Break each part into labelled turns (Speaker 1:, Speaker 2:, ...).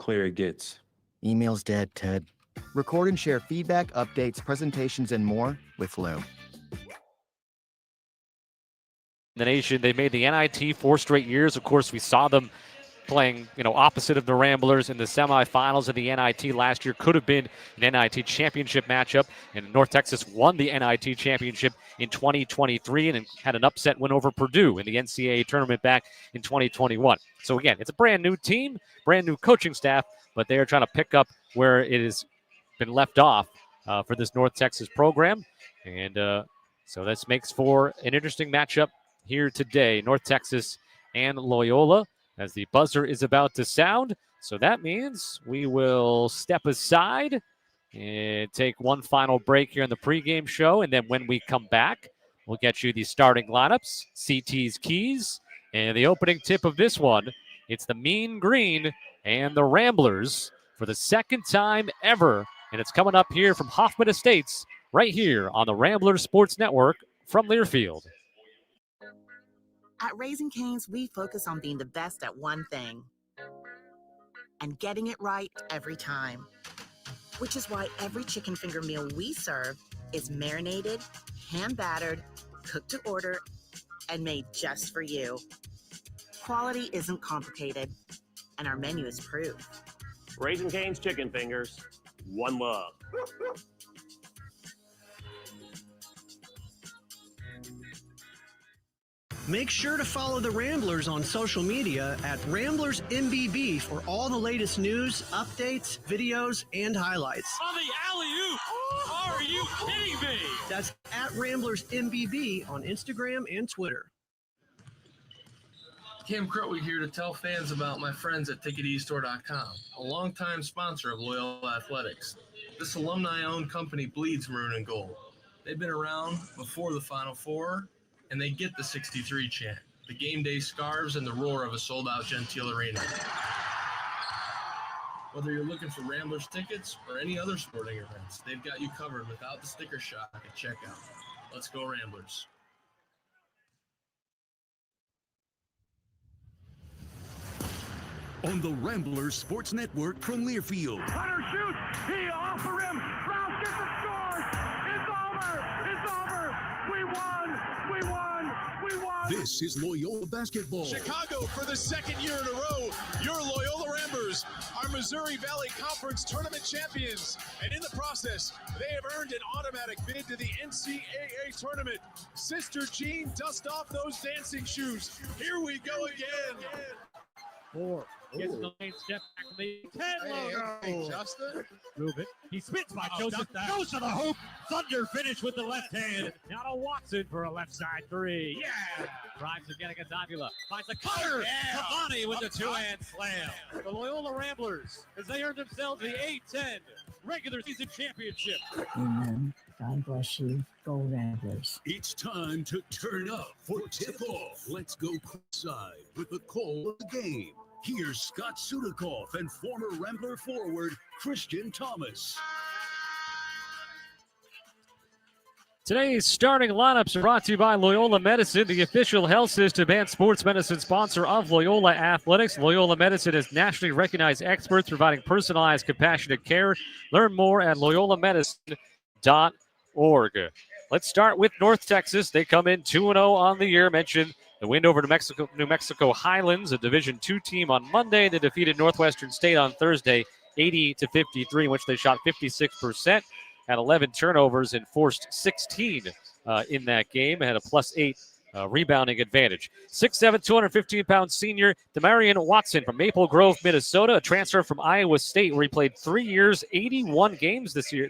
Speaker 1: clear it gets.
Speaker 2: Email's dead, Ted. Record and share feedback, updates, presentations, and more with Lou.
Speaker 3: The nation, they made the NIT 4 straight years. Of course, we saw them playing, opposite of the Ramblers in the semifinals of the NIT last year. Could have been an NIT championship matchup, and North Texas won the NIT championship in 2023 and had an upset win over Purdue in the NCAA tournament back in 2021. So again, it's a brand new team, brand new coaching staff, but they are trying to pick up where it has been left off for this North Texas program. And so this makes for an interesting matchup here today, North Texas and Loyola, as the buzzer is about to sound. So that means we will step aside and take one final break here in the pregame show. And then when we come back, we'll get you the starting lineups, CT's keys, and the opening tip of this one. It's the Mean Green and the Ramblers for the second time ever. And it's coming up here from Hoffman Estates right here on the Ramblers Sports Network from Learfield.
Speaker 4: At Raising Cane's, we focus on being the best at one thing and getting it right every time, which is why every chicken finger meal we serve is marinated, hand-battered, cooked to order, and made just for you. Quality isn't complicated, and our menu is proof.
Speaker 5: Raising Cane's chicken fingers, one love.
Speaker 6: Make sure to follow the Ramblers on social media at Ramblers MBB for all the latest news, updates, videos, and highlights.
Speaker 7: On the alley-oop! Are you kidding me?
Speaker 6: That's at Ramblers MBB on Instagram and Twitter.
Speaker 8: Cam Crowley here to tell fans about my friends at TicketEstore.com, a longtime sponsor of Loyola Athletics. This alumni-owned company bleeds maroon and gold. They've been around before the Final Four, and they get the 63 chant, the game day scarves, and the roar of a sold-out Gentile Arena. Whether you're looking for Ramblers tickets or any other sporting events, they've got you covered without the sticker shock at checkout. Let's go Ramblers.
Speaker 9: On the Ramblers Sports Network from Learfield.
Speaker 10: Hunter shoots. He off the rim. Rouse gets the score. It's over. It's over. We won. We won. We won.
Speaker 9: This is Loyola basketball.
Speaker 11: Chicago for the second year in a row. Your Loyola Ramblers are Missouri Valley Conference tournament champions. And in the process, they have earned an automatic bid to the NCAA tournament. Sister Jean, dust off those dancing shoes. Here we go again.
Speaker 12: 4. Gets the lane, step back from the 10 logo.
Speaker 11: Hey, Justin.
Speaker 12: Move it. He spins by Joseph. Goes to the hoop. Thunder finish with the left hand. Now to Watson for a left side 3. Yeah. Drives again against Avila. Finds the cutter. Yeah. Cavani with the two-hand slam. The Loyola Ramblers, as they earned themselves the A-10 regular season championship.
Speaker 13: Amen. God bless you. Go Ramblers.
Speaker 9: It's time to turn up for tip-off. Let's go courtside with the call of the game. Here's Scott Sudikoff and former Rambler forward Christian Thomas.
Speaker 3: Today's starting lineups are brought to you by Loyola Medicine, the official health system and sports medicine sponsor of Loyola Athletics. Loyola Medicine is nationally recognized experts providing personalized, compassionate care. Learn more at loyolaMedicine.org. Let's start with North Texas. They come in 2-0 on the year. Mentioned the win over New Mexico Highlands, a Division II team, on Monday. They defeated Northwestern State on Thursday, 80-53, in which they shot 56%, had 11 turnovers, and forced 16 in that game. Had a +8 rebounding advantage. 6'7", 215-pound senior Demarion Watson from Maple Grove, Minnesota, a transfer from Iowa State, where he played 3 years, 81 games this year.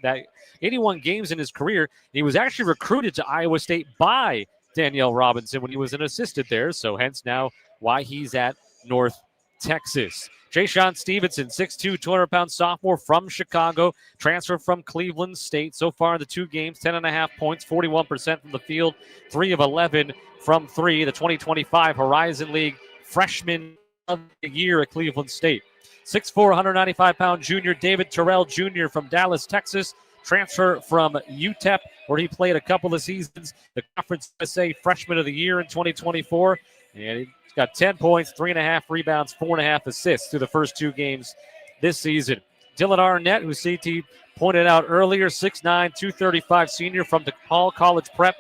Speaker 3: 81 games in his career. He was actually recruited to Iowa State by Danielle Robinson when he was an assistant there, so hence now why he's at North Texas. Jayshawn Stevenson, 6'2", 200-pound sophomore from Chicago, transfer from Cleveland State. So far in the 2 games, 10.5 points, 41% from the field, 3 of 11 from 3. The 2025 Horizon League Freshman of the Year at Cleveland State. 6'4", 195-pound junior David Terrell Jr. from Dallas, Texas, transfer from UTEP, where he played a couple of seasons, the Conference USA Freshman of the Year in 2024. And he's got 10 points, 3.5 rebounds, 4.5 assists through the first 2 games this season. Dylan Arnett, who CT pointed out earlier, 6'9", 235 senior from DePaul College Prep,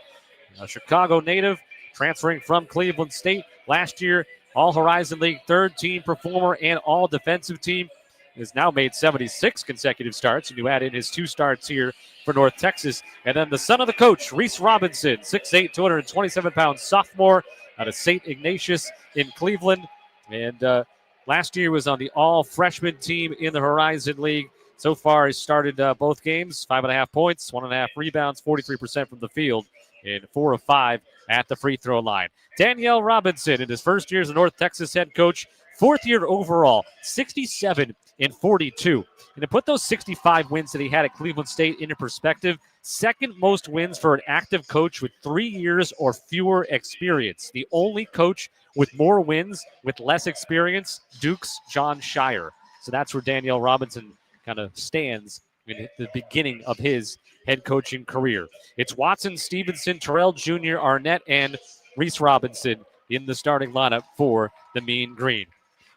Speaker 3: a Chicago native, transferring from Cleveland State. Last year, All-Horizon League third-team performer and all-defensive team. Has now made 76 consecutive starts, and you add in his 2 starts here for North Texas. And then the son of the coach, Reese Robinson, 6'8", 227-pound sophomore out of St. Ignatius in Cleveland. And last year was on the all-freshman team in the Horizon League. So far, he's started both games, 5.5 points, 1.5 rebounds, 43% from the field, and 4 of 5 at the free throw line. Danielle Robinson, in his first year as a North Texas head coach, 4th year overall, 67 and 42. And to put those 65 wins that he had at Cleveland State into perspective, second most wins for an active coach with 3 years or fewer experience. The only coach with more wins with less experience, Duke's John Shire. So that's where Danielle Robinson kind of stands in the beginning of his head coaching career. It's Watson, Stevenson, Terrell Jr., Arnett, and Reese Robinson in the starting lineup for the Mean Green.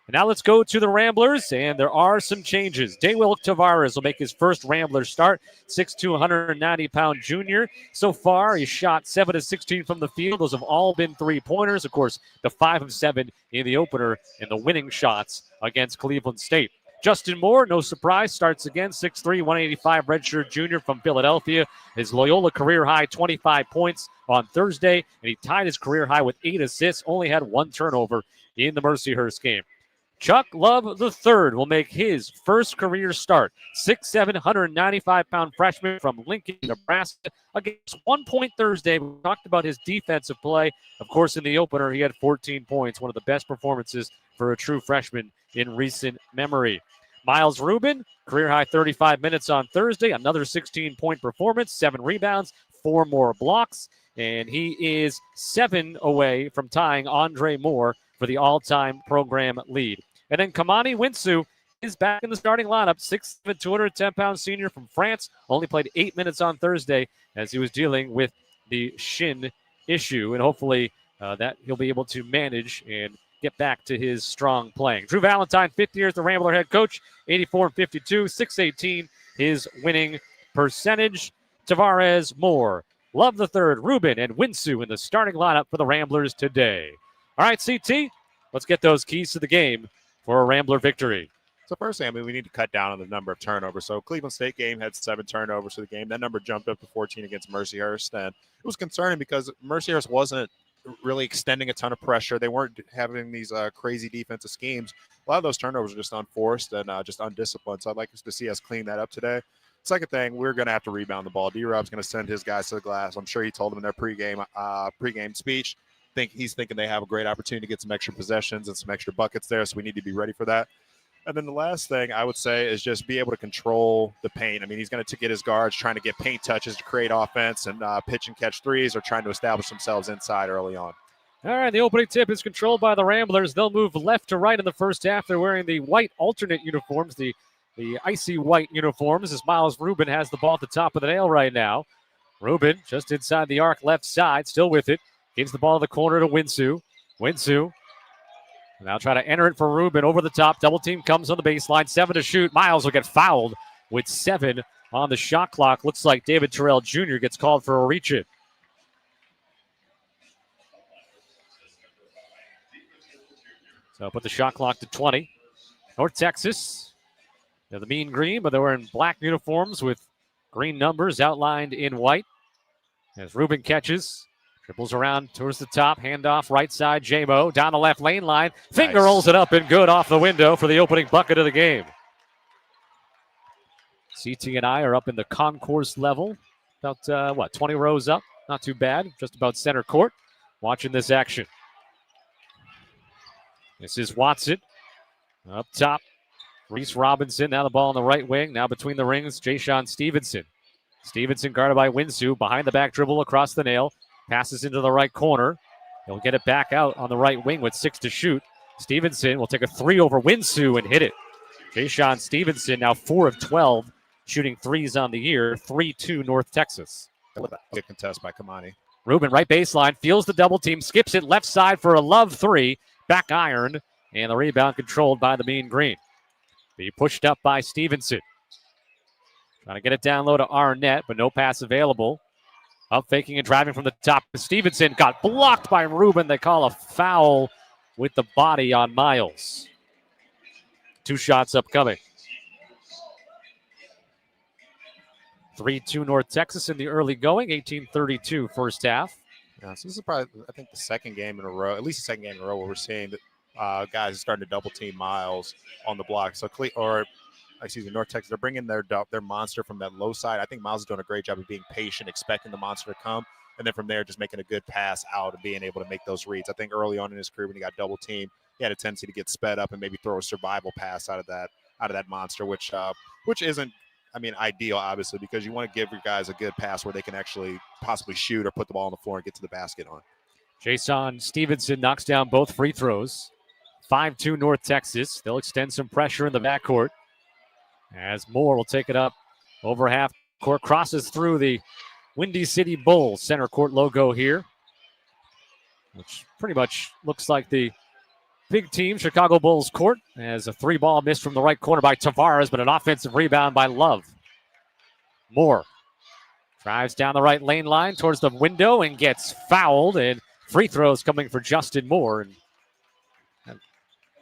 Speaker 3: And now let's go to the Ramblers, and there are some changes. Daywell Tavares will make his first Rambler start, 6'2", 190-pound junior. So far, he's shot 7 of 16 from the field. Those have all been three-pointers. Of course, the 5 of 7 in the opener and the winning shots against Cleveland State. Justin Moore, no surprise, starts again, 6'3", 185 redshirt junior from Philadelphia. His Loyola career high, 25 points on Thursday, and he tied his career high with 8 assists, only had 1 turnover in the Mercyhurst game. Chuck Love III will make his first career start. 6'7", 195-pound freshman from Lincoln, Nebraska. Against 1 point Thursday, we talked about his defensive play. Of course, in the opener, he had 14 points, one of the best performances for a true freshman in recent memory. Miles Rubin, career-high 35 minutes on Thursday. Another 16-point performance, 7 rebounds, 4 more blocks. And he is 7 away from tying Andre Moore for the all-time program lead. And then Kamani Winsu is back in the starting lineup, 6'7", 210-pound senior from France. Only played 8 minutes on Thursday as he was dealing with the shin issue. And hopefully that he'll be able to manage and get back to his strong playing. Drew Valentine, 5th year as the Rambler head coach, 84 and 52, 618, his winning percentage. Tavares, Moore, Love III, Rubin, and Winsu in the starting lineup for the Ramblers today. All right, CT, let's get those keys to the game for a Rambler victory.
Speaker 1: So first thing, we need to cut down on the number of turnovers. So Cleveland State game had 7 turnovers for the game. That number jumped up to 14 against Mercyhurst. And it was concerning because Mercyhurst wasn't really extending a ton of pressure. They weren't having these crazy defensive schemes. A lot of those turnovers are just unforced and just undisciplined. So I'd like to see us clean that up today. Second thing, we're going to have to rebound the ball. D-Rob's going to send his guys to the glass. I'm sure he told them in their pregame speech. He's thinking they have a great opportunity to get some extra possessions and some extra buckets there, so we need to be ready for that. And then the last thing I would say is just be able to control the paint. I mean, he's going to get his guards trying to get paint touches to create offense and pitch and catch threes, or trying to establish themselves inside early on.
Speaker 3: All right, the opening tip is controlled by the Ramblers. They'll move left to right in the first half. They're wearing the white alternate uniforms, the icy white uniforms, as Miles Rubin has the ball at the top of the nail right now. Rubin just inside the arc left side, still with it. Gives the ball to the corner to Winsu. Winsu now try to enter it for Rubin over the top. Double team comes on the baseline. 7 to shoot. Miles will get fouled with 7 on the shot clock. Looks like David Terrell Jr. gets called for a reach-in. So put the shot clock to 20. North Texas, they're the Mean Green, but they're wearing black uniforms with green numbers outlined in white. As Rubin catches. Dribbles around towards the top, handoff right side, J-Mo down the left lane line. Finger rolls it up and good off the window for the opening bucket of the game. CT and I are up in the concourse level, about 20 rows up. Not too bad, just about center court, watching this action. This is Watson up top. Reese Robinson, now the ball on the right wing, now between the rings, Ja'Shawn Stevenson. Stevenson guarded by Winsu, behind the back dribble across the nail. Passes into the right corner. He'll get it back out on the right wing with 6 to shoot. Stevenson will take a 3 over Winsu and hit it. Ja'Shawn Stevenson now 4 of 12, shooting 3s on the year. 3-2 North Texas.
Speaker 1: Good contest by Kamani.
Speaker 3: Rubin right baseline, feels the double team, skips it left side for a Love 3. Back iron, and the rebound controlled by the Mean Green. Be pushed up by Stevenson. Trying to get it down low to Arnett, but no pass available. Up faking and driving from the top. Stevenson got blocked by Rubin. They call a foul with the body on Miles. 2 shots upcoming. 3-2 North Texas in the early going. 18-32 first half.
Speaker 1: Yeah, so this is probably, I think, the second game in a row, at least the second game in a row, where we're seeing that guys are starting to double team Miles on the block. So, North Texas, they're bringing their monster from that low side. I think Miles is doing a great job of being patient, expecting the monster to come, and then from there just making a good pass out and being able to make those reads. I think early on in his career when he got double teamed, he had a tendency to get sped up and maybe throw a survival pass out of that monster, which isn't, ideal, obviously, because you want to give your guys a good pass where they can actually possibly shoot or put the ball on the floor and get to the basket on.
Speaker 3: Jason Stevenson knocks down both free throws. 5-2 North Texas. They'll extend some pressure in the backcourt as Moore will take it up over half court, crosses through the Windy City Bulls center court logo here, which pretty much looks like the big team Chicago Bulls court, as a 3-ball miss from the right corner by Tavares, but an offensive rebound by Love. Moore drives down the right lane line towards the window and gets fouled, and free throws coming for Justin Moore. And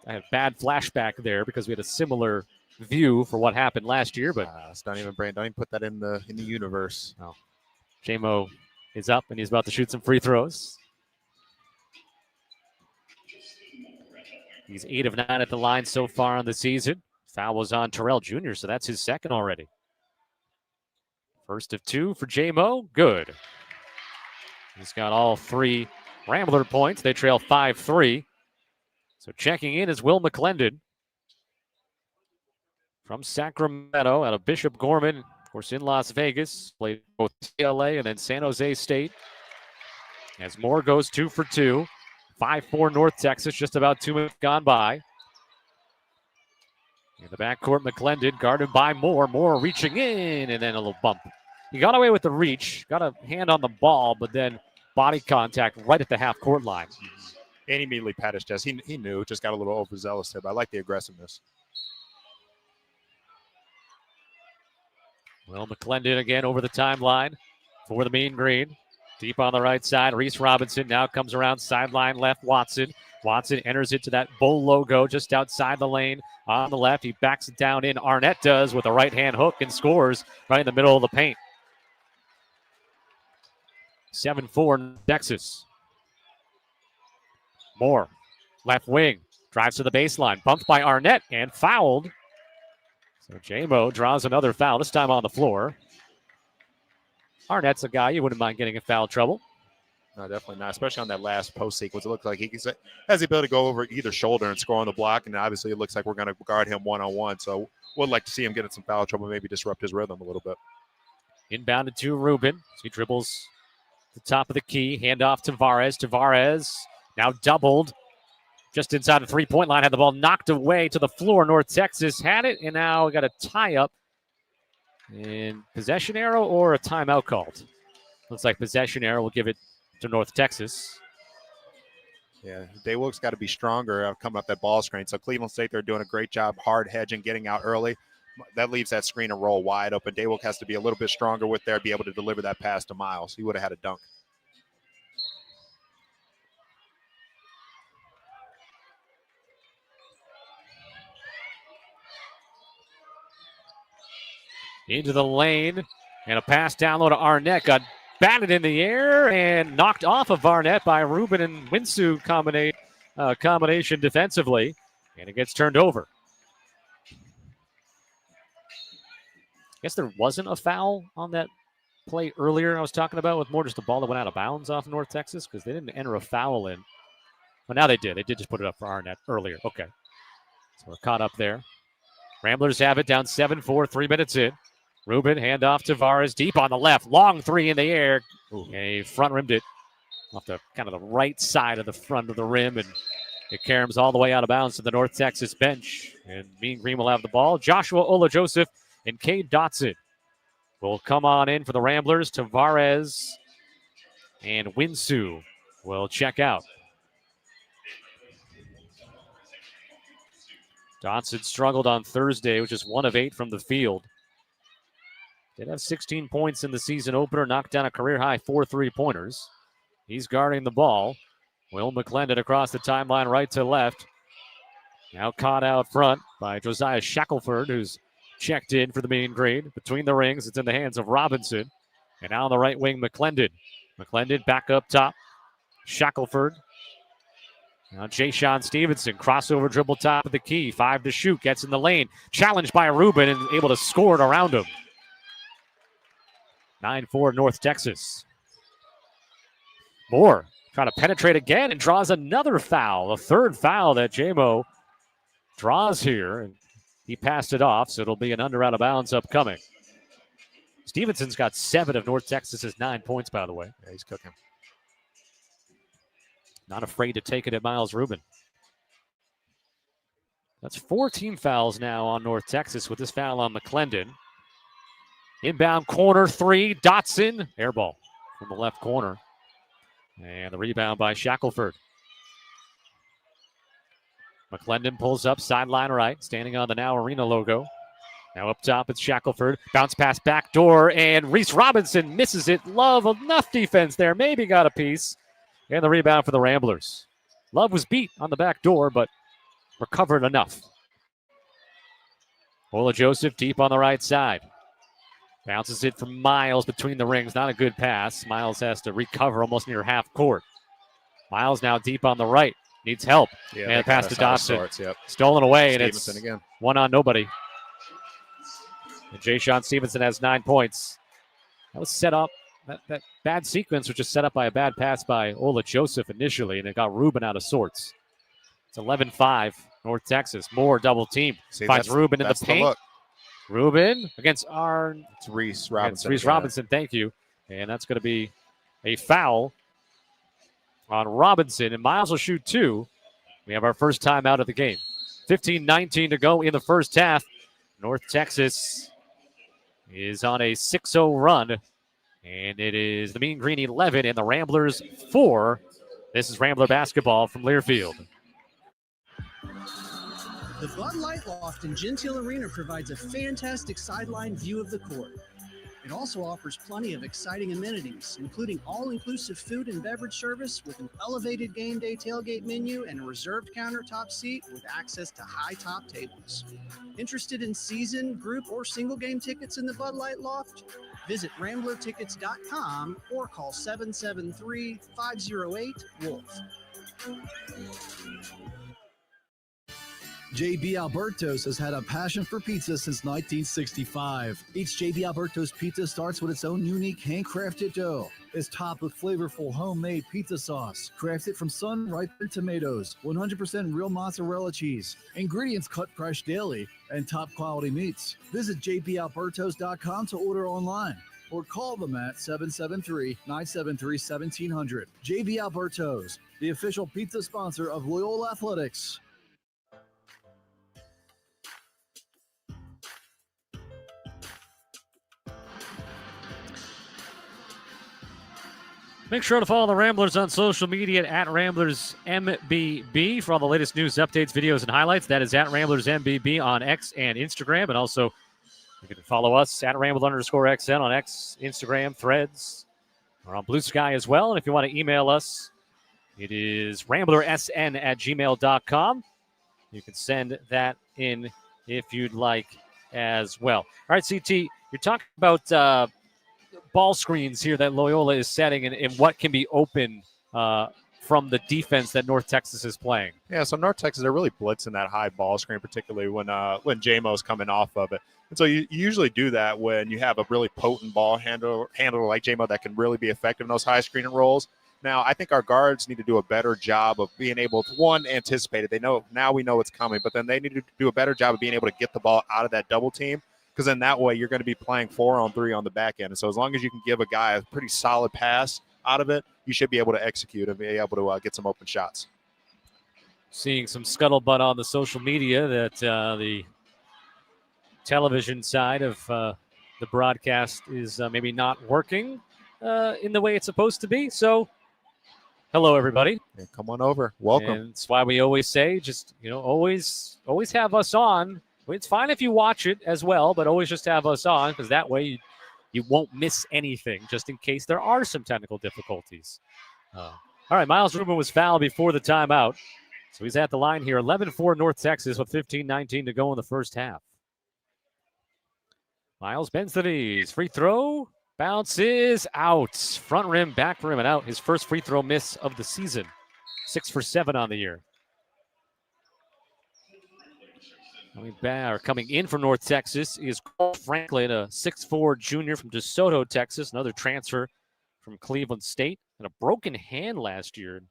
Speaker 3: I have bad flashback there because we had a similar view for what happened last year, but
Speaker 1: don't even put that in the universe.
Speaker 3: No. J-Mo is up and he's about to shoot some free throws. He's 8 of 9 at the line so far on the season. Foul was on Terrell Jr., so that's his second already. First of 2 for J-Mo. Good. He's got all 3 Rambler points. They trail 5-3. So checking in is Will McClendon from Sacramento out of Bishop Gorman, of course, in Las Vegas. Played both CLA and then San Jose State. As Moore goes 2 for 2. 5-4 North Texas, just about 2 minutes gone by. In the backcourt, McClendon guarded by Moore. Moore reaching in, and then a little bump. He got away with the reach, got a hand on the ball, but then body contact right at the half-court line.
Speaker 1: And he immediately patted his chest. He knew, just got a little overzealous there, but I like the aggressiveness.
Speaker 3: Well, McClendon again over the timeline for the Mean Green. Deep on the right side, Reese Robinson now comes around sideline left, Watson. Watson enters it to that Bull logo just outside the lane on the left. He backs it down in. Arnett does with a right-hand hook and scores right in the middle of the paint. 7-4 Texas. Moore, left wing, drives to the baseline, bumped by Arnett and fouled. So J-Mo draws another foul, this time on the floor. Arnett's a guy you wouldn't mind getting in foul trouble.
Speaker 1: No, definitely not, especially on that last post sequence. It looks like he has the ability to go over either shoulder and score on the block, and obviously it looks like we're going to guard him one-on-one. So we'd like to see him get in some foul trouble, maybe disrupt his rhythm a little bit.
Speaker 3: Inbounded to Rubin. He dribbles the top of the key, handoff to Tavares. Tavares now doubled just inside the three-point line, had the ball knocked away to the floor. North Texas had it, and now we got a tie-up. And possession arrow or a timeout called? Looks like possession arrow will give it to North Texas.
Speaker 1: Yeah, Daywilk's got to be stronger coming up that ball screen. So Cleveland State, they're doing a great job hard hedging, getting out early. That leaves that screen and roll wide open. Daywilk has to be a little bit stronger with there, be able to deliver that pass to Miles. He would have had a dunk.
Speaker 3: Into the lane, and a pass down low to Arnett. Got batted in the air and knocked off of Arnett by Rubin and Winsu combination defensively, and it gets turned over. I guess there wasn't a foul on that play earlier I was talking about, with more just a ball that went out of bounds off of North Texas, because they didn't enter a foul in. Well, now they did. They did just put it up for Arnett earlier. Okay. So we're caught up there. Ramblers have it down 7-4, 3 minutes in. Rubin, handoff to Tavares, deep on the left. Long three in the air. And he front rimmed it off the kind of the right side of the front of the rim, and it caroms all the way out of bounds to the North Texas bench. And Mean Green will have the ball. Joshua Ola-Joseph and Cade Dotson will come on in for the Ramblers. Tavares and Winsu will check out. Dotson struggled on Thursday, which is 1 of 8 from the field. Did have 16 points in the season opener, knocked down a career-high 4 3-pointers. He's guarding the ball. Will McClendon across the timeline right to left. Now caught out front by Josiah Shackelford, who's checked in for the Mean Green. Between the rings, it's in the hands of Robinson. And now on the right wing, McClendon. McClendon back up top. Shackelford. Now Jay-Sean Stevenson, crossover dribble top of the key. 5 to shoot, gets in the lane. Challenged by Rubin and able to score it around him. 9-4 North Texas. Moore trying to penetrate again and draws another foul. A third foul that J-Mo draws here. And he passed it off, so it'll be an under out of bounds upcoming. Stevenson's got 7 of North Texas's 9 points, by the way.
Speaker 1: Yeah, he's cooking.
Speaker 3: Not afraid to take it at Miles Rubin. That's 4 team fouls now on North Texas with this foul on McClendon. Inbound corner 3, Dotson. Air ball from the left corner. And the rebound by Shackelford. McClendon pulls up, sideline right, standing on the Now Arena logo. Now up top, it's Shackelford. Bounce pass back door, and Reese Robinson misses it. Love, enough defense there. Maybe got a piece. And the rebound for the Ramblers. Love was beat on the back door, but recovered enough. Ola Joseph deep on the right side. Bounces it from Miles between the rings. Not a good pass. Miles has to recover almost near half court. Miles now deep on the right. Needs help.
Speaker 1: Yeah,
Speaker 3: and pass to Dotson.
Speaker 1: Yep.
Speaker 3: Stolen away,
Speaker 1: Stevenson
Speaker 3: and it's
Speaker 1: again.
Speaker 3: 1 on nobody. And Jay-Sean Stevenson has 9 points. That was set up. That bad sequence was just set up by a bad pass by Ola Joseph initially, and it got Rubin out of sorts. It's 11-5, North Texas. Moore double team. Finds Rubin in the paint. Rubin against
Speaker 1: It's Reese Robinson.
Speaker 3: Reese Robinson, thank you. And that's going to be a foul on Robinson. And Miles will shoot 2. We have our first time out of the game. 15-19 to go in the first half. North Texas is on a 6-0 run. And it is the Mean Green 11 and the Ramblers 4. This is Rambler basketball from Learfield.
Speaker 6: The Bud Light Loft in Gentile Arena provides a fantastic sideline view of the court. It also offers plenty of exciting amenities, including all-inclusive food and beverage service with an elevated game day tailgate menu and a reserved countertop seat with access to high-top tables. Interested in season, group, or single game tickets in the Bud Light Loft? Visit RamblerTickets.com or call 773-508-WOLF.
Speaker 14: JB Alberto's has had a passion for pizza since 1965. Each JB Alberto's pizza starts with its own unique handcrafted dough. It's topped with flavorful homemade pizza sauce, crafted from sun-ripened tomatoes, 100% real mozzarella cheese, ingredients cut fresh daily, and top quality meats. Visit jbalbertos.com to order online or call them at 773-973-1700. JB Alberto's, the official pizza sponsor of Loyola Athletics.
Speaker 3: Make sure to follow the Ramblers on social media at RamblersMBB for all the latest news, updates, videos, and highlights. That is at RamblersMBB on X and Instagram. And also, you can follow us at Ramble_XN on X, Instagram, Threads, or on Blue Sky as well. And if you want to email us, it is ramblersn@gmail.com. You can send that in if you'd like as well. All right, CT, you're talking about ball screens here that Loyola is setting and what can be open from the defense that North Texas is playing.
Speaker 1: Yeah, so North Texas, they're really blitzing that high ball screen, particularly when J-Mo's coming off of it. And so you usually do that when you have a really potent ball handler like J-Mo that can really be effective in those high screen and rolls. Now, I think our guards need to do a better job of being able to, one, anticipate it. They know now we know it's coming, but then they need to do a better job of being able to get the ball out of that double team, because then that way you're going to be playing 4-on-3 on the back end. And so as long as you can give a guy a pretty solid pass out of it, you should be able to execute and be able to get some open shots.
Speaker 3: Seeing some scuttlebutt on the social media that the television side of the broadcast is maybe not working in the way it's supposed to be. So hello, everybody.
Speaker 1: Yeah, come on over. Welcome.
Speaker 3: And that's why we always say, just, always have us on. It's fine if you watch it as well, but always just have us on, because that way you won't miss anything, just in case there are some technical difficulties. All right, Miles Rubin was fouled before the timeout. So he's at the line here. 11-4 North Texas with 15-19 to go in the first half. Miles bends the knees. Free throw. Bounces out. Front rim, back rim, and out. His first free throw miss of the season. 6 for 7 on the year. Coming in from North Texas is Cole Franklin, a 6'4 junior from DeSoto, Texas. Another transfer from Cleveland State. And a broken hand last year.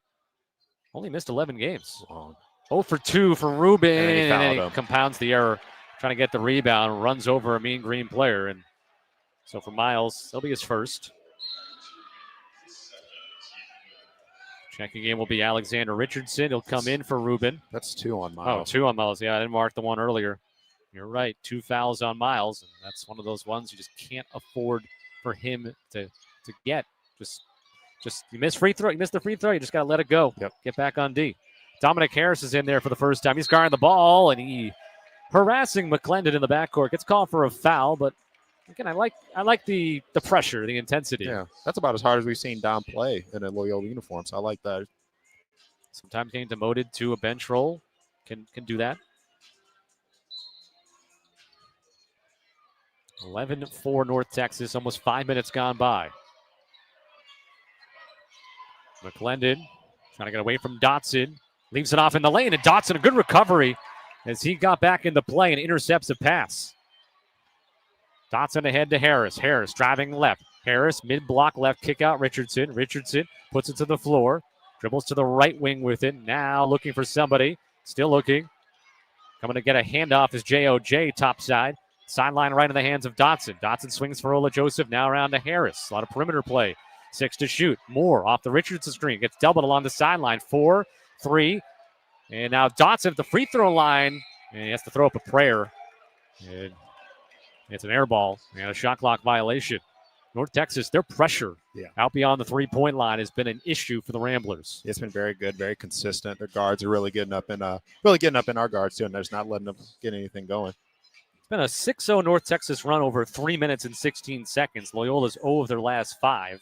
Speaker 3: Only missed 11 games. 0 for 2 for Rubin, and then he compounds the error, trying to get the rebound, runs over a Mean Green player. And so for Miles, that'll be his first. Checking in will be Alexander Richardson. He'll come in for Rubin.
Speaker 1: That's 2 on Miles.
Speaker 3: Oh, 2 on Miles. Yeah, I didn't mark the one earlier. You're right. 2 fouls on Miles, and that's one of those ones you just can't afford for him to get. Just you miss free throw. You miss the free throw. You just got to let it go.
Speaker 1: Yep.
Speaker 3: Get back on D. Dominic Harris is in there for the first time. He's guarding the ball, and he harassing McClendon in the backcourt. Gets called for a foul, but again, I like the pressure, the intensity.
Speaker 1: Yeah, that's about as hard as we've seen Dom play in a Loyola uniform, so I like that.
Speaker 3: Sometimes getting demoted to a bench role can do that. 11-4 North Texas, almost 5 minutes gone by. McClendon trying to get away from Dotson. Leaves it off in the lane, and Dotson, a good recovery as he got back into play and intercepts a pass. Dotson ahead to Harris. Harris driving left. Harris mid-block left, kick out Richardson. Richardson puts it to the floor. Dribbles to the right wing with it. Now looking for somebody. Still looking. Coming to get a handoff is J.O.J. topside. Sideline right in the hands of Dotson. Dotson swings for Ola Joseph. Now around to Harris. A lot of perimeter play. 6 to shoot. Moore off the Richardson screen. Gets doubled along the sideline. 4, 3. And now Dotson at the free throw line. And he has to throw up a prayer. And it's an air ball and a shot clock violation. North Texas, their pressure out beyond the three-point line has been an issue for the Ramblers.
Speaker 1: It's been very good, very consistent. Their guards are really getting up in our guards too, and they're just not letting them get anything going.
Speaker 3: It's been a 6-0 North Texas run over 3 minutes and 16 seconds. Loyola's 0 of their last 5.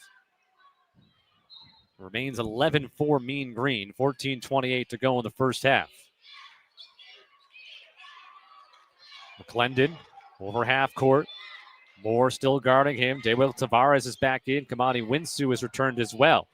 Speaker 3: Remains 11-4 Mean Green. 14:28 to go in the first half. McClendon over half court. Moore still guarding him. Dewell Tavares is back in. Kamani Winsu has returned as well.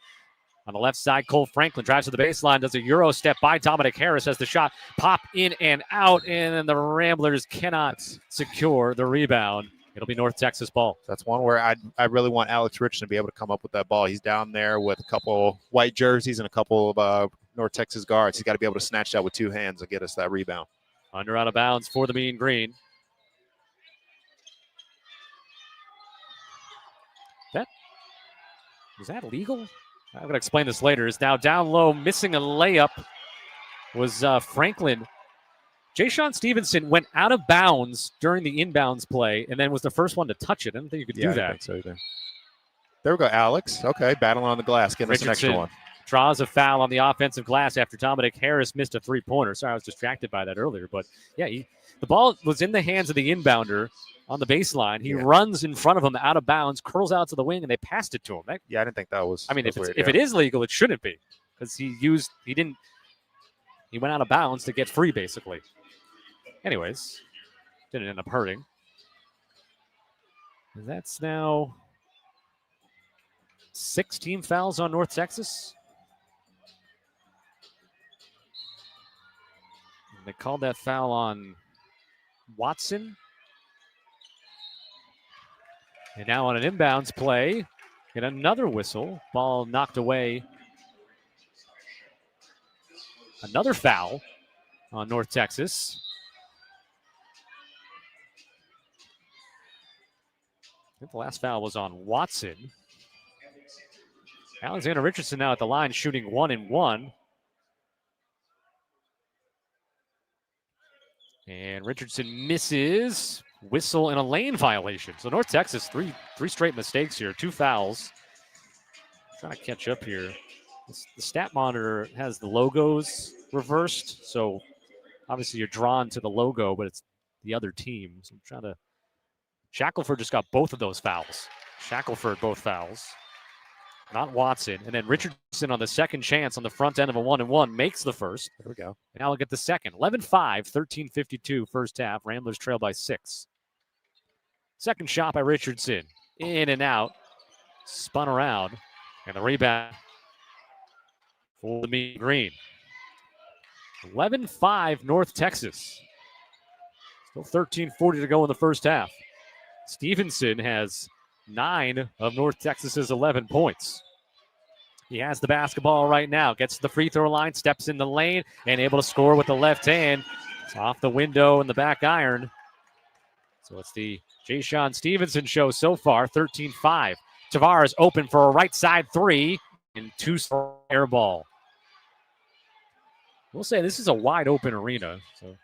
Speaker 3: On the left side, Cole Franklin drives to the baseline, does a Euro step by Dominic Harris as the shot pop in and out, and then the Ramblers cannot secure the rebound. It'll be North Texas ball.
Speaker 1: That's one where I really want Alex Richardson to be able to come up with that ball. He's down there with a couple white jerseys and a couple of North Texas guards. He's got to be able to snatch that with 2 hands and get us that rebound.
Speaker 3: Under out of bounds for the Mean Green. Is that legal? I'm going to explain this later. Is now down low, missing a layup was Franklin. Jay-Sean Stevenson went out of bounds during the inbounds play and then was the first one to touch it. I didn't think you could do that.
Speaker 1: I think so either. There we go, Alex. Okay, battling on the glass, getting us an extra one.
Speaker 3: Draws a foul on the offensive glass after Dominic Harris missed a three-pointer. Sorry, I was distracted by that earlier. But, yeah, the ball was in the hands of the inbounder on the baseline. He runs in front of him out of bounds, curls out to the wing, and they passed it to him.
Speaker 1: I didn't think that was.
Speaker 3: I mean, if it is legal, it shouldn't be, because he went out of bounds to get free, basically. Anyways, didn't end up hurting. And that's now 16 fouls on North Texas. And they called that foul on Watson. And now on an inbounds play, get another whistle. Ball knocked away. Another foul on North Texas. I think the last foul was on Watson. Alexander Richardson now at the line shooting 1-1. And Richardson misses. Whistle and a lane violation. So North Texas, three straight mistakes here, 2 fouls. Trying to catch up here. The stat monitor has the logos reversed, so obviously you're drawn to the logo, but it's the other team. So I'm trying to. Shackelford just got both of those fouls. Shackelford, both fouls. Not Watson. And then Richardson on the second chance on the front end of a 1-and-1 makes the first.
Speaker 1: There we go.
Speaker 3: And now we'll get the second. 11-5, 13:52 first half. Ramblers trail by 6. Second shot by Richardson. In and out. Spun around. And the rebound for the Mean Green. 11-5 North Texas. Still 13:40 to go in the first half. Stevenson has 9 of North Texas's 11 points. He has the basketball right now. Gets to the free throw line, steps in the lane, and able to score with the left hand. It's off the window and the back iron. So it's the Ja'Shawn Stevenson show so far, 13-5. Tavares open for a right side 3 and 2 air ball. We'll say this is a wide open arena. So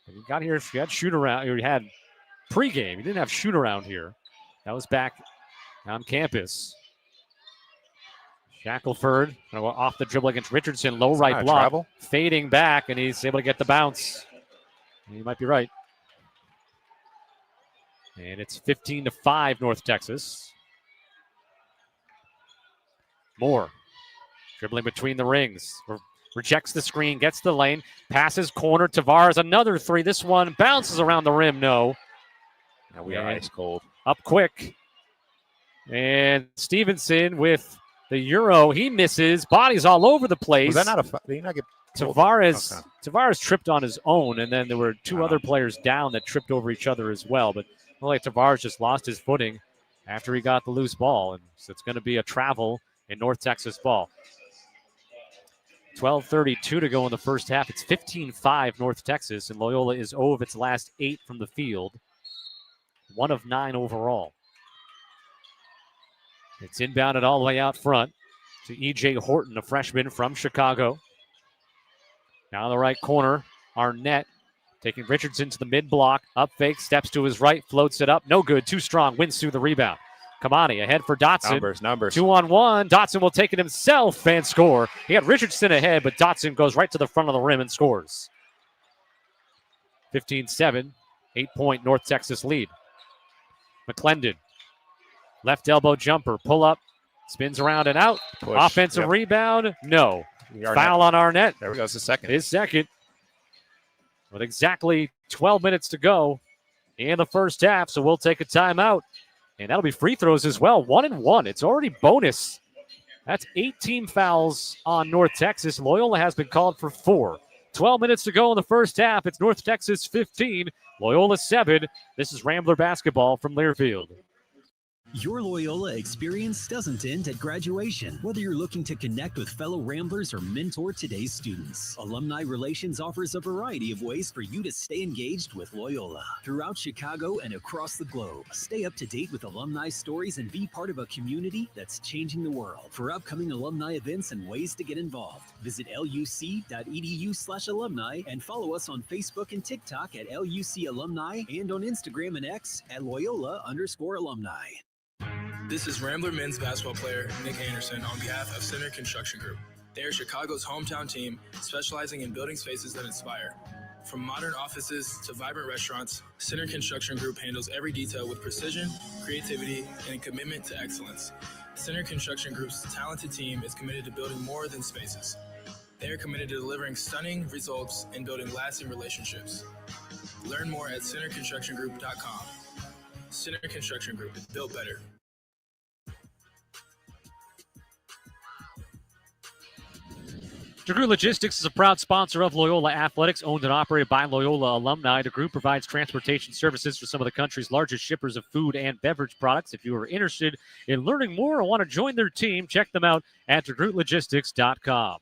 Speaker 3: you got here, if you had shoot around, or you had pregame, you didn't have shoot around here. That was back on campus. Shackelford off the dribble against Richardson, low right block,
Speaker 1: travel.
Speaker 3: Fading back, and he's able to get the bounce. You might be right. And it's 15-5 North Texas. Moore dribbling between the rings. Rejects the screen, gets the lane, passes corner. Tavares, another 3. This one bounces around the rim. No.
Speaker 1: Now we are ice cold.
Speaker 3: Up quick. And Stevenson with the Euro. He misses. Bodies all over the place.
Speaker 1: Was that not a foul? Did he not get
Speaker 3: Tavares,
Speaker 1: okay.
Speaker 3: Tavares tripped on his own, and then there were 2 other players down that tripped over each other as well. But like Tavares just lost his footing after he got the loose ball. And so it's going to be a travel in North Texas ball. 12:32 to go in the first half. It's 15-5 North Texas, and Loyola is 0 of its last 8 from the field. 1 of 9 overall. It's inbounded all the way out front to E.J. Horton, a freshman from Chicago. Now in the right corner, Arnett taking Richardson to the mid-block. Up fake, steps to his right, floats it up. No good, too strong, wins through the rebound. Kamani ahead for Dotson.
Speaker 1: Numbers.
Speaker 3: 2-on-1. Dotson will take it himself and score. He had Richardson ahead, but Dotson goes right to the front of the rim and scores. 15-7, 8-point North Texas lead. McClendon, left elbow jumper, pull up, spins around and out.
Speaker 1: Push.
Speaker 3: Offensive rebound, no.
Speaker 1: Arnett.
Speaker 3: Foul on Arnett.
Speaker 1: There we go. It's the second.
Speaker 3: His second. With exactly 12 minutes to go in the first half, so we'll take a timeout. And that'll be free throws as well. 1-and-1. It's already bonus. That's 18 fouls on North Texas. Loyola has been called for 4. 12 minutes to go in the first half. It's North Texas 15, Loyola 7. This is Rambler basketball from Learfield.
Speaker 15: Your Loyola experience doesn't end at graduation. Whether you're looking to connect with fellow Ramblers or mentor today's students, Alumni Relations offers a variety of ways for you to stay engaged with Loyola. Throughout Chicago and across the globe, stay up to date with alumni stories and be part of a community that's changing the world. For upcoming alumni events and ways to get involved, visit luc.edu/alumni and follow us on Facebook and TikTok at LUC Alumni and on Instagram and X at Loyola_alumni.
Speaker 8: This is Rambler men's basketball player Nick Anderson on behalf of Center Construction Group. They are Chicago's hometown team specializing in building spaces that inspire. From modern offices to vibrant restaurants, Center Construction Group handles every detail with precision, creativity, and a commitment to excellence. Center Construction Group's talented team is committed to building more than spaces. They are committed to delivering stunning results and building lasting relationships. Learn more at centerconstructiongroup.com. Center Construction Group, built better.
Speaker 3: DeGroot Logistics is a proud sponsor of Loyola Athletics, owned and operated by Loyola alumni. DeGroot provides transportation services for some of the country's largest shippers of food and beverage products. If you are interested in learning more or want to join their team, check them out at DeGrootLogistics.com.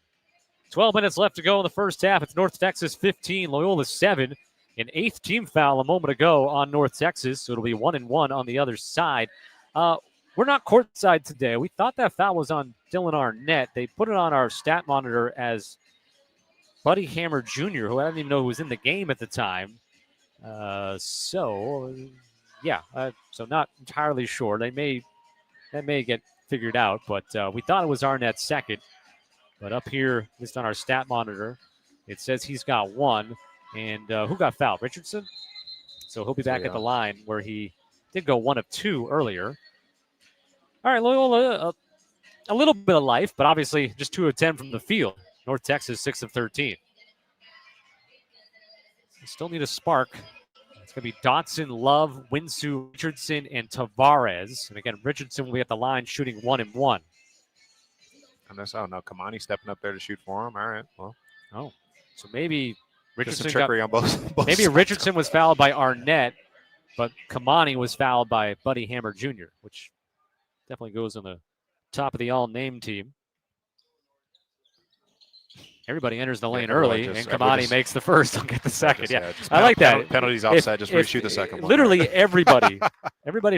Speaker 3: 12 minutes left to go in the first half. It's North Texas 15, Loyola 7. An 8th team foul a moment ago on North Texas, so it'll be 1-and-1 on the other side. We're not courtside today. We thought that foul was on Dylan Arnett. They put it on our stat monitor as Buddy Hammer Jr., who I didn't even know was in the game at the time. So not entirely sure. That may get figured out, but we thought it was Arnett's second. But up here, at least on our stat monitor, it says he's got 1. And who got fouled? Richardson? So he'll be back at the line where he did go 1 of 2 earlier. All right, Loyola, a little bit of life, but obviously just 2 of 10 from the field. North Texas, 6 of 13. We still need a spark. It's going to be Dotson, Love, Winsue, Richardson, and Tavares. And again, Richardson will be at the line shooting 1 and 1.
Speaker 1: Oh, no, Kamani stepping up there to shoot for him. All right, well.
Speaker 3: Oh, so maybe Richardson
Speaker 1: just some trickery on both
Speaker 3: maybe
Speaker 1: sides.
Speaker 3: Richardson was fouled by Arnett, but Kamani was fouled by Buddy Hammer Jr., which definitely goes on the top of the all-name team. Everybody enters the lane early, and Kamani makes the first. I'll get the second. Yeah, I like that.
Speaker 1: Penalties offside, just reshoot the second one.
Speaker 3: Literally everybody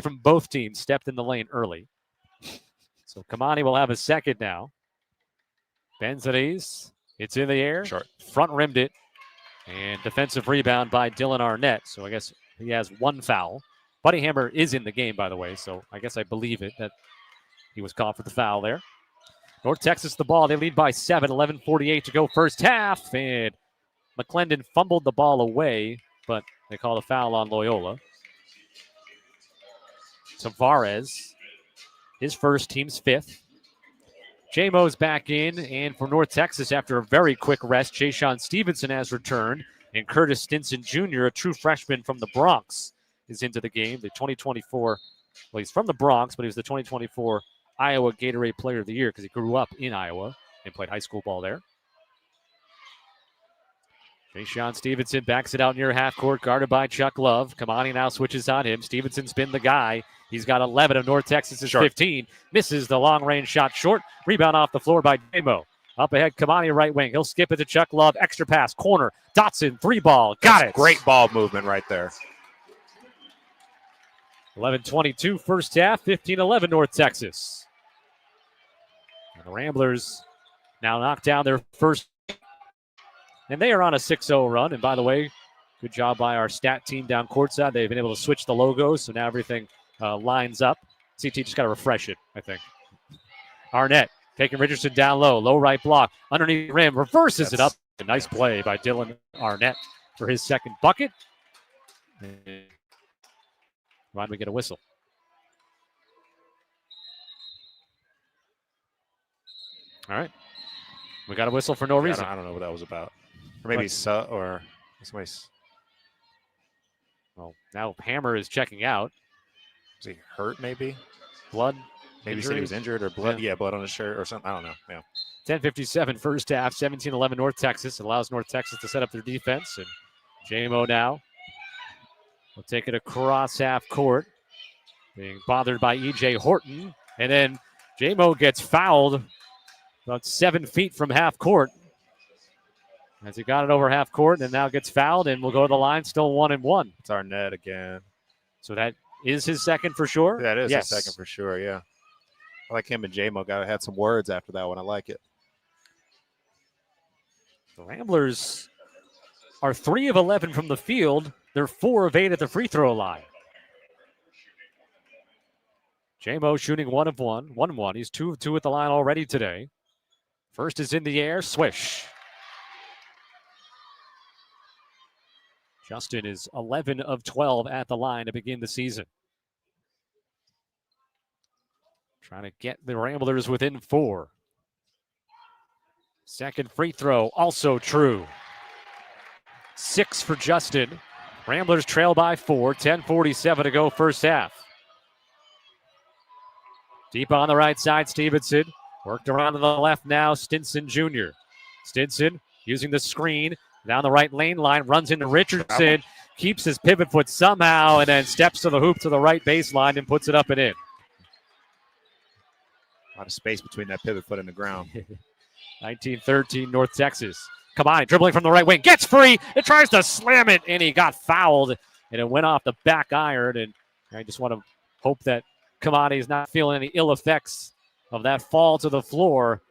Speaker 3: from both teams stepped in the lane early. So Kamani will have a second now. Benzides, it's in the air.
Speaker 1: Short.
Speaker 3: Front rimmed it. And defensive rebound by Dylan Arnett. So I guess he has 1 foul. Buddy Hammer is in the game, by the way, so I guess I believe it that he was called for the foul there. North Texas the ball. They lead by 7, 11:48 to go first half. And McClendon fumbled the ball away, but they call a foul on Loyola. Tavares, his first, team's 5th. J-Mo's back in, and for North Texas, after a very quick rest, Jayshon Stevenson has returned, and Curtis Stinson Jr., a true freshman from the Bronx, is into the game. The 2024, well, he's from the Bronx, but he was the 2024 Iowa Gatorade Player of the Year because he grew up in Iowa and played high school ball there. Jayshon Stevenson backs it out near half court, guarded by Chuck Love. Kamani now switches on him. Stevenson's been the guy. He's got 11 of North Texas's 15. Misses the long-range shot short. Rebound off the floor by J-Mo. Up ahead, Kamani right wing. He'll skip it to Chuck Love. Extra pass, corner. Dotson, 3-ball. Got it.
Speaker 1: Great ball movement right there.
Speaker 3: 11:22 first half, 15-11 North Texas. And the Ramblers now knock down their first. And they are on a 6-0 run. And by the way, good job by our stat team down courtside. They've been able to switch the logos, so now everything lines up. CT just got to refresh it, I think. Arnett taking Richardson down low. Low right block. Underneath the rim. Reverses it up. A nice play by Dylan Arnett for his second bucket. Why do we get a whistle? All right. We got a whistle for no reason.
Speaker 1: I don't know what that was about. Or maybe somebody's.
Speaker 3: Well, now Hammer is checking out.
Speaker 1: Is he hurt maybe?
Speaker 3: Blood?
Speaker 1: Maybe he said he was injured or blood. Yeah, blood on his shirt or something. I don't know. Yeah.
Speaker 3: 10:57 first half, 17-11 North Texas. It allows North Texas to set up their defense. And J-Mo now will take it across half court. Being bothered by E.J. Horton. And then J-Mo gets fouled about 7 feet from half court. As he got it over half court and now gets fouled and will go to the line, still 1-1.
Speaker 1: It's Arnett again.
Speaker 3: So that is his second for sure?
Speaker 1: That is his second for sure, yeah. I like him and J-Mo. Had some words after that one. I like it.
Speaker 3: The Ramblers are 3 of 11 from the field. They're 4 of 8 at the free throw line. J-Mo shooting 1 of 1. 1-1. He's 2 of 2 at the line already today. First is in the air. Swish. Justin is 11 of 12 at the line to begin the season. Trying to get the Ramblers within 4. Second free throw, also true. 6 for Justin. Ramblers trail by 4. 10:47 to go first half. Deep on the right side, Stevenson. Worked around to the left now, Stinson Jr. Stinson using the screen. Down the right lane line, runs into Richardson, keeps his pivot foot somehow, and then steps to the hoop to the right baseline and puts it up and in.
Speaker 1: A lot of space between that pivot foot and the ground.
Speaker 3: 19-13 North Texas. Kamani dribbling from the right wing, gets free, it tries to slam it, and he got fouled, and it went off the back iron, and I just want to hope that Kamani is not feeling any ill effects of that fall to the floor.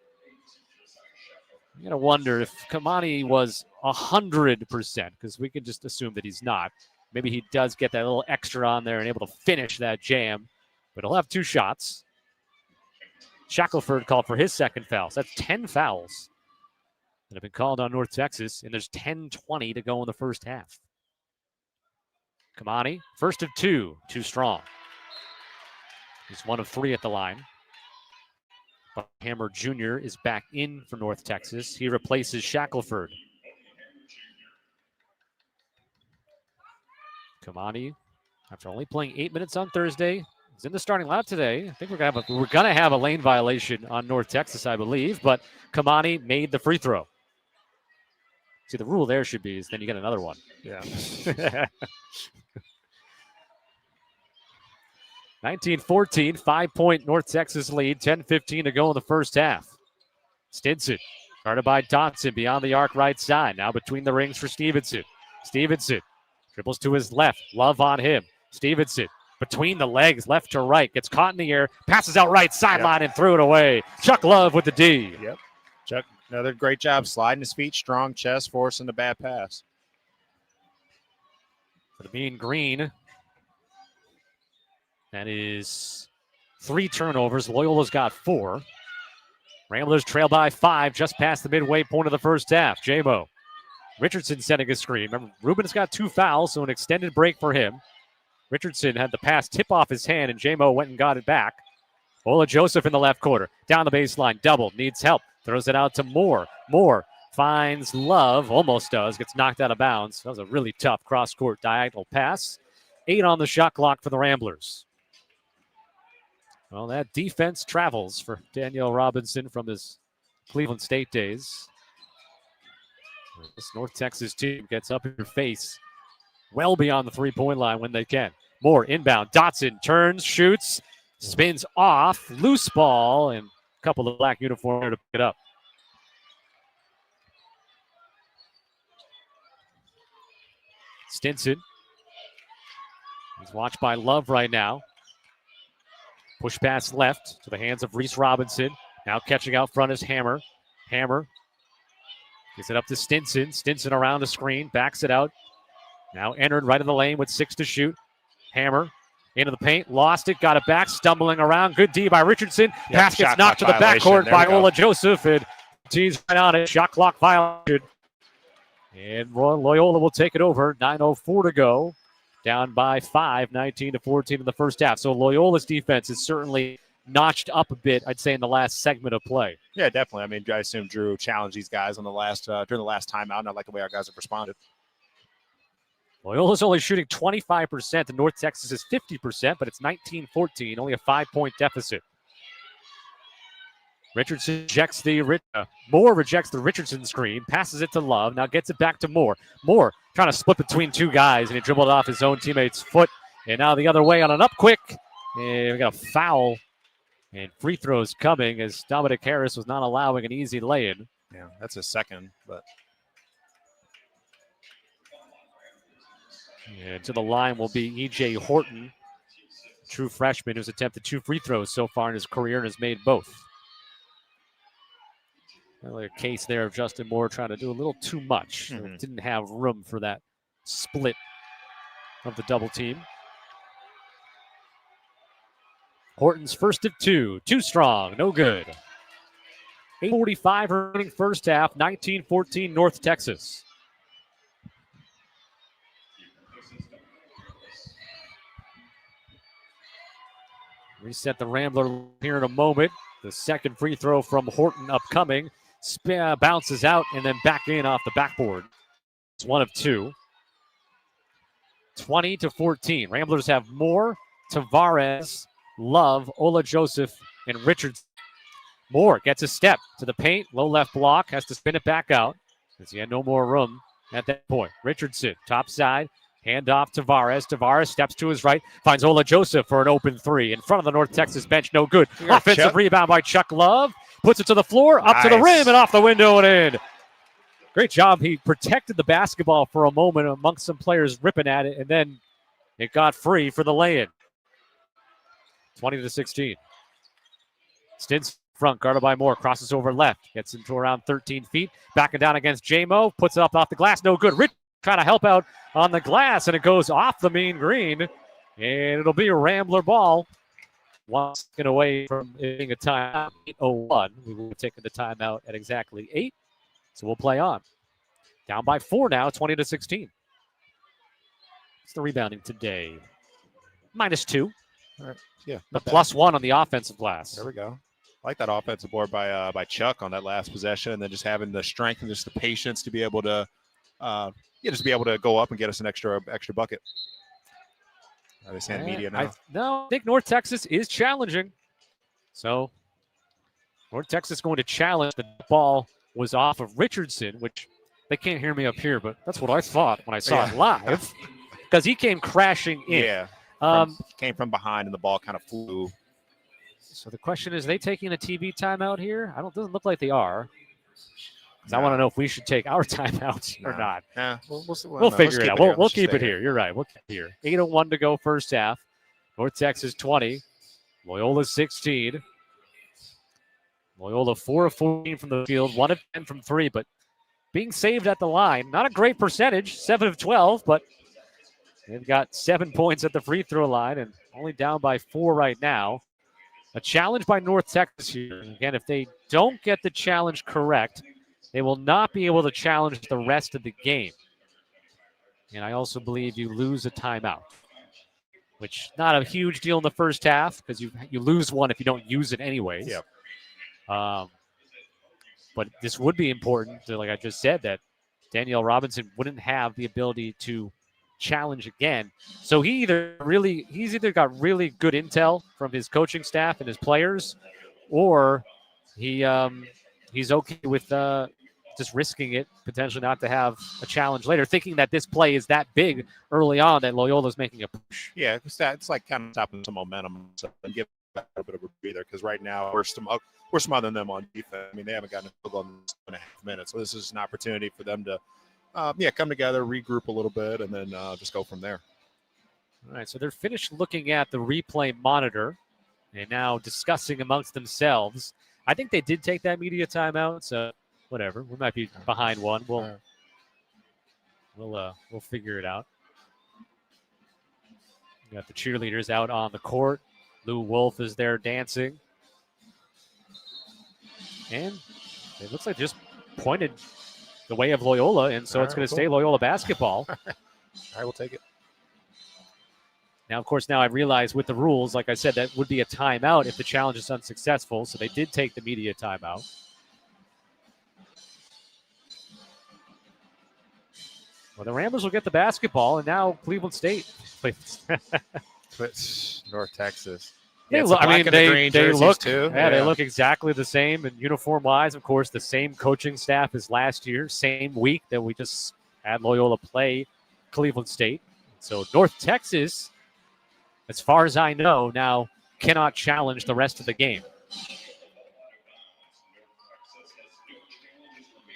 Speaker 3: I'm going to wonder if Kamani was 100%, because we can just assume that he's not. Maybe he does get that little extra on there and able to finish that jam, but he'll have 2 shots. Shackelford called for his second foul. So that's 10 fouls that have been called on North Texas, and there's 10:20 to go in the first half. Kamani, first of two, too strong. He's 1 of 3 at the line. But Hammer Jr. is back in for North Texas. He replaces Shackelford. Kamani, after only playing 8 minutes on Thursday, is in the starting lineup today. I think we're gonna have a lane violation on North Texas, I believe. But Kamani made the free throw. See, the rule there should be is then you get another one.
Speaker 1: Yeah.
Speaker 3: 19-14, 5-point North Texas lead, 10:15 to go in the first half. Stinson, guarded by Dotson, beyond the arc right side. Now between the rings for Stevenson. Stevenson dribbles to his left. Love on him. Stevenson, between the legs, left to right. Gets caught in the air. Passes out right sideline and threw it away. Chuck Love with the D.
Speaker 1: Yep. Chuck, another great job sliding his feet, strong chest, forcing the bad pass.
Speaker 3: For the Mean Green, that is 3 turnovers. Loyola's got 4. Ramblers trail by 5 just past the midway point of the first half. J-Mo. Richardson setting a screen. Remember, Rubin's got 2 fouls, so an extended break for him. Richardson had the pass tip off his hand, and J-Mo went and got it back. Ola Joseph in the left quarter. Down the baseline, double, needs help. Throws it out to Moore. Moore finds Love, almost does, gets knocked out of bounds. That was a really tough cross-court diagonal pass. 8 on the shot clock for the Ramblers. Well, that defense travels for Danielle Robinson from his Cleveland State days. This North Texas team gets up in your face well beyond the three-point line when they can. Moore inbound. Dotson turns, shoots, spins off, loose ball, and a couple of black uniforms there to pick it up. Stinson. He's watched by Love right now. Push pass left to the hands of Reese Robinson. Now catching out front is Hammer. Hammer gets it up to Stinson. Stinson around the screen, backs it out. Now entered right in the lane with 6 to shoot. Hammer into the paint, lost it, got it back, stumbling around. Good D by Richardson. Pass gets knocked to the backcourt by Ola Joseph, and tees right on it. Shot clock violation. And Loyola will take it over. 9:04 to go. Down by 5, 19-14 in the first half. So Loyola's defense is certainly notched up a bit, I'd say, in the last segment of play.
Speaker 1: Yeah, definitely. I mean, I assume Drew challenged these guys on the last during the last timeout, and I like the way our guys have responded.
Speaker 3: Loyola's only shooting 25%, and North Texas is 50%, but it's 19-14, only a 5-point deficit. Richardson rejects Moore rejects the Richardson screen, passes it to Love, now gets it back to Moore. Moore trying to split between 2 guys, and he dribbled off his own teammate's foot. And now the other way on an up quick. And we got a foul. And free throws coming as Dominic Harris was not allowing an easy lay-in.
Speaker 1: Yeah, that's his second, but.
Speaker 3: And to the line will be E.J. Horton, true freshman who's attempted 2 free throws so far in his career and has made both. Really a case there of Justin Moore trying to do a little too much. Didn't have room for that split of the double team. Horton's first of 2. Too strong. No good. 8:45 remaining first half. 19-14 North Texas. Reset the Rambler here in a moment. The second free throw from Horton upcoming. Bounces out and then back in off the backboard. It's 1 of 2. 20-14. Ramblers have Moore, Tavares, Love, Ola Joseph, and Richards. Moore gets a step to the paint. Low left block. Has to spin it back out because he had no more room at that point. Richardson, top side. Hand off to Tavares. Tavares steps to his right. Finds Ola Joseph for an open 3. In front of the North Texas bench. No good. Offensive rebound by Chuck Love. Puts it to the floor. Up to the rim and off the window and in. Great job. He protected the basketball for a moment amongst some players ripping at it. And then it got free for the lay-in. 20-16. Stinson front, guarded by Moore. Crosses over left. Gets into around 13 feet. Backing down against J-Mo. Puts it up off the glass. No good. Rich trying to help out on the glass, and it goes off the Mean Green. And it'll be a Rambler ball. 1 second away from it being a timeout. 8:01. We will be taking the timeout at exactly 8. So we'll play on. Down by 4 now, 20-16. What's the rebounding today? -2.
Speaker 1: All right. Yeah.
Speaker 3: The
Speaker 1: not bad.
Speaker 3: +1 on the offensive glass.
Speaker 1: There we go. I like that offensive board by Chuck on that last possession, and then just having the strength and just the patience to be able to, just be able to go up and get us an extra bucket. Are they saying media now?
Speaker 3: I think North Texas is challenging. So North Texas going to challenge. The ball was off of Richardson, which they can't hear me up here, but that's what I thought when I saw it live, because he came crashing in.
Speaker 1: Yeah. Came from behind, and the ball kind of flew.
Speaker 3: So the question is, they taking a TV timeout here? Doesn't look like they are. I want to know if we should take our timeouts or not.
Speaker 1: Yeah,
Speaker 3: we'll figure it out. We'll keep it here. You're right. We'll keep it here. 8:01 to go first half. North Texas 20. Loyola 16. Loyola 4 of 14 from the field, 1 of 10 from 3, but being saved at the line. Not a great percentage, 7 of 12, but they've got 7 points at the free throw line and only down by 4 right now. A challenge by North Texas here. Again, if they don't get the challenge correct, they will not be able to challenge the rest of the game. And I also believe you lose a timeout, which not a huge deal in the first half because you lose one if you don't use it anyways.
Speaker 1: Yep.
Speaker 3: But this would be important, like I just said, that Danielle Robinson wouldn't have the ability to challenge again. So he's either got really good intel from his coaching staff and his players, or he's okay with just risking it, potentially not to have a challenge later, thinking that this play is that big early on that Loyola's making a push.
Speaker 1: Yeah, it's like kind of stopping some momentum and give a little bit of a breather, because right now we're smothering them on defense. I mean, they haven't gotten a field goal in 2.5 minutes, so this is an opportunity for them to come together, regroup a little bit, and then just go from there.
Speaker 3: All right, so they're finished looking at the replay monitor and now discussing amongst themselves. I think they did take that media timeout, so whatever. We might be behind one. We'll figure it out. We got the cheerleaders out on the court. Lou Wolf is there dancing. And it looks like just pointed the way of Loyola, and so it's going to stay Loyola basketball.
Speaker 1: All right, we'll take it.
Speaker 3: Now, of course, I realize with the rules, like I said, that would be a timeout if the challenge is unsuccessful, so they did take the media timeout. Well, the Ramblers will get the basketball, and now Cleveland State.
Speaker 1: North Texas.
Speaker 3: They look exactly the same, and uniform-wise, of course, the same coaching staff as last year, same week that we just had Loyola play Cleveland State. So North Texas, as far as I know, now cannot challenge the rest of the game.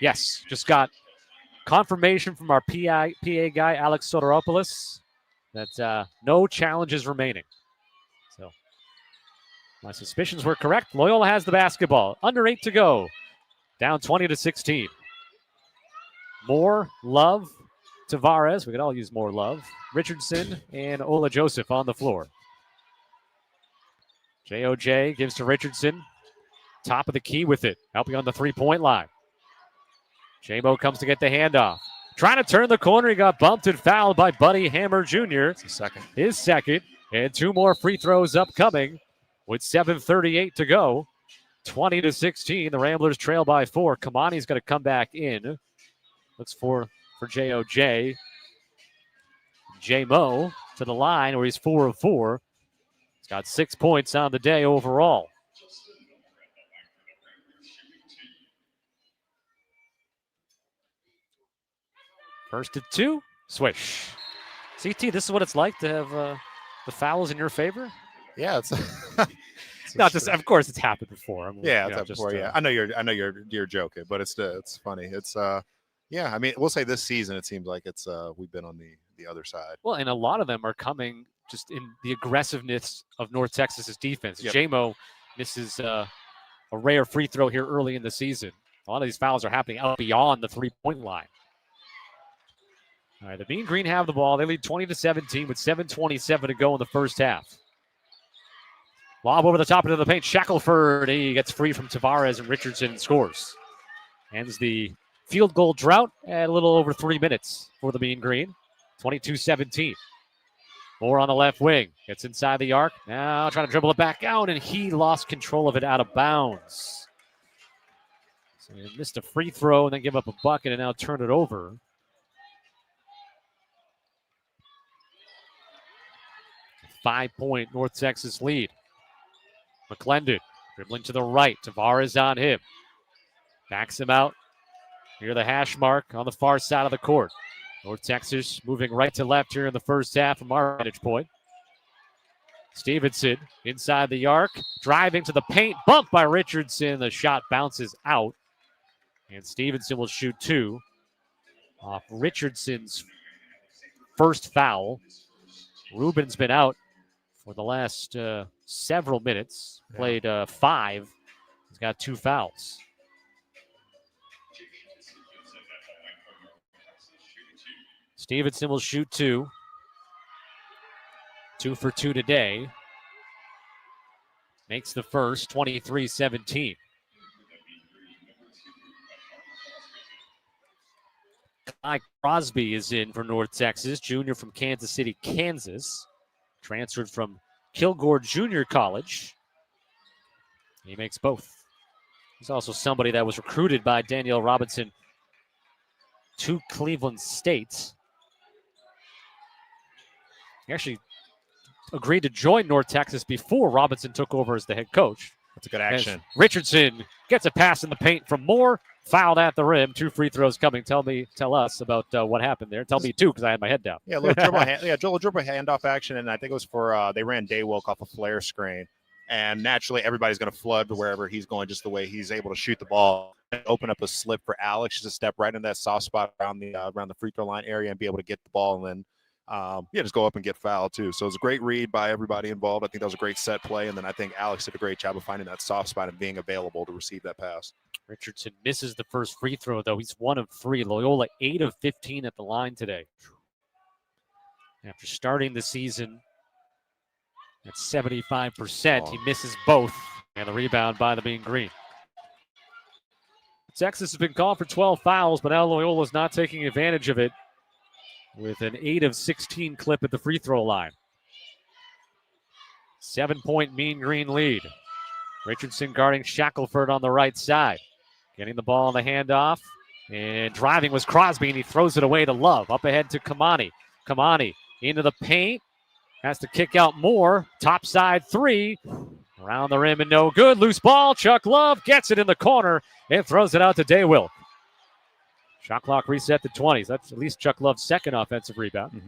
Speaker 3: Yes, just got confirmation from our PA guy, Alex Soteropoulos, that no challenges remaining. So my suspicions were correct. Loyola has the basketball. Under 8 to go. Down 20-16. Moore, Love, Tavares. We could all use more Love. Richardson and Ola Joseph on the floor. JOJ gives to Richardson. Top of the key with it. Helping on the three-point line. J-Mo comes to get the handoff. Trying to turn the corner. He got bumped and fouled by Buddy Hammer Jr. His second. And 2 more free throws upcoming with 7:38 to go. 20-16. The Ramblers trail by 4. Kamani's going to come back in. Looks for JOJ. J-Mo to the line where he's 4 of 4. He's got 6 points on the day overall. First to 2. Swish. CT, this is what it's like to have the fouls in your favor?
Speaker 1: Yeah, it's
Speaker 3: not just. Of course, it's happened before.
Speaker 1: It's happened before. Yeah, I know you're joking, but it's funny. It's yeah. I mean, we'll say this season it seems like it's we've been on the other side.
Speaker 3: Well, and a lot of them are coming just in the aggressiveness of North Texas's defense.
Speaker 1: Yep.
Speaker 3: J-Mo misses a rare free throw here early in the season. A lot of these fouls are happening out beyond the 3-point line. All right, the Mean Green have the ball. They lead 20-17 with 7:27 to go in the first half. Lob over the top into the paint. Shackelford, he gets free from Tavares, and Richardson scores. Ends the field goal drought at a little over 3 minutes for the Mean Green. 22-17. Moore on the left wing. Gets inside the arc. Now trying to dribble it back out, and he lost control of it out of bounds. So he missed a free throw and then give up a bucket and now turn it over. A 5-point North Texas lead. McClendon dribbling to the right. Tavares on him. Backs him out. Near the hash mark on the far side of the court. North Texas moving right to left here in the first half from our vantage point. Stevenson inside the arc. Driving to the paint. Bumped by Richardson. The shot bounces out. And Stevenson will shoot 2 off Richardson's first foul. Rubin's been out for the last several minutes. Played 5. He's got 2 fouls. Stevenson will shoot 2. 2 for 2 today. Makes the first, 23-17. Kai Crosby is in for North Texas, junior from Kansas City, Kansas. Transferred from Kilgore Junior College. He makes both. He's also somebody that was recruited by Danielle Robinson to Cleveland State. He actually agreed to join North Texas before Robinson took over as the head coach.
Speaker 1: That's a good action.
Speaker 3: As Richardson gets a pass in the paint from Moore. Fouled at the rim. 2 free throws coming. Tell us about what happened there. Tell me 2 because I had my head down.
Speaker 1: Yeah, a little dribble handoff action, and I think it was for they ran Daywilk off a flare screen, and naturally everybody's going to flood to wherever he's going, just the way he's able to shoot the ball and open up a slip for Alex to step right in that soft spot around the free throw line area and be able to get the ball and then just go up and get fouled too. So it was a great read by everybody involved. I think that was a great set play, and then I think Alex did a great job of finding that soft spot and being available to receive that pass.
Speaker 3: Richardson misses the first free throw, though. He's 1 of 3. Loyola 8 of 15 at the line today. After starting the season at 75%, he misses both. And the rebound by the Mean Green. Texas has been called for 12 fouls, but now Loyola's not taking advantage of it with an 8 of 16 clip at the free throw line. 7-point Mean Green lead. Richardson guarding Shackelford on the right side. Getting the ball on the handoff. And driving was Crosby, and he throws it away to Love. Up ahead to Kamani. Kamani into the paint. Has to kick out Moore. Top side 3. Around the rim and no good. Loose ball. Chuck Love gets it in the corner and throws it out to Daywilk. Shot clock reset to 20s. That's at least Chuck Love's second offensive rebound.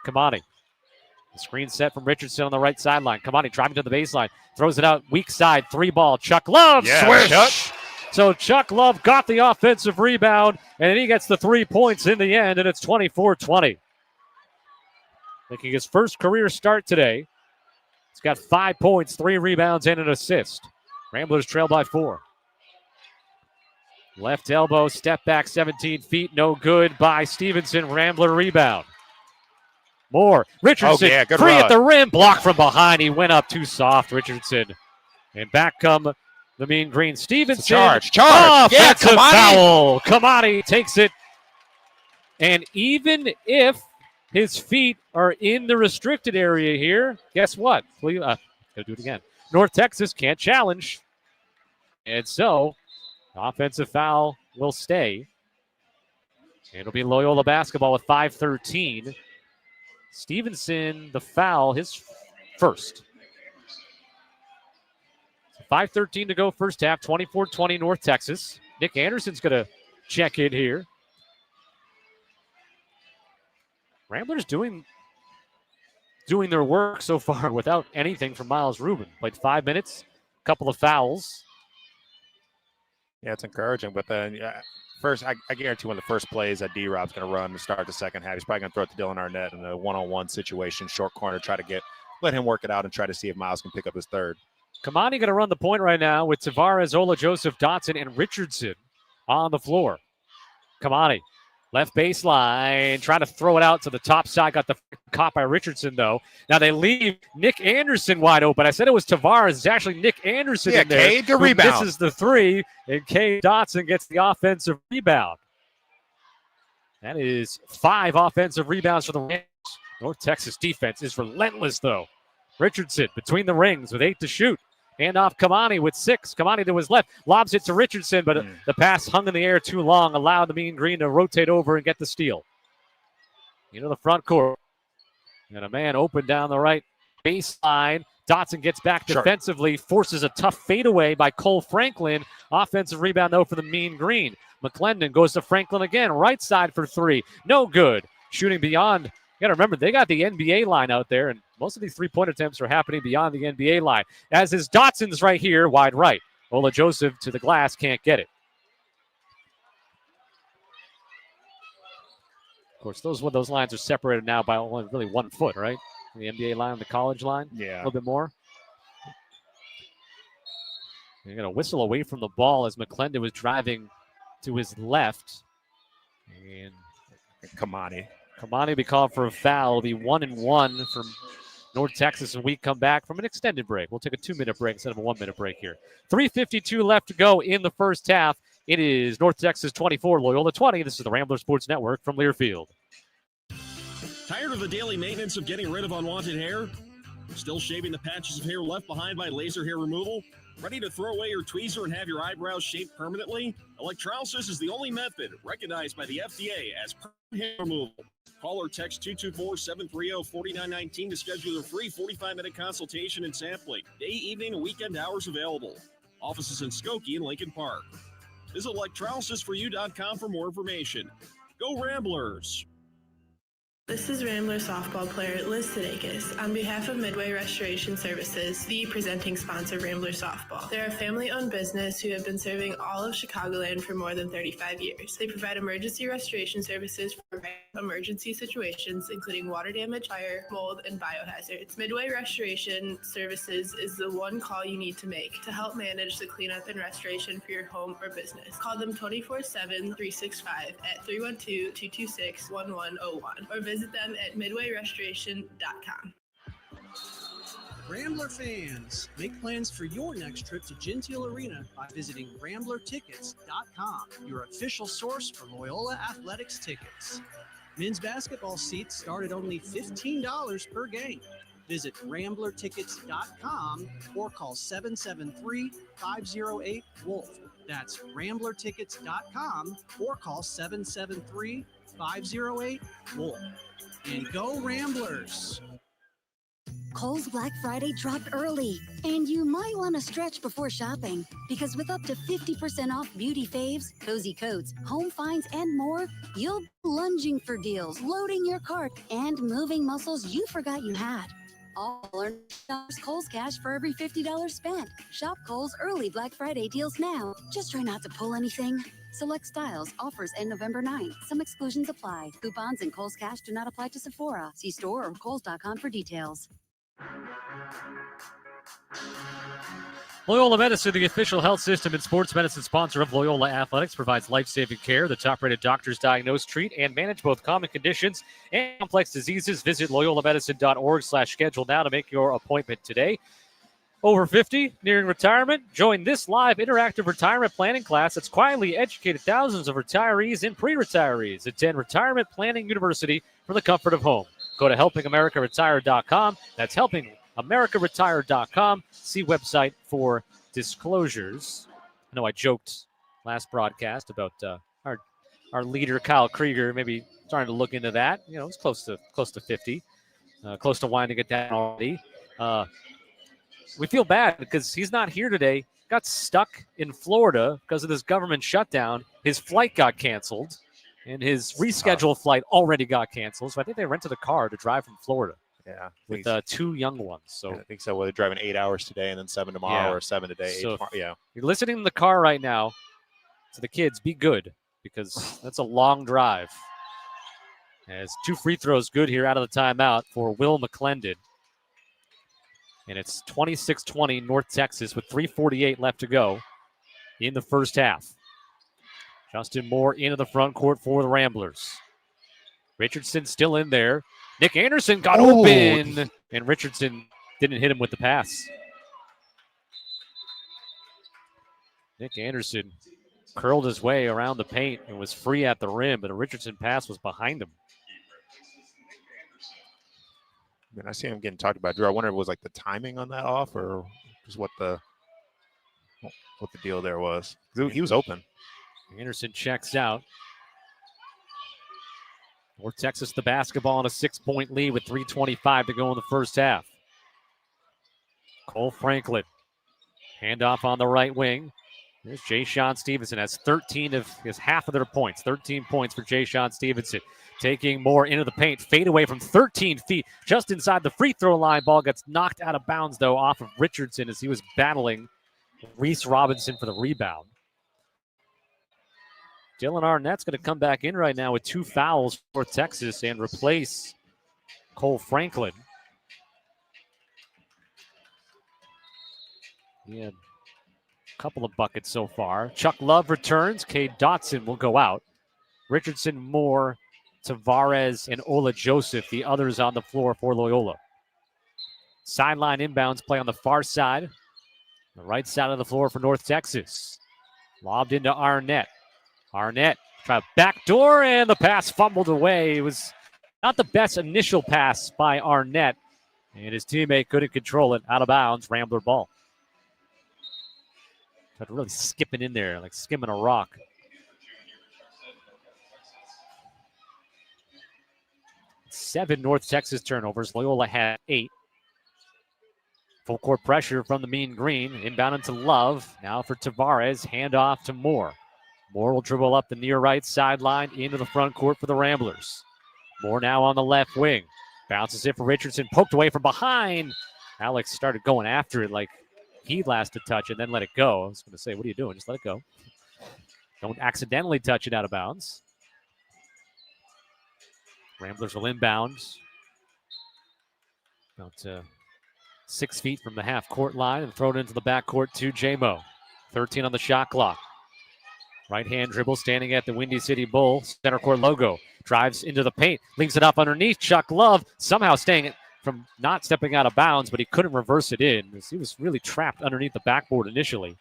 Speaker 3: Kamani. The screen set from Richardson on the right sideline. Kamani driving to the baseline. Throws it out. Weak side. 3-ball. Chuck Love. Swish.
Speaker 1: Chuck.
Speaker 3: So Chuck Love got the offensive rebound, and he gets the 3 points in the end, and it's 24-20. Making his first career start today. He's got 5 points, 3 rebounds, and an assist. Ramblers trail by 4. Left elbow, step back 17 feet, no good by Stevenson. Rambler rebound. Moore, Richardson, free at the rim, blocked from behind. He went up too soft, Richardson. And back come the Mean Green. Stevenson.
Speaker 1: Charge.
Speaker 3: Offensive foul. Kamani takes it. And even if his feet are in the restricted area here, guess what? Gotta do it again. North Texas can't challenge. And so, offensive foul will stay. It'll be Loyola basketball with 5:13. Stevenson, the foul, his first. 5:13 to go first half, 24-20 North Texas. Nick Anderson's going to check in here. Ramblers doing their work so far without anything from Miles Rubin. Played 5 minutes, couple of fouls.
Speaker 1: Yeah, it's encouraging. But then, first, I guarantee one of the first plays that D-Rob's going to run to start the second half, he's probably going to throw it to Dylan Arnett in a one-on-one situation, short corner, let him work it out and try to see if Miles can pick up his third.
Speaker 3: Kamani going to run the point right now with Tavares, Ola, Joseph, Dotson, and Richardson on the floor. Kamani, Left baseline, trying to throw it out to the top side. Got the caught by Richardson, though. Now they leave Nick Anderson wide open. I said it was Tavares. It's actually Nick Anderson in there.
Speaker 1: Cade to rebound.
Speaker 3: Misses the three, and Cade Dotson gets the offensive rebound. That is 5 offensive rebounds for the Rams. North Texas defense is relentless, though. Richardson between the rings with 8 to shoot. Hand off Kamani with 6. Kamani to his left. Lobs it to Richardson, but the pass hung in the air too long. Allowed the Mean Green to rotate over and get the steal. Into the front court. And a man open down the right baseline. Dotson gets back defensively. Forces a tough fadeaway by Cole Franklin. Offensive rebound, though, for the Mean Green. McClendon goes to Franklin again. Right side for 3. No good. Shooting beyond. You got to remember, they got the NBA line out there, and most of these three-point attempts are happening beyond the NBA line. As is Dotson's right here, wide right. Ola Joseph to the glass, can't get it. Of course, those lines are separated now by only really 1 foot, right? The NBA line and the college line,
Speaker 1: Yeah,
Speaker 3: a little bit more. They're going to whistle away from the ball as McClendon was driving to his left. And
Speaker 1: Kamani
Speaker 3: will be called for a foul. It'll be 1-1 from North Texas, and we come back from an extended break. We'll take a 2-minute break instead of a 1-minute break here. 3:52 left to go in the first half. It is North Texas 24, Loyola 20. This is the Rambler Sports Network from Learfield.
Speaker 16: Tired of the daily maintenance of getting rid of unwanted hair? Still shaving the patches of hair left behind by laser hair removal? Ready to throw away your tweezer and have your eyebrows shaped permanently? Electrolysis is the only method recognized by the FDA as permanent hair removal. Call or text 224-730-4919 to schedule your free 45-minute consultation and sampling. Day, evening, and weekend hours available. Offices in Skokie and Lincoln Park. Visit electrolysisforyou.com for more information. Go Ramblers!
Speaker 17: This is Rambler softball player Liz Sudeikis on behalf of Midway Restoration Services, the presenting sponsor of Rambler softball. They're a family-owned business who have been serving all of Chicagoland for more than 35 years. They provide emergency restoration services for emergency situations, including water damage, fire, mold, and biohazards. Midway Restoration Services is the one call you need to make to help manage the cleanup and restoration for your home or business. Call them 24/7-365 at 312-226-1101 or visit them at midwayrestoration.com.
Speaker 6: Rambler fans, make plans for your next trip to Gentile Arena by visiting ramblertickets.com, your official source for Loyola Athletics tickets. Men's basketball seats start at only $15 per game. Visit ramblertickets.com or call 773-508-WOLF. That's ramblertickets.com or call 773-508-WOLF. And go Ramblers!
Speaker 18: Kohl's Black Friday dropped early, and you might want to stretch before shopping, because with up to 50% off beauty faves, cozy coats, home finds, and more, you'll be lunging for deals, loading your cart, and moving muscles you forgot you had. All earn Kohl's cash for every $50 spent. Shop Kohl's early Black Friday deals now. Just try not to pull anything. Select styles, offers end November 9th. Some exclusions apply. Coupons and Kohl's cash do not apply to Sephora. See store or kohls.com for details.
Speaker 3: Loyola Medicine, the official health system and sports medicine sponsor of Loyola Athletics, provides life-saving care. The top-rated doctors diagnose, treat, and manage both common conditions and complex diseases. Visit loyolamedicine.org/schedule now to make your appointment today. Over 50, nearing retirement? Join this live interactive retirement planning class that's quietly educated thousands of retirees and pre-retirees. Attend Retirement Planning University from the comfort of home. Go to helpingamericaretire.com. That's helpingamericaretire.com. See website for disclosures. I know I joked last broadcast about our leader, Kyle Krieger, maybe starting to look into that. You know, it's close to 50, close to winding it down already. We feel bad because he's not here today. Got stuck in Florida because of this government shutdown. His flight got canceled, and his rescheduled flight already got canceled. So I think they rented a car to drive from Florida.
Speaker 1: Yeah,
Speaker 3: with 2 young ones. So
Speaker 1: I think so. Well, they're driving 8 hours today and then 7 tomorrow, or 7 today.
Speaker 3: So
Speaker 1: 8 tomorrow. Yeah.
Speaker 3: You're listening in the car right now. To the kids, be good, because that's a long drive. As 2 free throws good here out of the timeout for Will McClendon. And it's 26-20 North Texas with 3:48 left to go in the first half. Justin Moore into the front court for the Ramblers. Richardson still in there. Nick Anderson got open, and Richardson didn't hit him with the pass. Nick Anderson curled his way around the paint and was free at the rim, but a Richardson pass was behind him.
Speaker 1: I mean, I see him getting talked about. Drew, I wonder if it was like the timing on that off or just what the deal there was. He was open.
Speaker 3: Anderson checks out. North Texas the basketball on a 6-point lead with 3:25 to go in the first half. Cole Franklin. Handoff on the right wing. There's Jay-Sean Stevenson. Has 13 of his half of their points. 13 points for Jay-Sean Stevenson. Taking more into the paint. Fade away from 13 feet. Just inside the free throw line. Ball gets knocked out of bounds, though, off of Richardson as he was battling Reese Robinson for the rebound. Dylan Arnett's going to come back in right now with 2 fouls for Texas and replace Cole Franklin. He had a couple of buckets so far. Chuck Love returns. Cade Dotson will go out. Richardson, Moore, Tavares, and Ola Joseph, the others on the floor for Loyola. Sideline inbounds play on the far side. The right side of the floor for North Texas. Lobbed into Arnett. Arnett tried backdoor, and the pass fumbled away. It was not the best initial pass by Arnett, and his teammate couldn't control it. Out of bounds, Rambler ball. Tried really skipping in there, like skimming a rock. Seven North Texas turnovers. Loyola had 8. Full court pressure from the Mean Green. Inbound into Love. Now for Tavares. Handoff to Moore. Moore will dribble up the near right sideline into the front court for the Ramblers. Moore now on the left wing. Bounces it for Richardson. Poked away from behind. Alex started going after it like he lasted touch and then let it go. I was going to say, what are you doing? Just let it go. Don't accidentally touch it out of bounds. Ramblers will inbound. About 6 feet from the half-court line and throw it into the backcourt to J-Mo. 13 on the shot clock. Right-hand dribble standing at the Windy City Bull center court logo. Drives into the paint. Leaves it up underneath. Chuck Love somehow staying from not stepping out of bounds, but he couldn't reverse it in. He was really trapped underneath the backboard initially.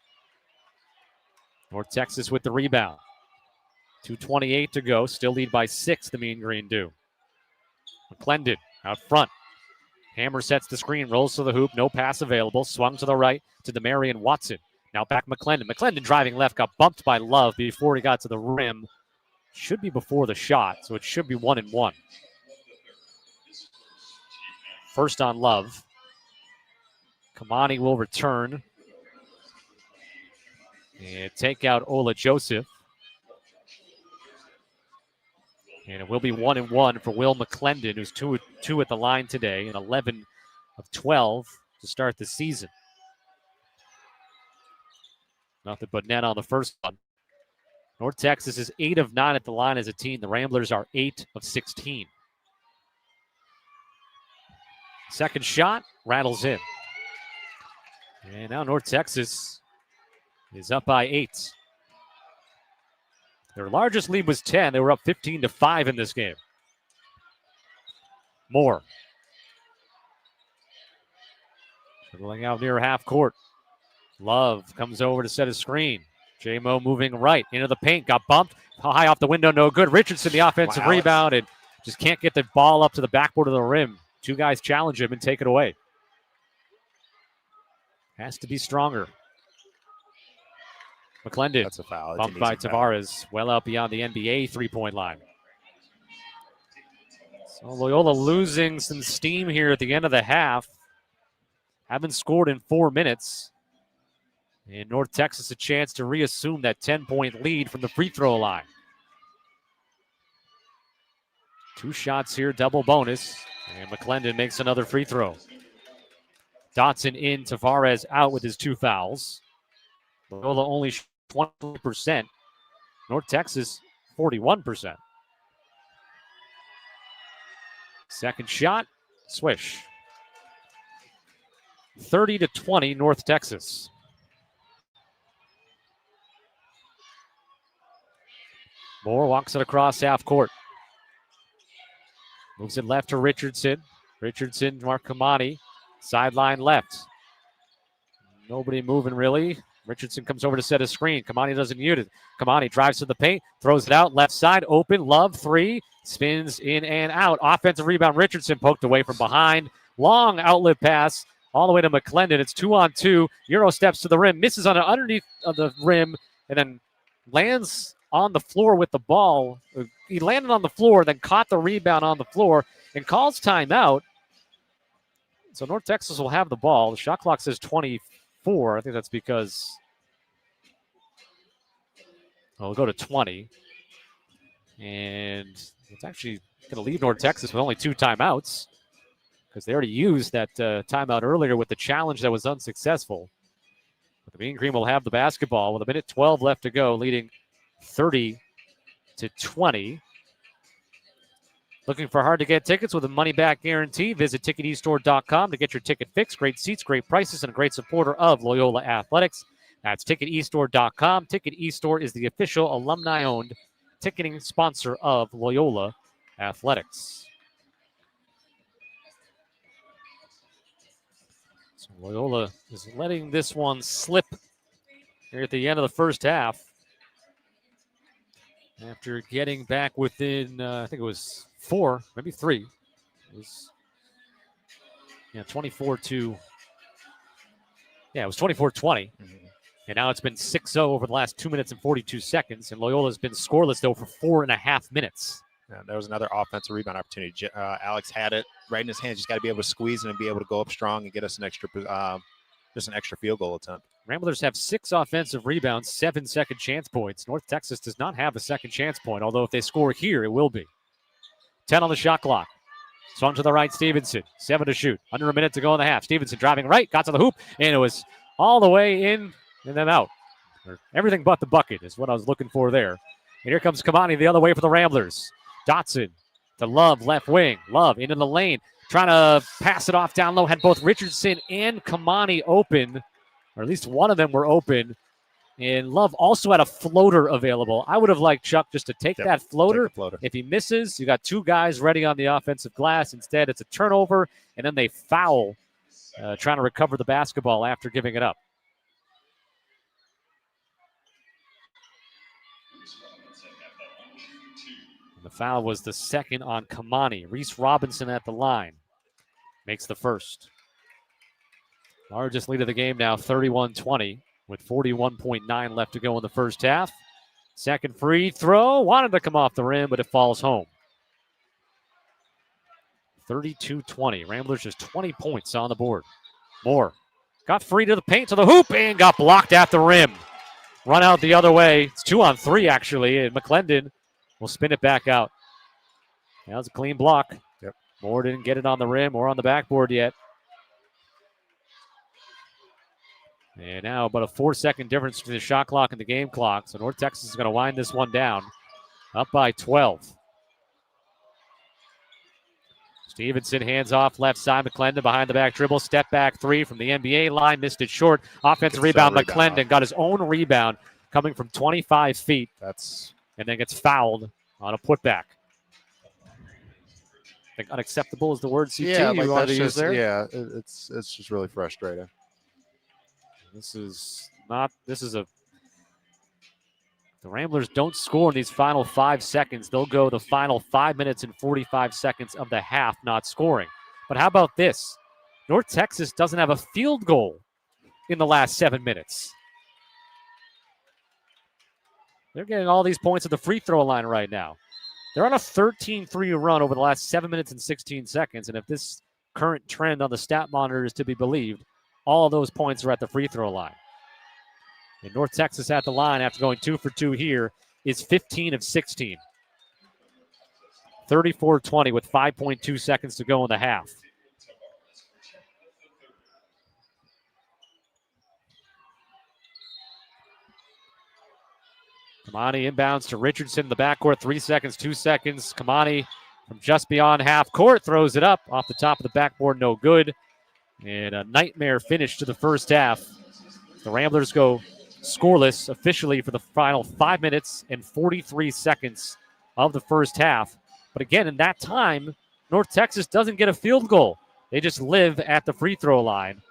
Speaker 3: North Texas with the rebound. 2:28 to go. Still lead by 6, the Mean Green do. McClendon out front. Hammer sets the screen, rolls to the hoop, no pass available. Swung to the right to Demarion Watson. Now back McClendon. McClendon driving left, got bumped by Love before he got to the rim. Should be before the shot, so it should be 1-1. First on Love. Kamani will return. And take out Ola Joseph. And it will be 1-1 for Will McClendon, who's 2 at the line today, and 11 of 12 to start the season. Nothing but net on the first one. North Texas is 8 of 9 at the line as a team. The Ramblers are 8 of 16. Second shot rattles in. And now North Texas is up by 8. Their largest lead was 10. They were up 15-5 in this game. Moore. Dribbling out near half court. Love comes over to set a screen. J-Mo moving right into the paint. Got bumped. High off the window, no good. Richardson, the offensive rebound, and just can't get the ball up to the backboard of the rim. 2 guys challenge him and take it away. Has to be stronger. McClendon.
Speaker 1: That's a foul.
Speaker 3: Bumped by Tavares. Well out beyond the NBA 3-point line. So Loyola losing some steam here at the end of the half. Haven't scored in 4 minutes. And North Texas a chance to reassume that 10-point lead from the free throw line. 2 shots here, double bonus. And McClendon makes another free throw. Dotson in, Tavares out with his 2 fouls. Loyola only 20%. North Texas, 41%. Second shot, swish. 30-20, North Texas. Moore walks it across half court. Moves it left to Richardson. Richardson, Mark Kamani, sideline left. Nobody moving really. Richardson comes over to set a screen. Kamani doesn't use it. Kamani drives to the paint, throws it out, left side, open, Love, three, spins in and out. Offensive rebound, Richardson poked away from behind. Long outlet pass all the way to McClendon. It's 2-on-2. Euro steps to the rim, misses on it underneath of the rim, and then lands on the floor with the ball. He landed on the floor, then caught the rebound on the floor and calls timeout. So North Texas will have the ball. The shot clock says 24. I think that's because we'll go to 20. And it's actually going to leave North Texas with only 2 timeouts because they already used that timeout earlier with the challenge that was unsuccessful. But the Mean Green will have the basketball with 1:12 left to go, leading 30-20. Looking for hard-to-get tickets with a money-back guarantee? Visit TicketEstore.com to get your ticket fixed. Great seats, great prices, and a great supporter of Loyola Athletics. That's TicketEstore.com. Ticket eStore is the official alumni-owned ticketing sponsor of Loyola Athletics. So Loyola is letting this one slip here at the end of the first half. After getting back within, I think it was 4, maybe 3. It was, 24 to, it was 24-20. And now it's been 6-0 over the last 2 minutes and 42 seconds. And Loyola's been scoreless, though, for 4.5 minutes.
Speaker 1: Yeah, there was another offensive rebound opportunity. Alex had it right in his hands. He's got to be able to squeeze it and be able to go up strong and get us an extra field goal attempt.
Speaker 3: Ramblers have 6 offensive rebounds, 7 second chance points. North Texas does not have a second chance point, although if they score here, it will be. 10 on the shot clock. Swung to the right, Stevenson. 7 to shoot. Under a minute to go in the half. Stevenson driving right, got to the hoop, and it was all the way in and then out. Everything but the bucket is what I was looking for there. And here comes Kamani the other way for the Ramblers. Dotson to Love, left wing. Love into the lane, trying to pass it off down low. Had both Richardson and Kamani open, or at least one of them were open. And Love also had a floater available. I would have liked Chuck just to take that floater. If he misses, you got 2 guys ready on the offensive glass. Instead, it's a turnover, and then they foul, trying to recover the basketball after giving it up. The foul was the second on Kamani. Reese Robinson at the line makes the first. Largest lead of the game now, 31-20, with 41.9 left to go in the first half. Second free throw, wanted to come off the rim, but it falls home. 32-20. Ramblers just 20 points on the board. Moore got free to the paint, to the hoop, and got blocked at the rim. Run out the other way. It's 2-on-3, actually, and McClendon will spin it back out. That was a clean block. Moore didn't get it on the rim or on the backboard yet. And now about a 4-second difference between the shot clock and the game clock. So North Texas is going to wind this one down. Up by 12. Stevenson hands off left side. McClendon behind the back dribble. Step back 3 from the NBA line. Missed it short. Offensive rebound. McClendon got his own rebound coming from 25 feet. And then gets fouled on a putback. I think unacceptable is the word, CT, you wanted to use there?
Speaker 1: Yeah, it's just really frustrating.
Speaker 3: The Ramblers don't score in these final 5 seconds. They'll go the final 5 minutes and 45 seconds of the half not scoring. But how about this? North Texas doesn't have a field goal in the last 7 minutes. They're getting all these points at the free throw line right now. They're on a 13-3 run over the last 7 minutes and 16 seconds. And if this current trend on the stat monitor is to be believed, all of those points are at the free throw line. And North Texas at the line after going 2 for 2 here is 15 of 16. 34-20 with 5.2 seconds to go in the half. Kamani inbounds to Richardson in the backcourt. 3 seconds, 2 seconds. Kamani from just beyond half court throws it up off the top of the backboard. No good. And a nightmare finish to the first half. The Ramblers go scoreless officially for the final 5 minutes and 43 seconds of the first half. But again, in that time, North Texas doesn't get a field goal. They just live at the free throw line.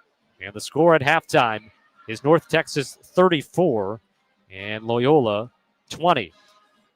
Speaker 3: And the score at halftime is North Texas 34 and Loyola 20. If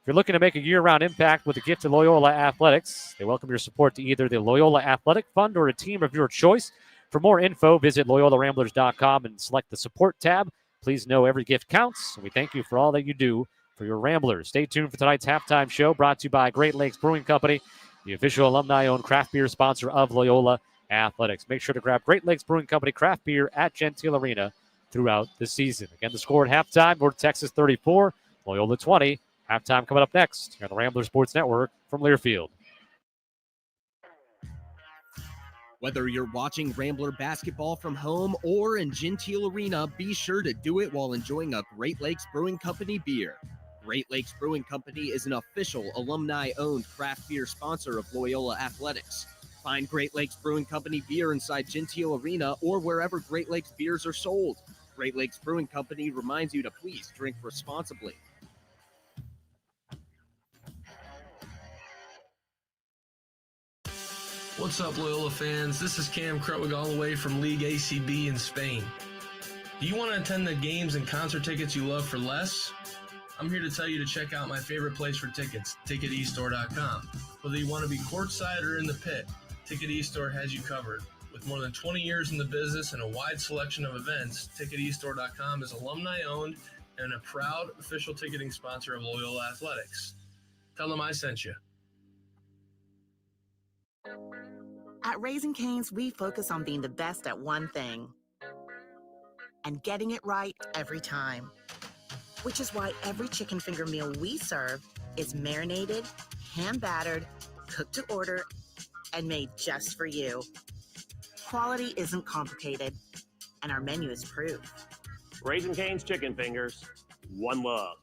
Speaker 3: you're looking to make a year-round impact with a gift to Loyola Athletics, they welcome your support to either the Loyola Athletic Fund or a team of your choice. For more info, visit LoyolaRamblers.com and select the support tab. Please know every gift counts, and we thank you for all that you do for your Ramblers. Stay tuned for tonight's halftime show brought to you by Great Lakes Brewing Company, the official alumni-owned craft beer sponsor of Loyola Athletics. Make sure to grab Great Lakes Brewing Company craft beer at Gentile Arena throughout the season. Again, the score at halftime, North Texas 34, Loyola 20. Halftime coming up next here on the Rambler Sports Network from Learfield.
Speaker 19: Whether you're watching Rambler basketball from home or in Gentile Arena, be sure to do it while enjoying a Great Lakes Brewing Company beer. Great Lakes Brewing Company is an official alumni-owned craft beer sponsor of Loyola Athletics. Find Great Lakes Brewing Company beer inside Gentile Arena or wherever Great Lakes beers are sold. Great Lakes Brewing Company reminds you to please drink responsibly.
Speaker 8: What's up, Loyola fans? This is Cam Krutwig all the way from League ACB in Spain. Do you want to attend the games and concert tickets you love for less? I'm here to tell you to check out my favorite place for tickets, TicketEstore.com. Whether you want to be courtside or in the pit, Ticket eStore has you covered. With more than 20 years in the business and a wide selection of events, TicketEstore.com is alumni-owned and a proud official ticketing sponsor of Loyola Athletics. Tell them I sent you.
Speaker 4: At Raising Cane's, we focus on being the best at one thing and getting it right every time. Which is why every chicken finger meal we serve is marinated, hand-battered, cooked to order, and made just for you. Quality isn't complicated, and our menu is proof.
Speaker 5: Raising Cane's chicken fingers, one love.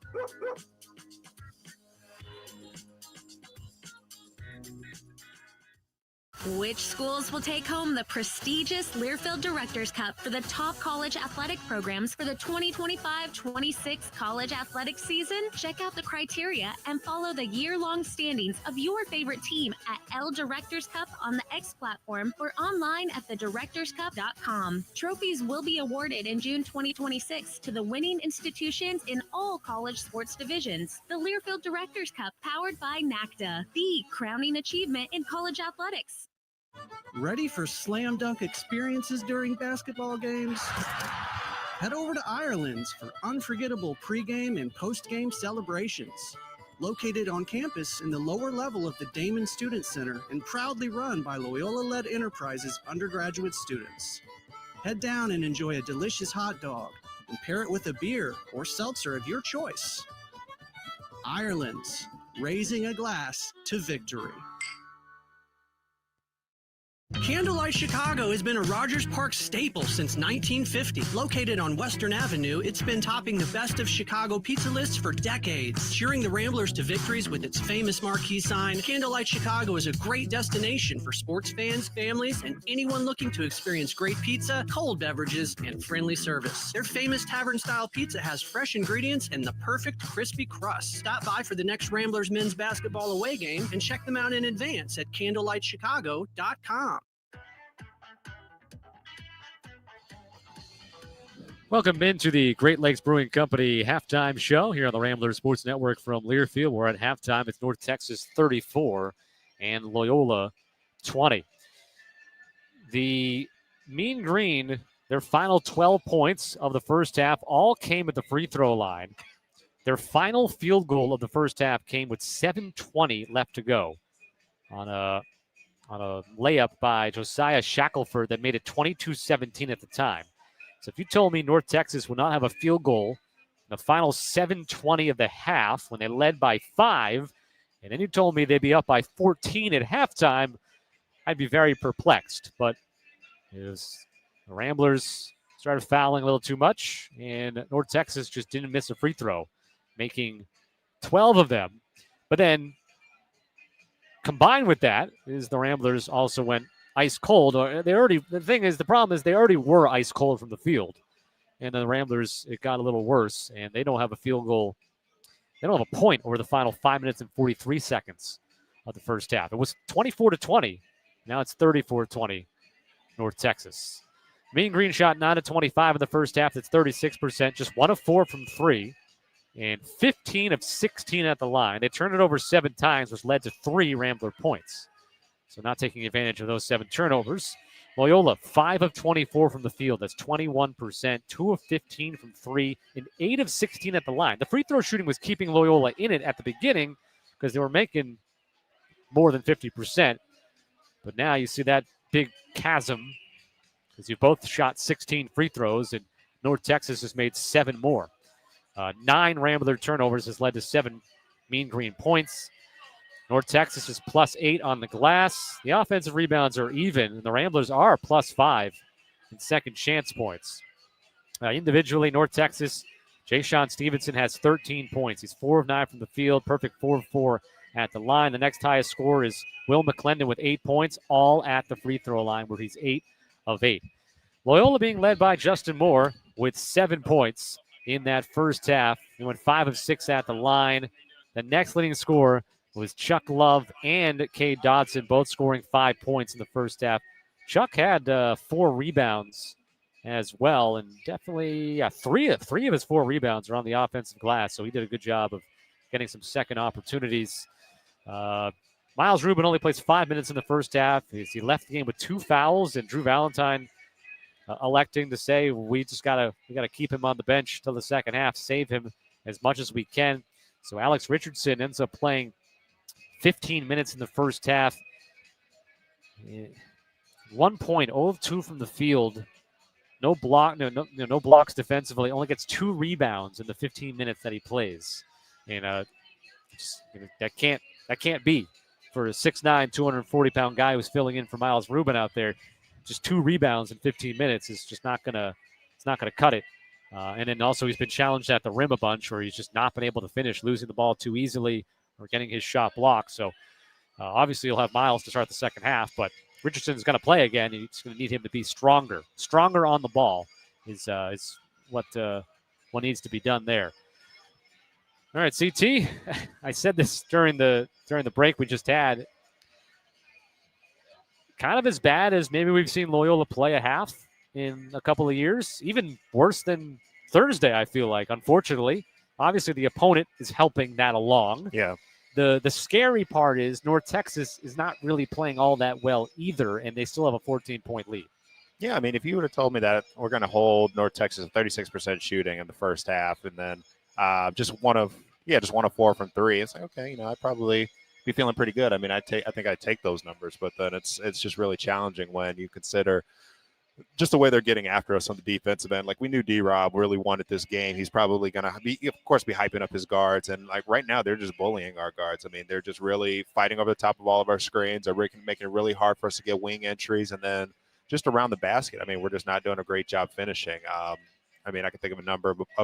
Speaker 20: Which schools will take home the prestigious Learfield Directors Cup for the top college athletic programs for the 2025-26 college athletic season? Check out the criteria and follow the year-long standings of your favorite team at L Directors Cup on the X platform or online at thedirectorscup.com. Trophies will be awarded in June 2026 to the winning institutions in all college sports divisions. The Learfield Directors Cup, powered by NACDA, the crowning achievement in college athletics.
Speaker 6: Ready for slam dunk experiences during basketball games? Head over to Ireland's for unforgettable pregame and postgame celebrations. Located on campus in the lower level of the Damon Student Center and proudly run by Loyola-led Enterprises undergraduate students. Head down and enjoy a delicious hot dog and pair it with a beer or seltzer of your choice. Ireland's, raising a glass to victory. Candlelight Chicago has been a Rogers Park staple since 1950. Located on Western Avenue, it's been topping the best of Chicago pizza lists for decades. Cheering the Ramblers to victories with its famous marquee sign, Candlelight Chicago is a great destination for sports fans, families, and anyone looking to experience great pizza, cold beverages, and friendly service. Their famous tavern-style pizza has fresh ingredients and the perfect crispy crust. Stop by for the next Ramblers men's basketball away game and check them out in advance at candlelightchicago.com.
Speaker 3: Welcome into the Great Lakes Brewing Company halftime show here on the Rambler Sports Network from Learfield. We're at halftime. It's North Texas 34 and Loyola 20. The Mean Green, their final 12 points of the first half all came at the free throw line. Their final field goal of the first half came with 7:20 left to go on a layup by Josiah Shackelford that made it 22-17 at the time. So if you told me North Texas would not have a field goal in the final 7:20 of the half when they led by 5, and then you told me they'd be up by 14 at halftime, I'd be very perplexed. But the Ramblers started fouling a little too much, and North Texas just didn't miss a free throw, making 12 of them. But then combined with that is the Ramblers also went ice cold. The problem is they already were ice cold from the field. and the Ramblers, it got a little worse, and they don't have a field goal. They don't have a point over the final 5 minutes and 43 seconds of the first half. It was 24-20. Now it's 34-20, North Texas. Mean Green shot 9 of 25 in the first half. That's 36%. Just 1 of 4 from 3. And 15 of 16 at the line. They turned it over 7 times, which led to 3 Rambler points. So not taking advantage of those 7 turnovers. Loyola, 5 of 24 from the field. That's 21%. 2 of 15 from 3, and 8 of 16 at the line. The free throw shooting was keeping Loyola in it at the beginning because they were making more than 50%. But now you see that big chasm because you both shot 16 free throws, and North Texas has made 7 more. 9 Rambler turnovers has led to 7 Mean Green points. North Texas is +8 on the glass. The offensive rebounds are even, and the Ramblers are +5 in second chance points. Individually, North Texas, Ja'Shawn Stevenson has 13 points. He's 4 of 9 from the field, perfect 4 of 4 at the line. The next highest scorer is Will McClendon with 8 points, all at the free throw line where he's 8 of 8. Loyola being led by Justin Moore with 7 points in that first half. He went 5 of 6 at the line. The next leading scorer was Chuck Love and Cade Dodson, both scoring 5 points in the first half. Chuck had 4 rebounds as well, and definitely 3 of his 4 rebounds are on the offensive glass, so he did a good job of getting some second opportunities. Miles Rubin only plays 5 minutes in the first half. He left the game with 2 fouls, and Drew Valentine electing to say we gotta keep him on the bench till the second half, save him as much as we can. So Alex Richardson ends up playing 15 minutes in the first half. 1 point, 0 of 2 from the field. No blocks defensively. Only gets 2 rebounds in the 15 minutes that he plays. And that can't be for a 6'9", 240-pound guy who's filling in for Miles Rubin out there. Just 2 rebounds in 15 minutes is just not gonna cut it. And then also he's been challenged at the rim a bunch, where he's just not been able to finish, losing the ball too easily or getting his shot blocked. So obviously you'll have Miles to start the second half, but Richardson's going to play again. He's going to need him to be stronger on the ball is what needs to be done there. All right, CT. I said this during the break we just had. Kind of as bad as maybe we've seen Loyola play a half in a couple of years. Even worse than Thursday, I feel like, unfortunately. Obviously, the opponent is helping that along.
Speaker 1: Yeah.
Speaker 3: The scary part is North Texas is not really playing all that well either, and they still have a 14-point lead.
Speaker 1: Yeah, I mean, if you would have told me that we're going to hold North Texas 36% shooting in the first half, and then just one of 4 from 3, it's like, okay, I'd probably be feeling pretty good. I mean, I think I'd take those numbers, but then it's just really challenging when you consider just the way they're getting after us on the defensive end. Like, we knew D-Rob really wanted this game. He's probably going to be hyping up his guards. And like right now, they're just bullying our guards. I mean, they're just really fighting over the top of all of our screens. They're making it really hard for us to get wing entries. And then just around the basket, I mean, we're just not doing a great job finishing. I mean, I can think of a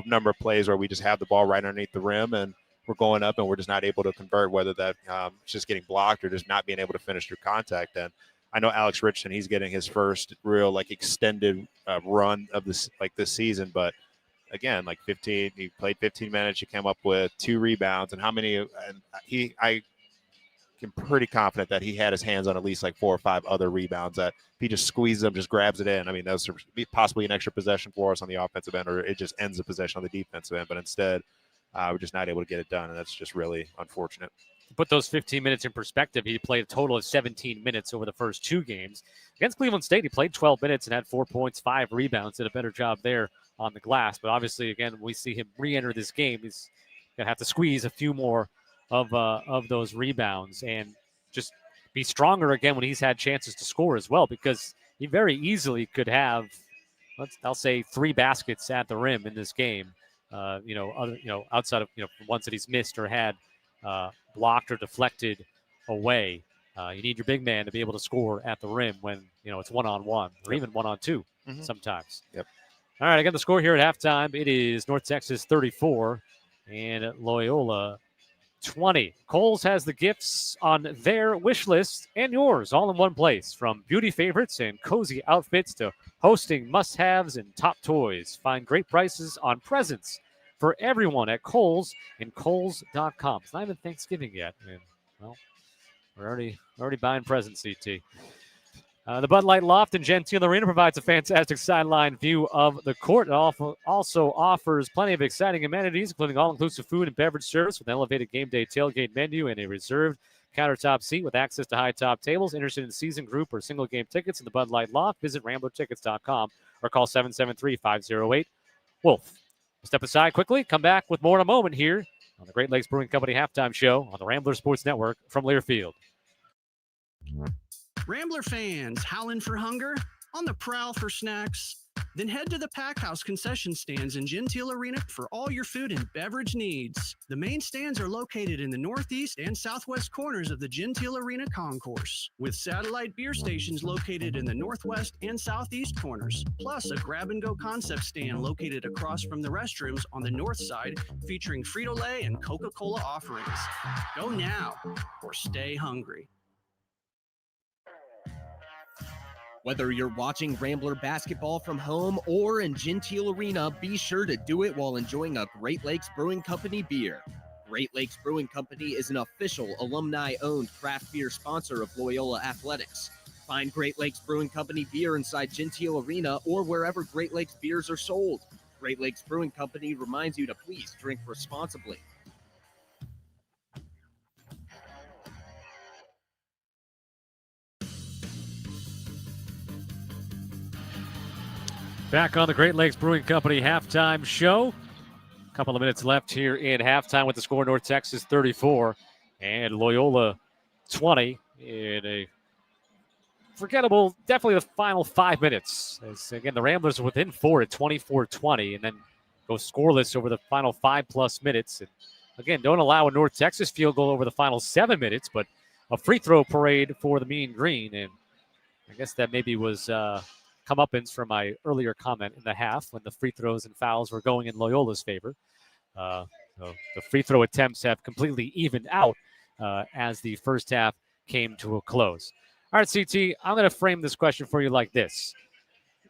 Speaker 1: number of plays where we just have the ball right underneath the rim and we're going up and we're just not able to convert, whether that it's just getting blocked or just not being able to finish through contact. And I know Alex Richardson, he's getting his first real extended run of this season. But again, he played 15 minutes. He came up with 2 rebounds, and how many? And I am pretty confident that he had his hands on at least 4 or 5 other rebounds that if he just squeezes them, just grabs it in. I mean, those would possibly an extra possession for us on the offensive end, or it just ends the possession on the defensive end. But instead, we're just not able to get it done, and that's just really unfortunate.
Speaker 3: To put those 15 minutes in perspective, he played a total of 17 minutes over the first 2 games. Against Cleveland State, he played 12 minutes and had 4 points, 5 rebounds, did a better job there on the glass. But obviously, again, we see him re-enter this game. He's going to have to squeeze a few more of those rebounds and just be stronger again when he's had chances to score as well, because he very easily could have, I'll say, 3 baskets at the rim in this game. Outside of ones that he's missed or had blocked or deflected away. You need your big man to be able to score at the rim when it's 1-on-1 or even 1-on-2 sometimes.
Speaker 1: Yep.
Speaker 3: All right, I got the score here at halftime. It is North Texas 34 and Loyola 20. Kohl's has the gifts on their wish list and yours all in one place. From beauty favorites and cozy outfits to hosting must-haves and top toys. Find great prices on presents for everyone at Kohl's and Kohls.com. It's not even Thanksgiving yet. And, well, we're already buying presents, CT. The Bud Light Loft in Gentile Arena provides a fantastic sideline view of the court. It also offers plenty of exciting amenities, including all-inclusive food and beverage service with an elevated game day tailgate menu and a reserved countertop seat with access to high-top tables. Interested in season, group, or single-game tickets in the Bud Light Loft? Visit RamblerTickets.com or call 773-508-WOLF. Step aside quickly. Come back with more in a moment here on the Great Lakes Brewing Company Halftime Show on the Rambler Sports Network from Learfield.
Speaker 6: Rambler fans, howling for hunger? On the prowl for snacks? Then head to the Packhouse concession stands in Gentile Arena for all your food and beverage needs. The main stands are located in the northeast and southwest corners of the Gentile Arena concourse, with satellite beer stations located in the northwest and southeast corners, plus a grab-and-go concept stand located across from the restrooms on the north side featuring Frito-Lay and Coca-Cola offerings. Go now or stay hungry.
Speaker 19: Whether you're watching Rambler basketball from home or in Gentile Arena, be sure to do it while enjoying a Great Lakes Brewing Company beer. Great Lakes Brewing Company is an official alumni-owned craft beer sponsor of Loyola Athletics. Find Great Lakes Brewing Company beer inside Gentile Arena or wherever Great Lakes beers are sold. Great Lakes Brewing Company reminds you to please drink responsibly.
Speaker 3: Back on the Great Lakes Brewing Company halftime show. A couple of minutes left here in halftime with the score North Texas 34 and Loyola 20 in a forgettable, definitely the final 5 minutes. As again, the Ramblers are within 4 at 24-20 and then go scoreless over the final 5+ minutes. And again, don't allow a North Texas field goal over the final 7 minutes, but a free throw parade for the Mean Green. And I guess that maybe was comeuppance from my earlier comment in the half when the free throws and fouls were going in Loyola's favor. So the free throw attempts have completely evened out as the first half came to a close. All right, CT, I'm going to frame this question for you like this.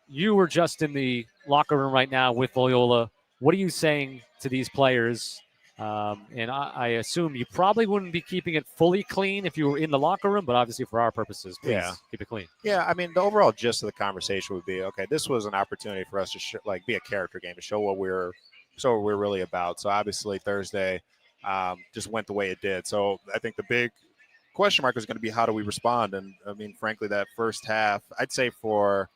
Speaker 3: You were just in the locker room right now with Loyola. What are you saying to these players? And I assume you probably wouldn't be keeping it fully clean if you were in the locker room, but obviously for our purposes, please keep it clean.
Speaker 1: Yeah, I mean, the overall gist of the conversation would be, okay, this was an opportunity for us to be a character game, to show what we're really about. So obviously Thursday just went the way it did. So I think the big question mark is going to be, how do we respond? And I mean, frankly, that first half, I'd say for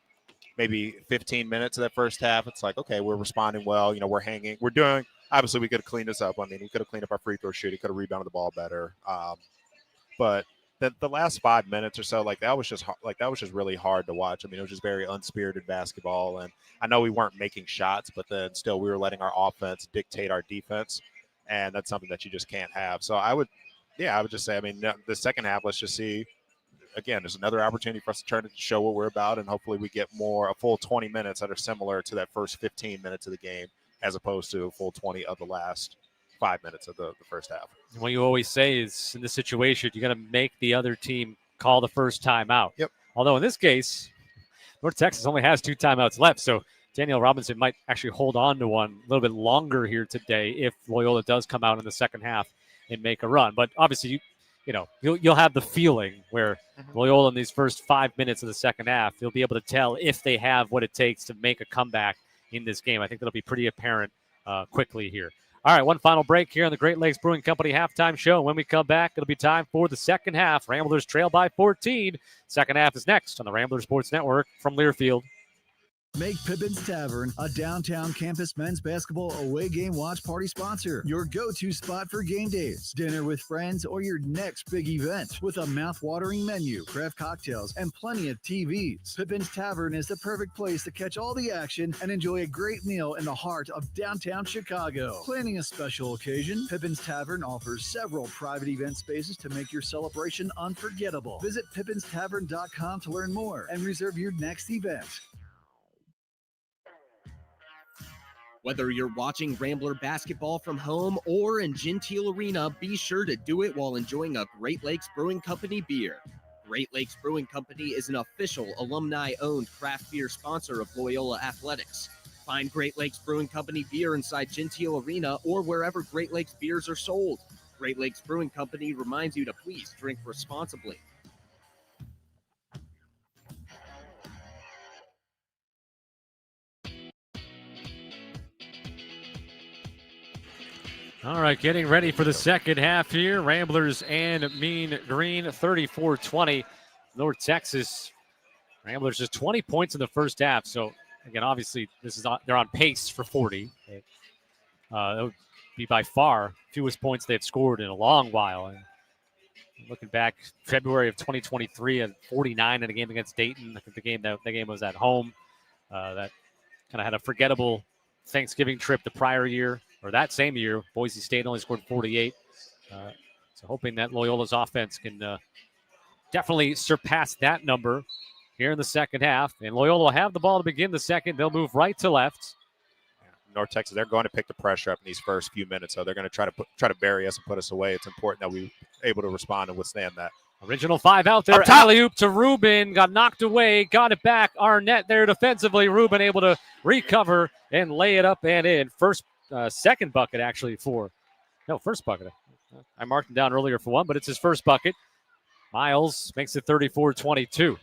Speaker 1: maybe 15 minutes of that first half, it's like, okay, we're responding well. You know, we're hanging. We're doing – obviously, we could have cleaned this up. I mean, we could have cleaned up our free throw shooting, could have rebounded the ball better. But the last 5 minutes or so, that was just really hard to watch. I mean, it was just very unspirited basketball. And I know we weren't making shots, but then still we were letting our offense dictate our defense. And that's something that you just can't have. So I would just say, I mean, the second half, let's just see. Again, there's another opportunity for us to turn it to show what we're about, and hopefully we get a full 20 minutes that are similar to that first 15 minutes of the game, as opposed to a full 20 of the last 5 minutes of the first half.
Speaker 3: And what you always say is, in this situation, you got to make the other team call the first timeout.
Speaker 1: Yep.
Speaker 3: Although in this case, North Texas only has 2 timeouts left, so Danielle Robinson might actually hold on to one a little bit longer here today if Loyola does come out in the second half and make a run. But obviously, you'll have the feeling where Loyola in these first 5 minutes of the second half, you'll be able to tell if they have what it takes to make a comeback in this game. I think that'll be pretty apparent quickly here. All right, one final break here on the Great Lakes Brewing Company halftime show. When we come back, it'll be time for the second half. Ramblers trail by 14. Second half is next on the Rambler Sports Network from Learfield.
Speaker 14: Make Pippin's Tavern a downtown campus men's basketball away game watch party sponsor. Your go-to spot for game days, dinner with friends, or your next big event. With a mouth-watering menu, craft cocktails, and plenty of TVs. Pippin's Tavern is the perfect place to catch all the action and enjoy a great meal in the heart of downtown Chicago. Planning a special occasion? Pippin's Tavern offers several private event spaces to make your celebration unforgettable. Visit pippinstavern.com to learn more and reserve your next event.
Speaker 19: Whether you're watching Rambler basketball from home or in Gentile Arena, be sure to do it while enjoying a Great Lakes Brewing Company beer. Great Lakes Brewing Company is an official alumni-owned craft beer sponsor of Loyola Athletics. Find Great Lakes Brewing Company beer inside Gentile Arena or wherever Great Lakes beers are sold. Great Lakes Brewing Company reminds you to please drink responsibly.
Speaker 3: All right, getting ready for the second half here. Ramblers and Mean Green, 34-20. North Texas. Ramblers just 20 points in the first half. So, again, obviously, they're on pace for 40. That would be by far fewest points they've scored in a long while. And looking back, February of 2023 at 49 in a game against Dayton. I think the game was at home. That kind of had a forgettable Thanksgiving trip the prior year, or that same year. Boise State only scored 48. So hoping that Loyola's offense can definitely surpass that number here in the second half. And Loyola will have the ball to begin the second. They'll move right to left.
Speaker 1: North Texas, they're going to pick the pressure up in these first few minutes, so they're going to try to bury us and put us away. It's important that we're able to respond and withstand that.
Speaker 3: Original five out there. Alley-oop to Rubin. Got knocked away. Got it back. Arnett there defensively. Rubin able to recover and lay it up and in. Second bucket actually first bucket. I marked him down earlier for one, but it's his first bucket. Miles makes it 34-22.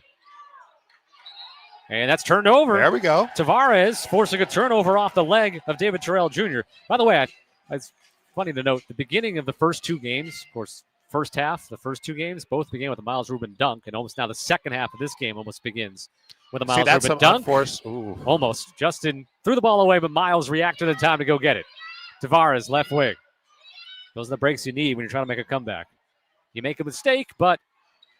Speaker 3: And that's turned over.
Speaker 1: There we go.
Speaker 3: Tavares forcing a turnover off the leg of David Terrell Jr. By the way, it's funny to note the beginning of the first two games, of course, first half, the first two games, both began with a Miles Rubin dunk, and almost now the second half of this game almost begins with a Miles Rubin dunk. Almost. Justin threw the ball away, but Miles reacted in time to go get it. Tavares, left wing. Those are the breaks you need when you're trying to make a comeback. You make a mistake, but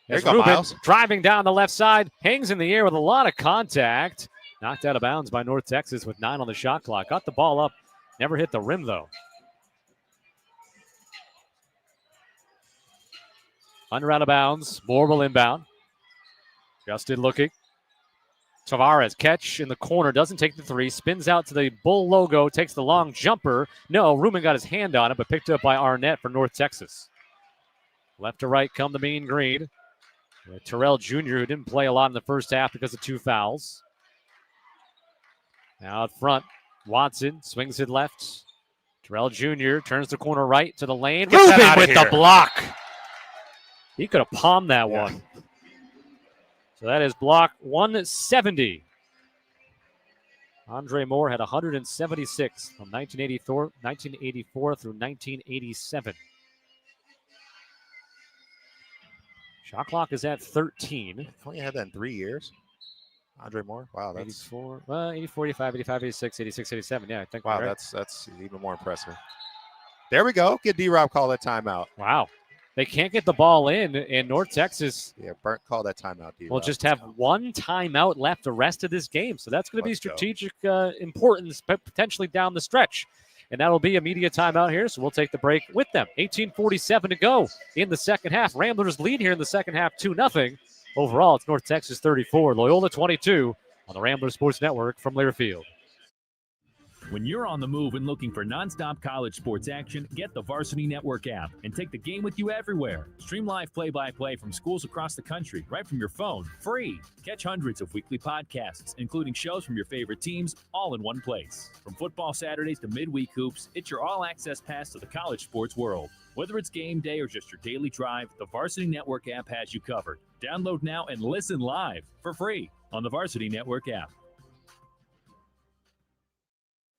Speaker 1: there you go,
Speaker 3: Rubin
Speaker 1: Miles.
Speaker 3: Driving down the left side, hangs in the air with a lot of contact. Knocked out of bounds by North Texas with 9 on the shot clock. Got the ball up, never hit the rim, though. Under out of bounds. Moore will inbound. Justin looking. Tavares, catch in the corner, doesn't take the three, spins out to the Bull logo, takes the long jumper. No, Rubin got his hand on it, but picked up by Arnett for North Texas. Left to right come the Mean Green. Terrell Jr., who didn't play a lot in the first half because of 2 fouls. Now out front, Watson swings it left. Terrell Jr. turns the corner right to the lane. Rubin with the block. He could have palmed that one. So that is block 170. Andre Moore had 176 from 1984 through 1987. Shot clock is at 13.
Speaker 1: Only had that in 3 years. Andre Moore. Wow, that's
Speaker 3: 84. Well, 84, 85, 85, 86, 86, 87. Yeah, I think.
Speaker 1: Wow,
Speaker 3: right.
Speaker 1: that's even more impressive. There we go. Get D-Rob call that timeout.
Speaker 3: Wow. They can't get the ball in North Texas.
Speaker 1: Yeah, Burnt call that timeout, D-Rob.
Speaker 3: We'll just have one timeout left the rest of this game. So that's going to be strategic importance potentially down the stretch. And that'll be a media timeout here, so we'll take the break with them. 18:47 to go in the second half. Ramblers lead here in the second half 2-0. Overall, it's North Texas 34, Loyola 22 on the Rambler Sports Network from Learfield.
Speaker 21: When you're on the move and looking for nonstop college sports action, get the Varsity Network app and take the game with you everywhere. Stream live play-by-play from schools across the country right from your phone, free. Catch hundreds of weekly podcasts, including shows from your favorite teams, all in one place. From football Saturdays to midweek hoops, it's your all-access pass to the college sports world. Whether it's game day or just your daily drive, the Varsity Network app has you covered. Download now and listen live for free on the Varsity Network app.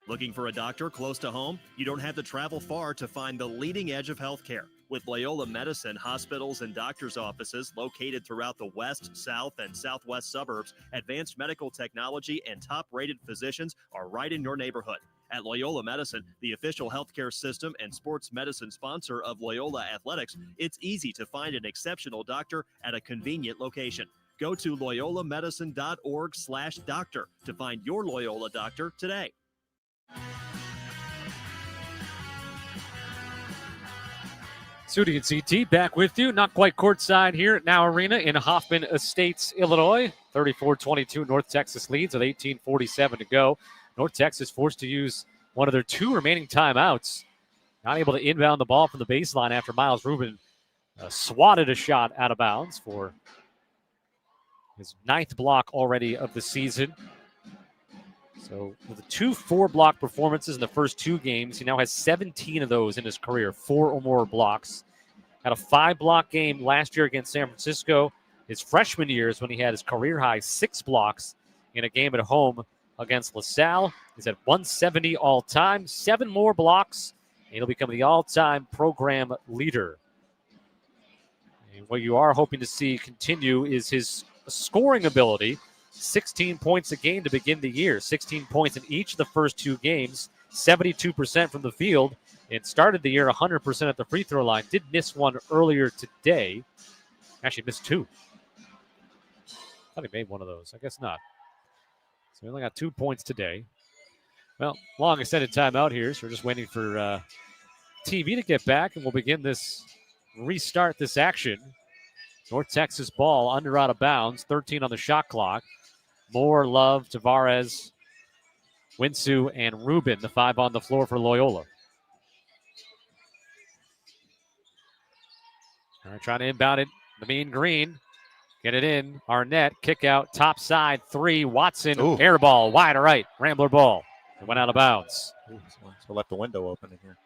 Speaker 22: Looking for a doctor close to home? You don't have to travel far to find the leading edge of healthcare. With Loyola Medicine, hospitals and doctors' offices located throughout the west, south, and southwest suburbs, advanced medical technology and top-rated physicians are right in your neighborhood. At Loyola Medicine, the official healthcare system and sports medicine sponsor of Loyola Athletics, it's easy to find an exceptional doctor at a convenient location. Go to loyolamedicine.org/doctor to find your Loyola doctor today.
Speaker 3: Sudi and CT back with you. Not quite courtside here at Now Arena in Hoffman Estates, Illinois. 34-22, North Texas leads with 18:47 to go. North Texas forced to use one of their 2 remaining timeouts. Not able to inbound the ball from the baseline after Miles Rubin swatted a shot out of bounds for his 9th block already of the season. So with the 2 4-block performances in the first 2 games, he now has 17 of those in his career, 4 or more blocks. Had a 5-block game last year against San Francisco. His freshman years when he had his career-high 6 blocks in a game at home against LaSalle. He's at 170 all-time, 7 more blocks, and he'll become the all-time program leader. And what you are hoping to see continue is his scoring ability. 16 points a game to begin the year. 16 points in each of the first 2 games. 72% from the field. And started the year 100% at the free throw line. Did miss one earlier today. Actually missed 2. I thought he made one of those. I guess not. So he only got 2 points today. Well, long extended timeout here. So we're just waiting for TV to get back. And we'll begin restart this action. North Texas ball under out of bounds. 13 on the shot clock. Moore, Love, Tavares, Winsu, and Rubin, the 5 on the floor for Loyola. All right, trying to inbound it. The mean green. Get it in. Arnett, kick out, top side, 3. Watson, air ball, wide right. Rambler ball. It went out of bounds.
Speaker 1: So left the window open in here.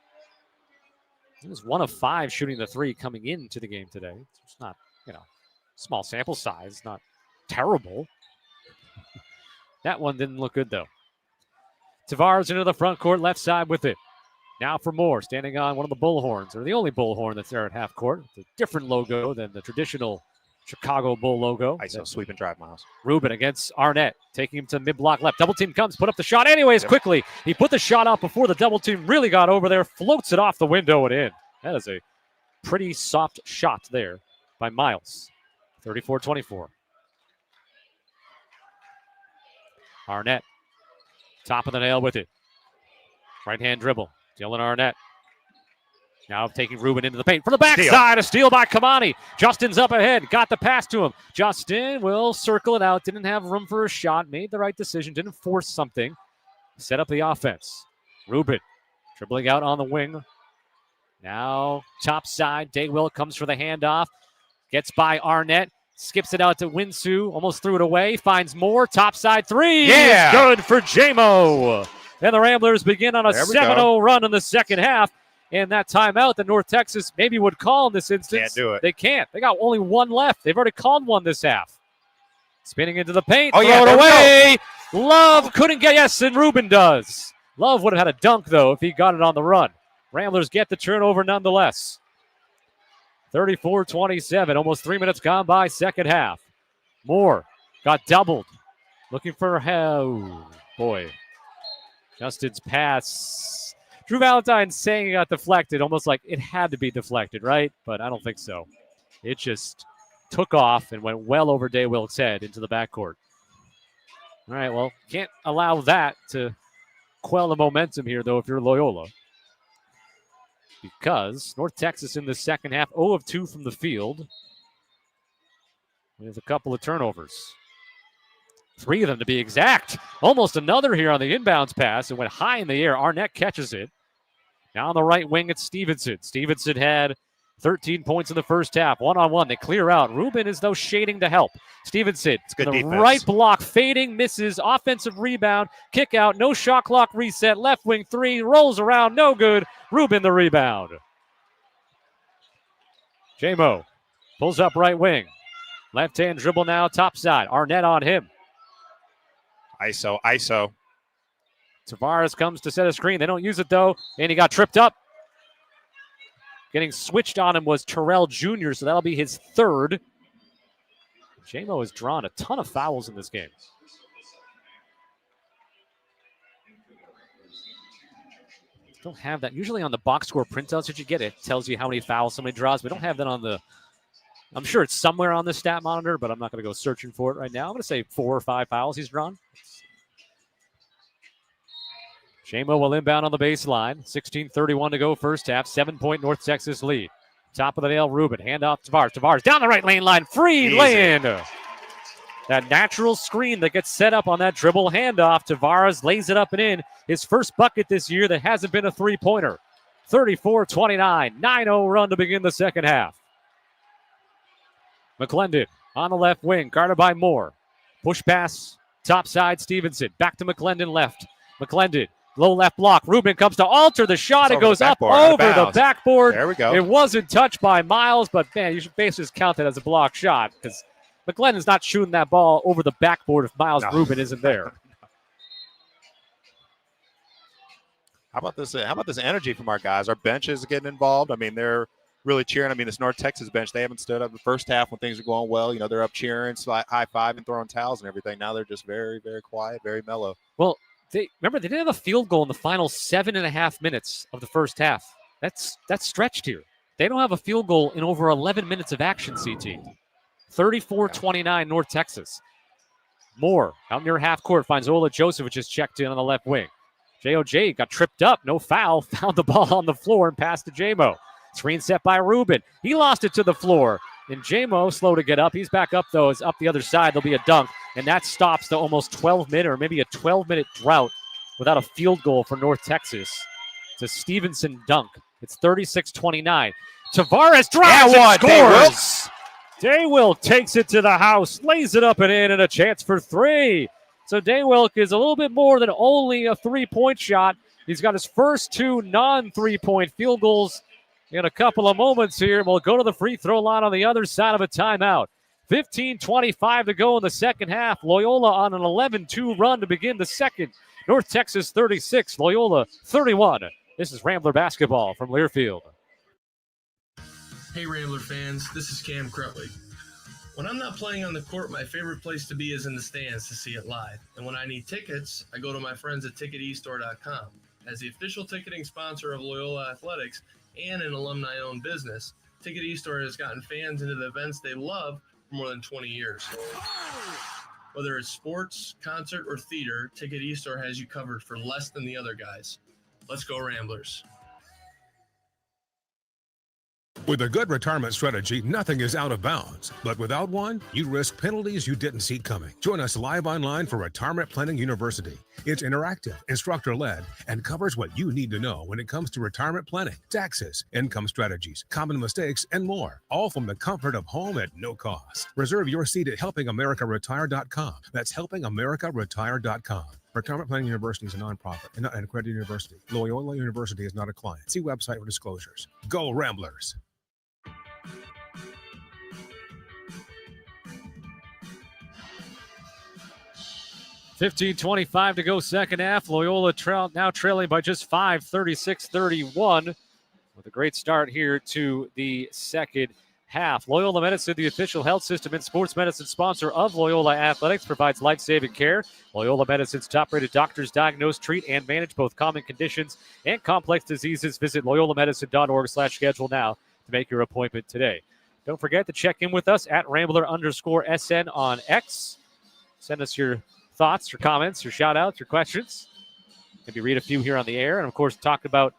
Speaker 3: He was 1 of 5 shooting the 3 coming into the game today. It's not, small sample size, not terrible. That one didn't look good, though. Tavares into the front court, left side with it. Now for Moore, standing on one of the bullhorns, or the only bullhorn that's there at half court. It's a different logo than the traditional Chicago Bull logo.
Speaker 1: ISO sweep and drive, Miles.
Speaker 3: Rubin against Arnett, taking him to mid-block left. Double team comes, put up the shot anyways, quickly. He put the shot out before the double team really got over there, floats it off the window and in. That is a pretty soft shot there by Miles. 34-24. Arnett, top of the nail with it. Right-hand dribble. Dylan Arnett. Now taking Rubin into the paint. From the backside, a steal by Kamani. Justin's up ahead. Got the pass to him. Justin will circle it out. Didn't have room for a shot. Made the right decision. Didn't force something. Set up the offense. Rubin dribbling out on the wing. Now top side. Daywill comes for the handoff. Gets by Arnett. Skips it out to Winsu. Almost threw it away. Finds Moore. Top side 3.
Speaker 1: Yeah.
Speaker 3: Good for J-Mo. And the Ramblers begin on a 7-0 run in the second half. And that timeout that North Texas maybe would call in this instance.
Speaker 1: Can't do it.
Speaker 3: They can't. They got only 1 left. They've already called 1 this half. Spinning into the paint. Throw it away. Love couldn't get. Yes, and Rubin does. Love would have had a dunk, though, if he got it on the run. Ramblers get the turnover nonetheless. 34-27. Almost 3 minutes gone by second half. Moore got doubled. Looking for boy. Justin's pass. Drew Valentine saying it got deflected, almost like it had to be deflected, right? But I don't think so. It just took off and went well over Daywill's head into the backcourt. All right, well, can't allow that to quell the momentum here, though, if you're Loyola. Because North Texas in the second half, 0 of 2 from the field. With a couple of turnovers. 3 of them to be exact. Almost another here on the inbounds pass. It went high in the air. Arnett catches it. Now on the right wing, it's Stevenson. Stevenson had 13 points in the first half. 1-on-1. They clear out. Rubin is, though, shading to help. Stevenson,
Speaker 1: good
Speaker 3: the
Speaker 1: defense.
Speaker 3: right block, fading, misses. Offensive rebound. Kick out. No shot clock reset. Left wing 3. Rolls around. No good. Rubin the rebound. J-Mo pulls up right wing. Left-hand dribble now. Top side. Arnett on him.
Speaker 1: ISO.
Speaker 3: Tavares comes to set a screen. They don't use it, though, and he got tripped up. Getting switched on him was Terrell Jr., so that'll be his 3rd. J-Mo has drawn a ton of fouls in this game. Don't have that. Usually on the box score printouts that you get, it tells you how many fouls somebody draws. We don't have that on the... I'm sure it's somewhere on the stat monitor, but I'm not going to go searching for it right now. I'm going to say 4 or 5 fouls he's drawn. J-Mo will inbound on the baseline. 16:31 to go first half. 7-point North Texas lead. Top of the nail, Rubin. Hand off Tavares. Tavares down the right lane line. Free lay-in. That natural screen that gets set up on that dribble handoff. Tavares lays it up and in. His first bucket this year that hasn't been a three-pointer. 34-29, 9-0 run to begin the second half. McClendon on the left wing, guarded by Moore. Push pass, top side, Stevenson. Back to McClendon left. McClendon, low left block. Rubin comes to alter the shot. It goes up over the backboard.
Speaker 1: There we go.
Speaker 3: It wasn't touched by Miles, but man, you should basically just count that as a block shot because McClendon's not shooting that ball over the backboard if Miles Rubin isn't there.
Speaker 1: How about this energy from our guys? Our bench is getting involved. I mean, they're really cheering. I mean, this North Texas bench, they haven't stood up the first half when things are going well. You know, they're up cheering, high-fiving, throwing towels and everything. Now they're just very, very quiet, very mellow.
Speaker 3: Well, they didn't have a field goal in the final 7.5 minutes of the first half. That's stretched here. They don't have a field goal in over 11 minutes of action, CT. 34-29 North Texas. Moore out near half court finds Ola Joseph, just checked in on the left wing. JOJ got tripped up, no foul, found the ball on the floor and passed to J-Mo. Screen set by Rubin. He lost it to the floor. And J-Mo slow to get up. He's back up, though. It's up the other side. There'll be a dunk. And that stops the almost 12-minute or maybe a 12-minute drought without a field goal for North Texas. It's a Stevenson dunk. It's 36-29. Tavares drives and scores. Daywilk takes it to the house, lays it up and in, and a chance for three. So Daywilk is a little bit more than only a three-point shot. He's got his first two non-three-point field goals in a couple of moments here. We'll go to the free throw line on the other side of a timeout. 15:25 to go in the second half. Loyola on an 11-2 run to begin the second. North Texas 36, Loyola 31. This is Rambler basketball from Learfield.
Speaker 8: Hey Rambler fans, this is Cam Crutley. When I'm not playing on the court, my favorite place to be is in the stands to see it live. And when I need tickets, I go to my friends at TicketEstore.com. As the official ticketing sponsor of Loyola Athletics and an alumni-owned business, Ticket eStore has gotten fans into the events they love for more than 20 years. Whether it's sports, concert, or theater, Ticket eStore has you covered for less than the other guys. Let's go Ramblers.
Speaker 2: With a good retirement strategy, nothing is out of bounds. But without one, you risk penalties you didn't see coming. Join us live online for Retirement Planning University. It's interactive, instructor-led, and covers what you need to know when it comes to retirement planning, taxes, income strategies, common mistakes, and more. All from the comfort of home at no cost. Reserve your seat at helpingamericaretire.com. That's helpingamericaretire.com. Retirement Planning University is a nonprofit and not an accredited university. Loyola University is not a client. See website for disclosures. Go Ramblers!
Speaker 3: $15:25 to go second half. Loyola now trailing by just 5, 36-31. With a great start here to the second half. Loyola Medicine, the official health system and sports medicine sponsor of Loyola Athletics, provides life-saving care. Loyola Medicine's top-rated doctors diagnose, treat, and manage both common conditions and complex diseases. Visit loyolamedicine.org/schedule now to make your appointment today. Don't forget to check in with us at Rambler_SN on X. Send us your thoughts, your comments, your shout-outs, your questions. Maybe read a few here on the air. And, of course, talk about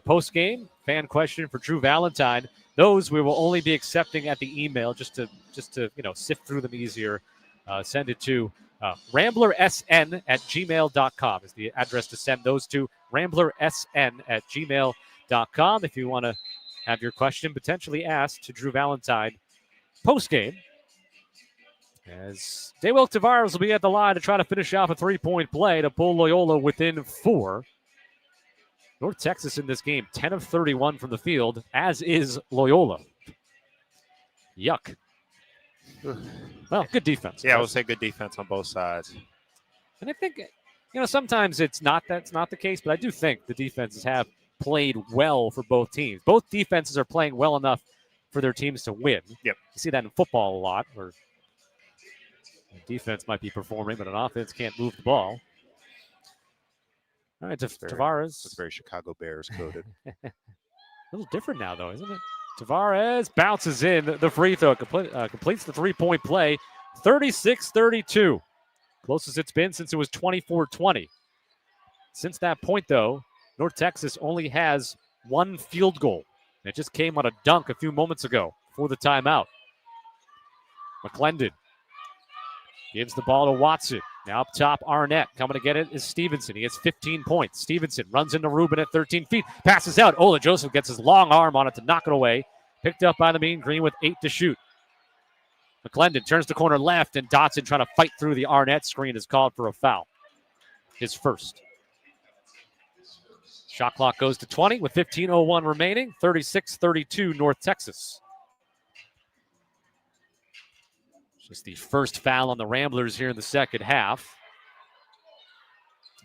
Speaker 3: post-game, fan question for Drew Valentine. Those we will only be accepting at the email just to sift through them easier. Send it to ramblersn@gmail.com is the address to send those to, ramblersn@gmail.com if you want to have your question potentially asked to Drew Valentine post-game. As Daywilk Tavares will be at the line to try to finish off a three-point play to pull Loyola within 4. North Texas in this game, 10 of 31 from the field, as is Loyola. Yuck. Well, good defense.
Speaker 1: Yeah, I would say good defense on both sides.
Speaker 3: And I think, sometimes that's not the case, but I do think the defenses have played well for both teams. Both defenses are playing well enough for their teams to win.
Speaker 1: Yep.
Speaker 3: You see that in football a lot, where defense might be performing, but an offense can't move the ball. All right, Tavares.
Speaker 1: It's very Chicago Bears coded.
Speaker 3: A little different now, though, isn't it? Tavares bounces in the free throw, completes the three-point play, 36-32. Closest it's been since it was 24-20. Since that point, though, North Texas only has one field goal. It just came on a dunk a few moments ago before the timeout. McClendon Gives the ball to Watson. Now up top, Arnett. Coming to get it is Stevenson. He gets 15 points. Stevenson runs into Rubin at 13 feet. Passes out. Ola Joseph gets his long arm on it to knock it away. Picked up by the Mean Green with 8 to shoot. McClendon turns the corner left, and Dotson trying to fight through the Arnett screen is called for a foul. His first. Shot clock goes to 20 with 15:01 remaining. 36-32 North Texas. Just the first foul on the Ramblers here in the second half.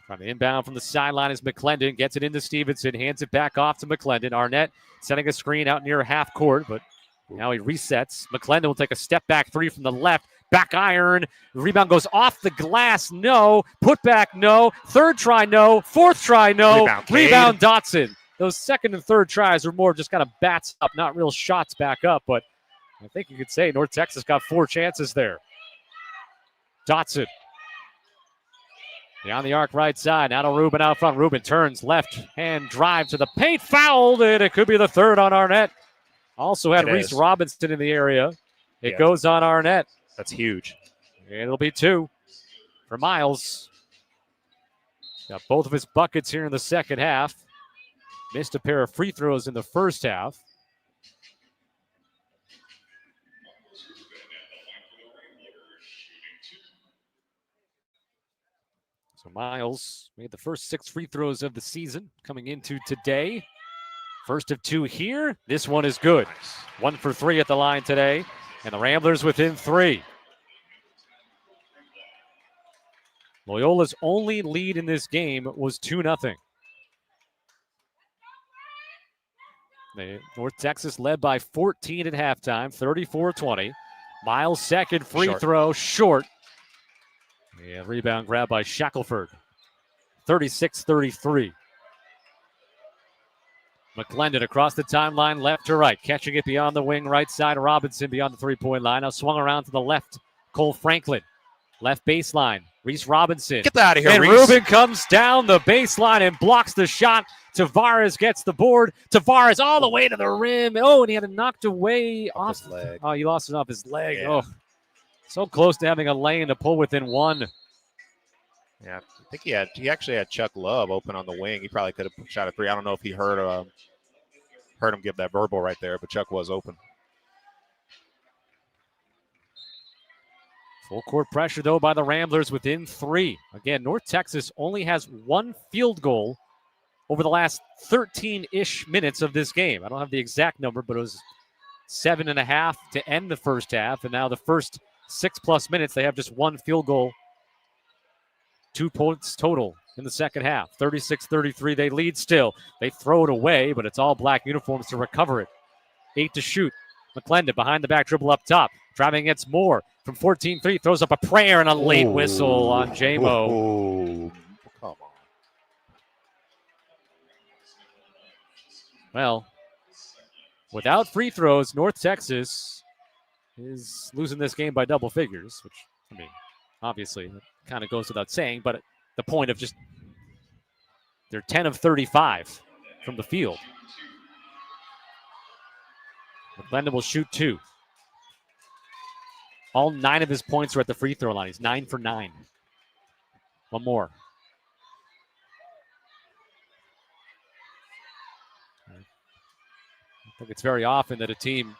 Speaker 3: Trying to inbound from the sideline is McClendon. Gets it into Stevenson. Hands it back off to McClendon. Arnett setting a screen out near half court, but now he resets. McClendon will take a step back three from the left. Back iron. The rebound goes off the glass. No. Put back. No. Third try. No. Fourth try. No. Rebound Dotson. Those second and third tries are more just kind of bats up, not real shots back up, but I think you could say North Texas got 4 chances there. Dotson. Beyond the arc right side. Now to Rubin out front. Rubin turns left hand drive to the paint. Fouled, and it could be the third on Arnett. Also had Reese Robinson in the area. It goes on Arnett.
Speaker 1: That's huge.
Speaker 3: And it'll be 2 for Miles. Got both of his buckets here in the second half. Missed a pair of free throws in the first half. So Miles made the first 6 free throws of the season coming into today. First of 2 here. This one is good. 1 for 3 at the line today. And the Ramblers within 3. Loyola's only lead in this game was 2-0. North Texas led by 14 at halftime, 34-20. Miles' second free throw, short. And rebound grab by Shackelford. 36-33. McClendon across the timeline, left to right. Catching it beyond the wing, right side. Robinson beyond the three-point line. Now swung around to the left. Cole Franklin. Left baseline. Reese Robinson.
Speaker 1: Get that out of here,
Speaker 3: and
Speaker 1: Reese.
Speaker 3: Rubin comes down the baseline and blocks the shot. Tavares gets the board. Tavares all the way to the rim. Oh, and he had it knocked away off
Speaker 1: his leg.
Speaker 3: Oh, he lost it off his leg.
Speaker 1: Yeah.
Speaker 3: Oh, so close to having a lane to pull within 1.
Speaker 1: Yeah, I think he actually had Chuck Love open on the wing. He probably could have shot a 3. I don't know if he heard him give that verbal right there, but Chuck was open.
Speaker 3: Full court pressure, though, by the Ramblers within 3. Again, North Texas only has 1 field goal over the last 13-ish minutes of this game. I don't have the exact number, but it was 7.5 to end the first half. And now the first 6+ minutes, they have just 1 field goal. 2 points total in the second half. 36-33, they lead still. They throw it away, but it's all black uniforms to recover it. 8 to shoot. McClendon behind the back dribble up top. Driving against Moore from 14-3. Throws up a prayer and a late whistle on J-Mo.
Speaker 1: Come on.
Speaker 3: Well, without free throws, North Texas is losing this game by double figures, which, I mean, obviously, it kind of goes without saying, but the point of just they're 10 of 35 from the field. McClendon will shoot 2. All 9 of his points are at the free throw line. He's 9 for 9. One more. I think it's very often that a team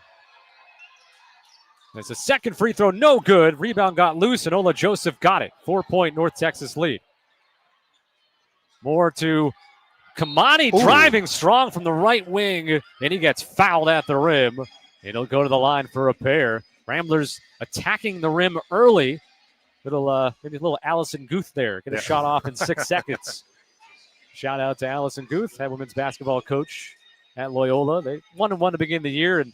Speaker 3: has a second free throw, no good. Rebound got loose, and Ola Joseph got it. 4-point North Texas lead. More to Kamani driving strong from the right wing, and he gets fouled at the rim. It'll go to the line for a pair. Ramblers attacking the rim early. Maybe a little Allison Guth there. Get a shot off in 6 seconds. Shout out to Allison Guth, head women's basketball coach at Loyola. They 1-1 to begin the year, and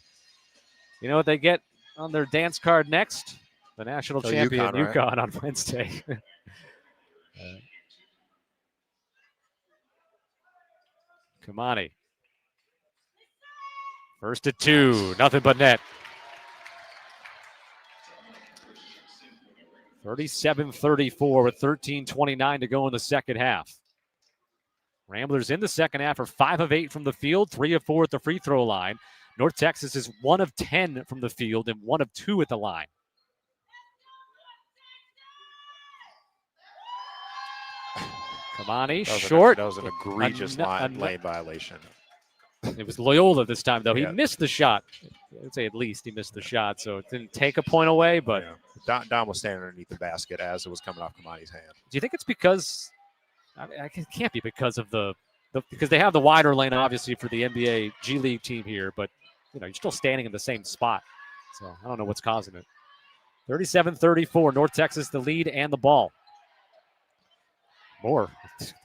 Speaker 3: you know what they get on their dance card next? The national champion, UConn, on Wednesday. Kamani. First at 2, nothing but net. 37-34 with 13:29 to go in the second half. Ramblers in the second half are 5 of 8 from the field, 3 of 4 at the free throw line. North Texas is 1 of 10 from the field and 1 of 2 at the line. Kamani, short.
Speaker 1: That was an egregious lane violation.
Speaker 3: It was Loyola this time, though.
Speaker 1: Yeah.
Speaker 3: He missed the shot. I would say at least he missed the shot, so it didn't take a point away. But
Speaker 1: Don was standing underneath the basket as it was coming off Kamani's hand.
Speaker 3: do you think it's because it can't be because of the because they have the wider lane, obviously, for the NBA G League team here, but you're still standing in the same spot. So I don't know what's causing it. 37-34, North Texas the lead and the ball. Moore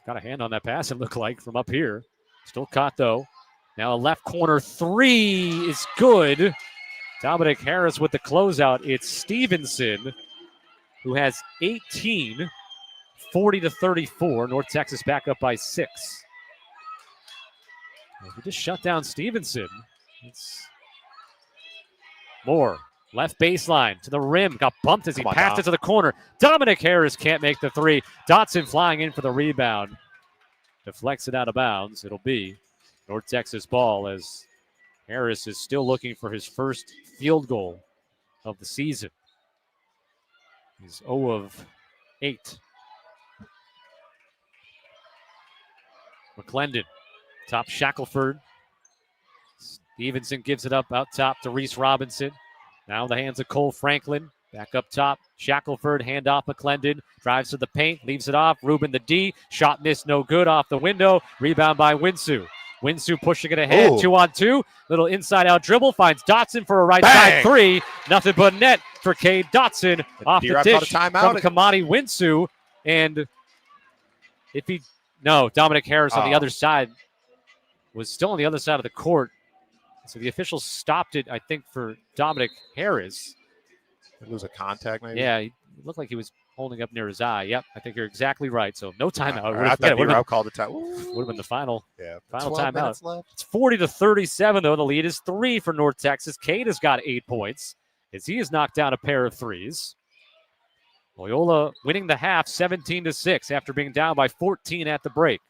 Speaker 3: got a hand on that pass, it looked like, from up here. Still caught, though. Now a left corner three is good. Dominic Harris with the closeout. It's Stevenson who has 18, 40-34. North Texas back up by 6. We just shut down Stevenson. It's Moore, left baseline to the rim. Got bumped as he passed it to the corner. Dominic Harris can't make the three. Dotson flying in for the rebound. Deflects it out of bounds. It'll be North Texas ball as Harris is still looking for his first field goal of the season. He's 0 of 8. McClendon, top Shackelford. Stevenson gives it up out top to Reese Robinson. Now in the hands of Cole Franklin. Back up top, Shackelford, handoff McClendon. Drives to the paint, leaves it off. Ruben the D. Shot missed, no good, off the window. Rebound by Winsu. Winsu pushing it ahead, 2-on-2. Little inside-out dribble, finds Dotson for a right-side three. Nothing but net for Cade Dotson off the dish from Kamani Winsu. And Dominic Harris on the other side was still on the other side of the court. So the officials stopped it, I think, for Dominic Harris.
Speaker 1: Did lose a contact, maybe?
Speaker 3: Yeah, it looked like he was holding up near his eye. Yep, I think you're exactly right. So no timeout.
Speaker 1: I thought called the time.
Speaker 3: Would have been the final
Speaker 1: timeout.
Speaker 3: Left. It's 40-37, though. The lead is 3 for North Texas. Cade has got 8 points as he has knocked down a pair of threes. Loyola winning the half 17-6 after being down by 14 at the break.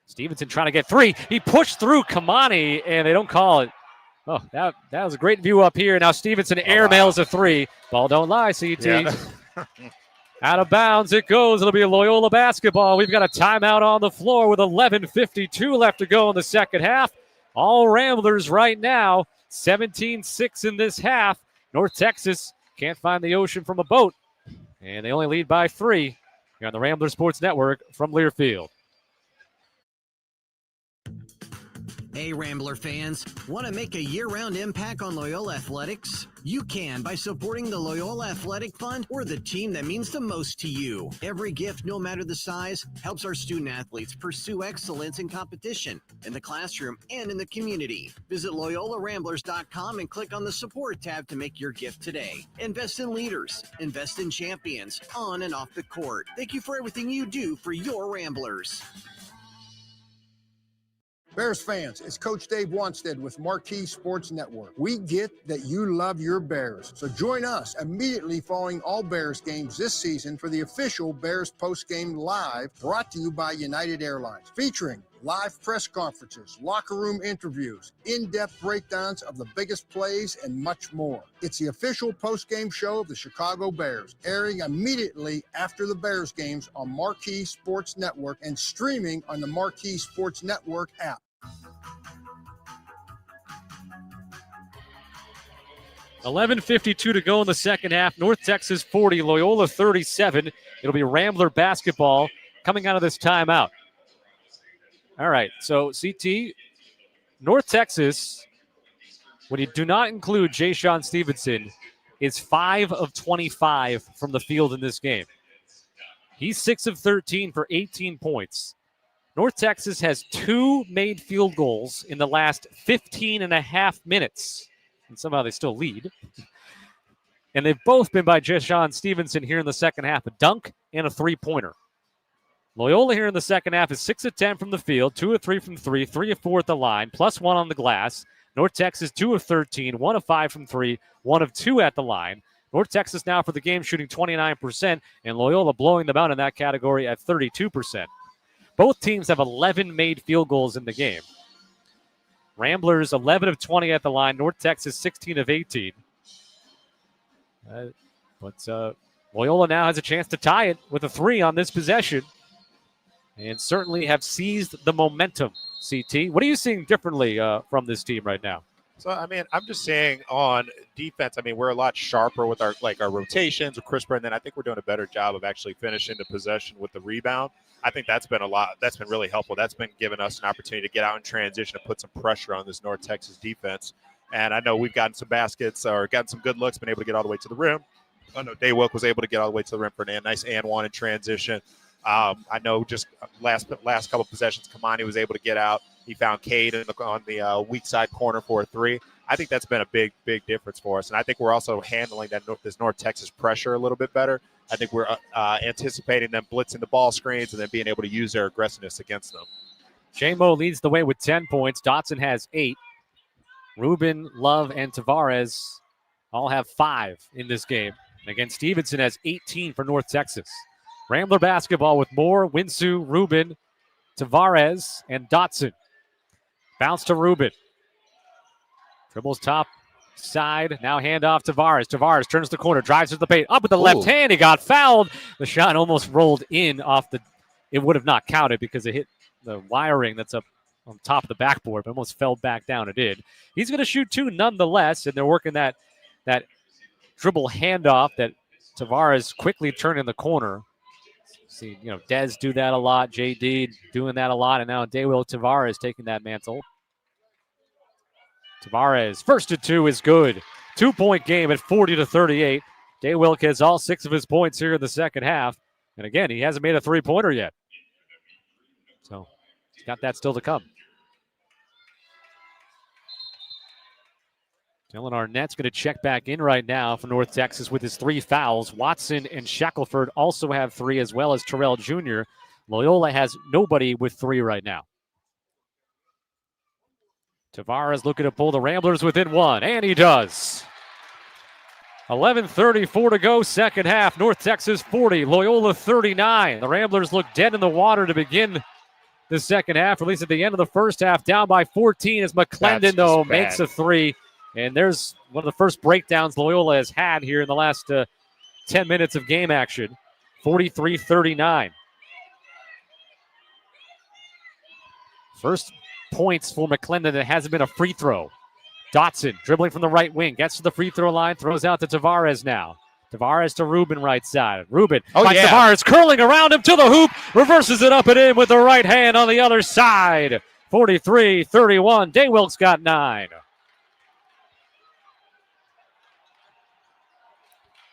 Speaker 3: Stevenson trying to get 3. He pushed through Kamani, and they don't call it. Oh, that was a great view up here. Now Stevenson airmails a 3. Ball don't lie, CT.
Speaker 1: Yeah.
Speaker 3: Out of bounds it goes. It'll be a Loyola basketball. We've got a timeout on the floor with 11:52 left to go in the second half. All Ramblers right now, 17-6 in this half. North Texas can't find the ocean from a boat, and they only lead by 3 here on the Rambler Sports Network from Learfield.
Speaker 19: Hey, Rambler fans, want to make a year-round impact on Loyola athletics? You can by supporting the Loyola Athletic Fund or the team that means the most to you. Every gift, no matter the size, helps our student athletes pursue excellence in competition, in the classroom, and in the community. Visit LoyolaRamblers.com and click on the Support tab to make your gift today. Invest in leaders. Invest in champions, on and off the court. Thank you for everything you do for your Ramblers.
Speaker 7: Bears fans, it's Coach Dave Wanstead with Marquee Sports Network. We get that you love your Bears, so join us immediately following all Bears games this season for the official Bears postgame live, brought to you by United Airlines, featuring live press conferences, locker room interviews, in-depth breakdowns of the biggest plays, and much more. It's the official postgame show of the Chicago Bears, airing immediately after the Bears games on Marquee Sports Network and streaming on the Marquee Sports Network app.
Speaker 3: $11:52 to go in the second half. North Texas 40, Loyola 37. It'll be Rambler basketball coming out of this timeout. All right, so CT, North Texas, when you do not include Ja'Shawn Stevenson, is 5 of 25 from the field in this game. He's 6 of 13 for 18 points. North Texas has 2 made field goals in the last 15 and a half minutes. And somehow they still lead. And they've both been by Ja'Shawn Stevenson here in the second half, a dunk and a three-pointer. Loyola here in the second half is 6 of 10 from the field, 2 of 3 from 3, 3 of 4 at the line, plus 1 on the glass. North Texas 2 of 13, 1 of 5 from 3, 1 of 2 at the line. North Texas now for the game shooting 29%, and Loyola blowing them out in that category at 32%. Both teams have 11 made field goals in the game. Ramblers 11 of 20 at the line. North Texas 16 of 18. But Loyola now has a chance to tie it with a 3 on this possession and certainly have seized the momentum, CT. What are you seeing differently from this team right now?
Speaker 1: So, I mean, I'm just saying on defense, I mean, we're a lot sharper with our rotations, with crisper, and then I think we're doing a better job of actually finishing the possession with the rebound. I think that's been really helpful. That's been giving us an opportunity to get out in transition and put some pressure on this North Texas defense. And I know we've gotten some baskets or gotten some good looks, been able to get all the way to the rim. I know Daywilk was able to get all the way to the rim for a nice and one in transition. I know just last couple possessions, Kamani was able to get out. He found Cade on the weak side corner for a 3. I think that's been a big difference for us. And I think we're also handling this North Texas pressure a little bit better. I think we're anticipating them blitzing the ball screens and then being able to use their aggressiveness against them.
Speaker 3: J-Mo leads the way with 10 points. Dotson has 8. Rubin, Love, and Tavares all have 5 in this game. And again, Stevenson has 18 for North Texas. Rambler basketball with Moore, Winsue, Rubin, Tavares, and Dotson. Bounce to Rubin. Dribbles top side. Now handoff to Tavares. Tavares turns the corner, drives to the paint. Up with the left hand. He got fouled. The shot almost rolled in off the. It would have not counted because it hit the wiring that's up on top of the backboard, but almost fell back down. It did. He's going to shoot 2 nonetheless, and they're working that dribble handoff that Tavares quickly turned in the corner. See, Dez do that a lot. JD doing that a lot, and now Daywilk Tavares taking that mantle. Tavares, first to 2 is good. 2-point game at 40-38. Daywilk has all 6 of his points here in the second half. And again, he hasn't made a 3-pointer yet. So he's got that still to come. Dylan Arnett's going to check back in right now for North Texas with his 3 fouls. Watson and Shackelford also have 3, as well as Terrell Jr. Loyola has nobody with 3 right now. Tavares looking to pull the Ramblers within 1, and he does. 11:34 to go, second half. North Texas 40, Loyola 39. The Ramblers look dead in the water to begin the second half, or at least at the end of the first half, down by 14 as McClendon, though, makes a 3. And there's one of the first breakdowns Loyola has had here in the last 10 minutes of game action. 43-39. First points for McClendon that hasn't been a free throw. Dotson dribbling from the right wing, gets to the free throw line, throws out to Tavares now. Tavares to Rubin right side. Rubin finds Tavares curling around him to the hoop, reverses it up and in with the right hand on the other side. 43-31. Daywilk's got 9.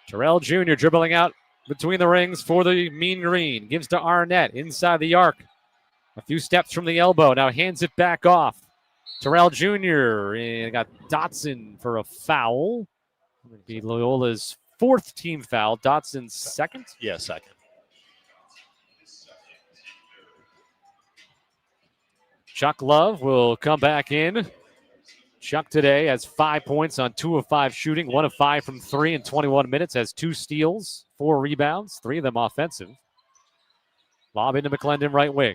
Speaker 3: Terrell Jr. dribbling out between the rings for the Mean Green. Gives to Arnett inside the arc. A few steps from the elbow. Now hands it back off. Terrell Jr. and got Dotson for a foul. It would be Loyola's 4th team foul. Dotson's 2nd?
Speaker 1: Yeah, 2nd.
Speaker 3: Chuck Love will come back in. Chuck today has 5 points on 2 of 5 shooting, 1 of 5 from 3 in 21 minutes, has 2 steals, 4 rebounds, 3 of them offensive. Lob into McClendon right wing.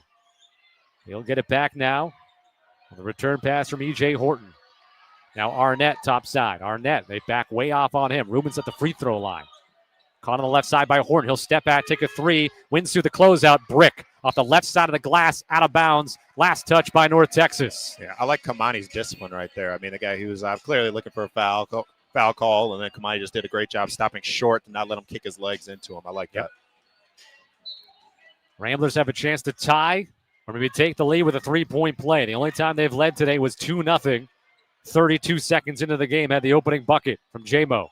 Speaker 3: He'll get it back now. The return pass from E.J. Horton. Now Arnett top side. Arnett, they back way off on him. Rubin's at the free throw line. Caught on the left side by Horton. He'll step back, take a 3. Wins through the closeout. Brick off the left side of the glass, out of bounds. Last touch by North Texas.
Speaker 1: Yeah, I like Kamani's discipline right there. I mean, the guy who was clearly looking for a foul call, and then Kamani just did a great job stopping short and not let him kick his legs into him. I like that.
Speaker 3: Ramblers have a chance to tie or maybe take the lead with a 3-point play. The only time they've led today was 2-0. 32 seconds into the game, had the opening bucket from J-Mo.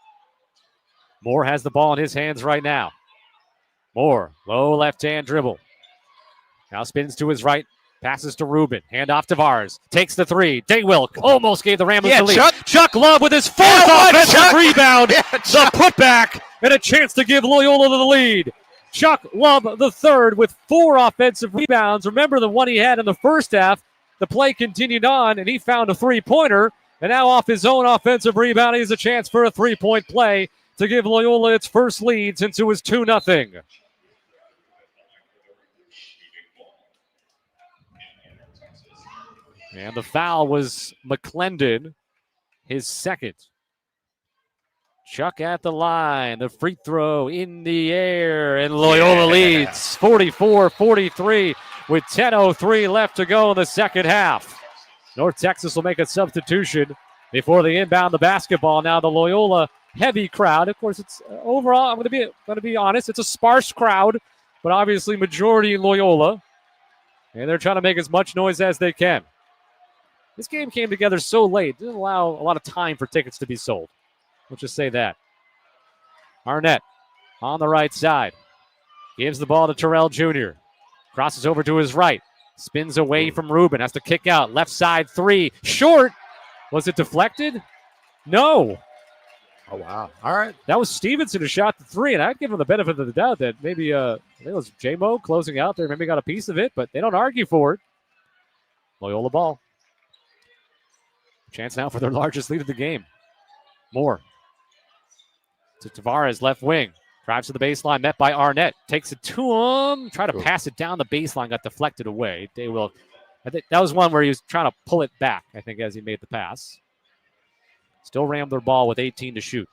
Speaker 3: Moore has the ball in his hands right now. Moore, low left-hand dribble. Now spins to his right, passes to Rubin. Hand off to Tavares. Takes the 3. Daywilk almost gave the Ramblers the lead. Chuck Love with his 4th offensive rebound. The putback and a chance to give Loyola the lead. Chuck Love the 3rd with 4 offensive rebounds. Remember the one he had in the first half. The play continued on, and he found a 3-pointer. And now off his own offensive rebound, he has a chance for a 3-point play to give Loyola its first lead since it was 2-0. And the foul was McClendon, his 2nd. Chuck at the line. The free throw in the air, and Loyola leads 44-43 with 10:03 left to go in the second half. North Texas will make a substitution before they inbound the basketball. Now the Loyola heavy crowd. Of course, it's overall, I'm going to be honest, it's a sparse crowd, but obviously majority Loyola. And they're trying to make as much noise as they can. This game came together so late, didn't allow a lot of time for tickets to be sold. Let's just say that. Arnett on the right side. Gives the ball to Terrell Jr. Crosses over to his right. Spins away from Rubin. Has to kick out. Left side three. Short. Was it deflected? No.
Speaker 1: Oh, wow. All right.
Speaker 3: That was Stevenson who shot the three, and I'd give him the benefit of the doubt that maybe I think it was J-Mo closing out there. Maybe got a piece of it, but they don't argue for it. Loyola ball. Chance now for their largest lead of the game. Moore. To Tavares, left wing. Drives to the baseline, met by Arnett. Takes it to him. Try to pass it down the baseline, got deflected away. They will. I think that was one where he was trying to pull it back, I think, as he made the pass. Still Rambler ball with 18 to shoot.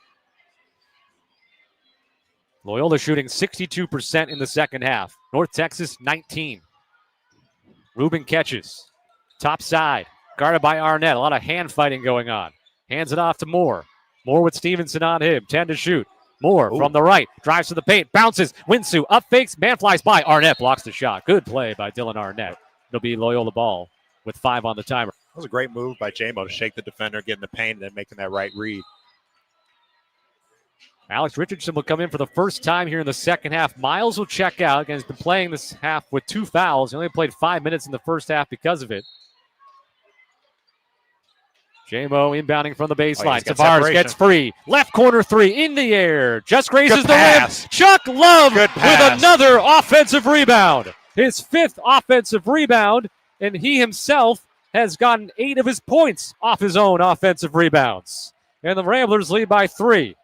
Speaker 3: Loyola shooting 62% in the second half. North Texas, 19. Rubin catches. Top side. Guarded by Arnett. A lot of hand fighting going on. Hands it off to Moore. Moore with Stevenson on him. 10 to shoot. Moore from the right. Drives to the paint. Bounces. Winsu up fakes. Man flies by. Arnett blocks the shot. Good play by Dylan Arnett. It'll be Loyola ball with 5 on the timer.
Speaker 1: That was a great move by J-Mo to shake the defender, get in the paint, and then making that right read.
Speaker 3: Alex Richardson will come in for the first time here in the second half. Miles will check out. Again, he's been playing this half with 2 fouls. He only played 5 minutes in the first half because of it. J-Mo inbounding from the baseline. Tavares gets free. Left corner three in the air. Just grazes the rim. Chuck Love with another offensive rebound. His 5th offensive rebound, and he himself has gotten 8 of his points off his own offensive rebounds. And the Ramblers lead by 3.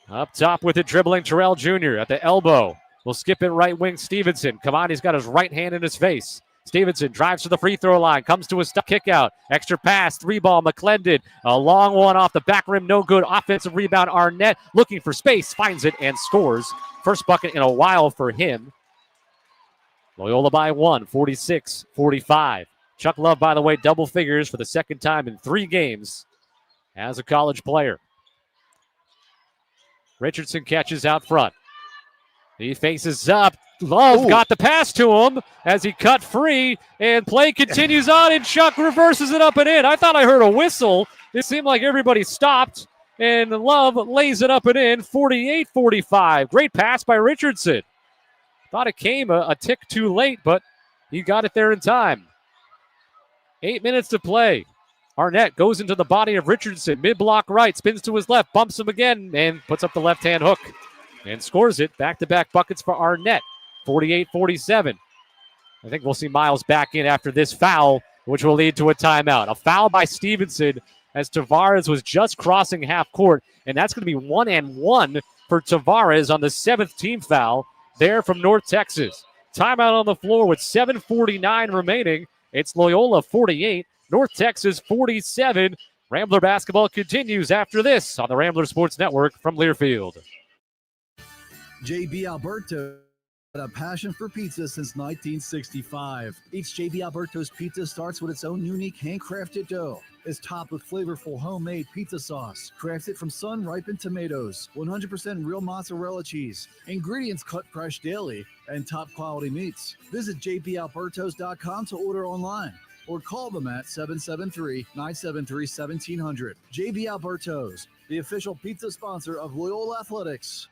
Speaker 3: Up top with it, dribbling Terrell Jr. at the elbow. We'll skip it right wing Stevenson. Come on, he's got his right hand in his face. Stevenson drives to the free throw line, comes to a stuck kick out. Extra pass, 3-ball, McClendon. A long one off the back rim, no good. Offensive rebound, Arnett looking for space, finds it and scores. First bucket in a while for him. Loyola by 1, 46-45. Chuck Love, by the way, double figures for the second time in 3 games as a college player. Richardson catches out front. He faces up. Love got the pass to him as he cut free, and play continues on, and Chuck reverses it up and in. I thought I heard a whistle. It seemed like everybody stopped, and Love lays it up and in, 48-45. Great pass by Richardson. Thought it came a tick too late, but he got it there in time. 8 minutes to play. Arnett goes into the body of Richardson, mid-block right, spins to his left, bumps him again, and puts up the left-hand hook and scores it. Back-to-back buckets for Arnett. 48-47. I think we'll see Miles back in after this foul, which will lead to a timeout. A foul by Stevenson as Tavares was just crossing half court, and that's going to be 1-and-1 for Tavares on the 7th team foul there from North Texas. Timeout on the floor with 7:49 remaining. It's Loyola 48, North Texas 47. Rambler basketball continues after this on the Rambler Sports Network from Learfield.
Speaker 14: JB Alberto had a passion for pizza since 1965. Each JB Alberto's pizza starts with its own unique handcrafted dough. It's topped with flavorful homemade pizza sauce, crafted from sun-ripened tomatoes, 100% real mozzarella cheese, ingredients cut fresh daily, and top-quality meats. Visit jbalbertos.com to order online or call them at 773-973-1700. JB Albertos, the official pizza sponsor of Loyola Athletics.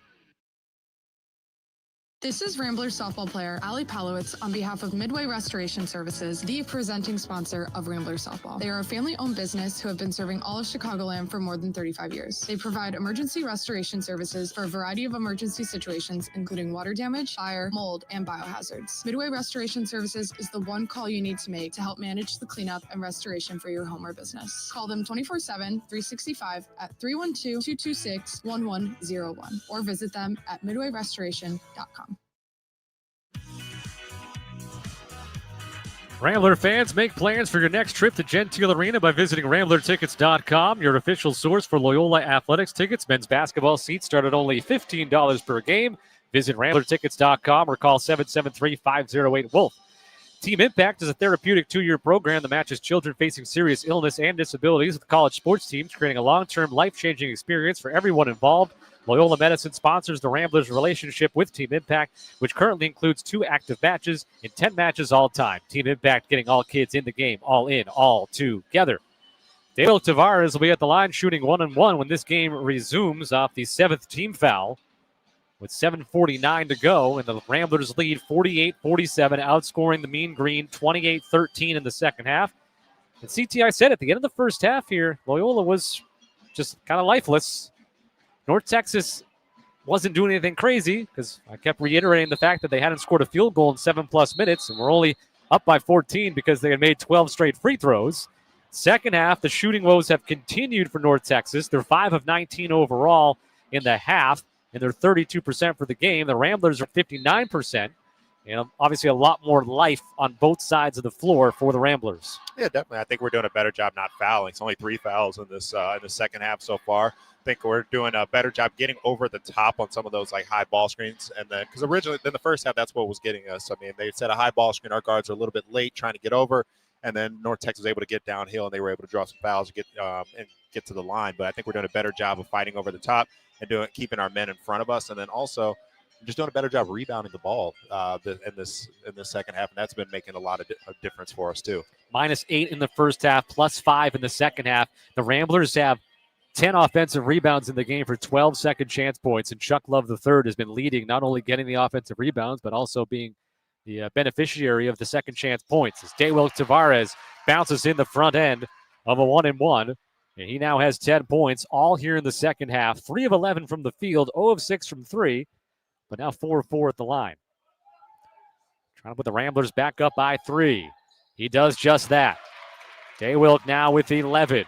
Speaker 10: This is Rambler softball player Allie Palowitz on behalf of Midway Restoration Services, the presenting sponsor of Rambler softball. They are a family-owned business who have been serving all of Chicagoland for more than 35 years. They provide emergency restoration services for a variety of emergency situations, including water damage, fire, mold, and biohazards. Midway Restoration Services is the one call you need to make to help manage the cleanup and restoration for your home or business. Call them 24/7, 365 at 312-226-1101 or visit them at midwayrestoration.com.
Speaker 3: Rambler fans, make plans for your next trip to Gentile Arena by visiting RamblerTickets.com, your official source for Loyola Athletics tickets. Men's basketball seats start at only $15 per game. Visit RamblerTickets.com or call 773-508-WOLF. Team Impact is a therapeutic 2-year program that matches children facing serious illness and disabilities with college sports teams, creating a long-term, life-changing experience for everyone involved. Loyola Medicine sponsors the Ramblers' relationship with Team Impact, which currently includes 2 active matches and 10 matches all time. Team Impact getting all kids in the game, all in, all together. Dale Tavares will be at the line shooting 1-1 when this game resumes off the 7th team foul. With 7:49 to go, and the Ramblers lead 48-47, outscoring the Mean Green 28-13 in the second half. And CTI said at the end of the first half here, Loyola was just kind of lifeless. North Texas wasn't doing anything crazy because I kept reiterating the fact that they hadn't scored a field goal in 7+ minutes, and we're only up by 14 because they had made 12 straight free throws. Second half, the shooting woes have continued for North Texas. They're 5 of 19 overall in the half, and they're 32% for the game. The Ramblers are 59%. And obviously a lot more life on both sides of the floor for the Ramblers.
Speaker 1: Yeah, definitely. I think we're doing a better job not fouling. It's only 3 fouls in this in the second half so far. I think we're doing a better job getting over the top on some of those like high ball screens. And then because originally in the first half, that's what was getting us. I mean, they set a high ball screen. Our guards are a little bit late trying to get over. And then North Texas was able to get downhill, and they were able to draw some fouls and get to the line. But I think we're doing a better job of fighting over the top and keeping our men in front of us. And then also just doing a better job rebounding the ball in this second half, and that's been making a lot of difference for us too.
Speaker 3: -8 in the first half, +5 in the second half. The Ramblers have 10 offensive rebounds in the game for 12 second chance points, and Chuck Love III has been leading, not only getting the offensive rebounds, but also being the beneficiary of the second chance points. As Daywell Tavares bounces in the front end of a 1-and-1, and he now has 10 points, all here in the second half. 3 of 11 from the field, 0 of 6 from 3, but now 4 of 4 at the line. Trying to put the Ramblers back up by 3. He does just that. Daywilk now with 11.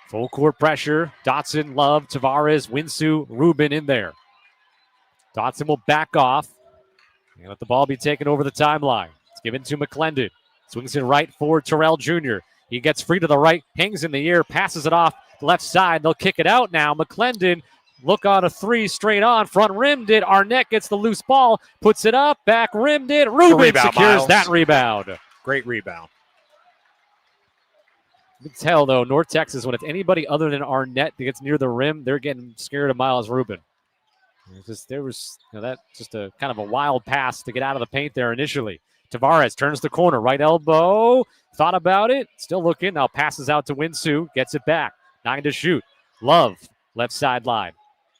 Speaker 3: Full court pressure. Dotson, Love, Tavares, Winsu, Rubin in there. Dotson will back off and let the ball be taken over the timeline. It's given to McClendon. Swings it right for Terrell Jr. He gets free to the right, hangs in the air, passes it off the left side. They'll kick it out now. McClendon, look on a 3 straight on. Front rimmed it. Arnett gets the loose ball, puts it up, back rimmed it. Rubin secures Miles. That rebound.
Speaker 1: Great rebound.
Speaker 3: You can tell, though, North Texas, when it's anybody other than Arnett that gets near the rim, they're getting scared of Miles Rubin. There was that just a kind of a wild pass to get out of the paint there initially. Tavares turns the corner, right elbow, thought about it, still looking, now passes out to Winsu, gets it back, 9 to shoot. Love, left sideline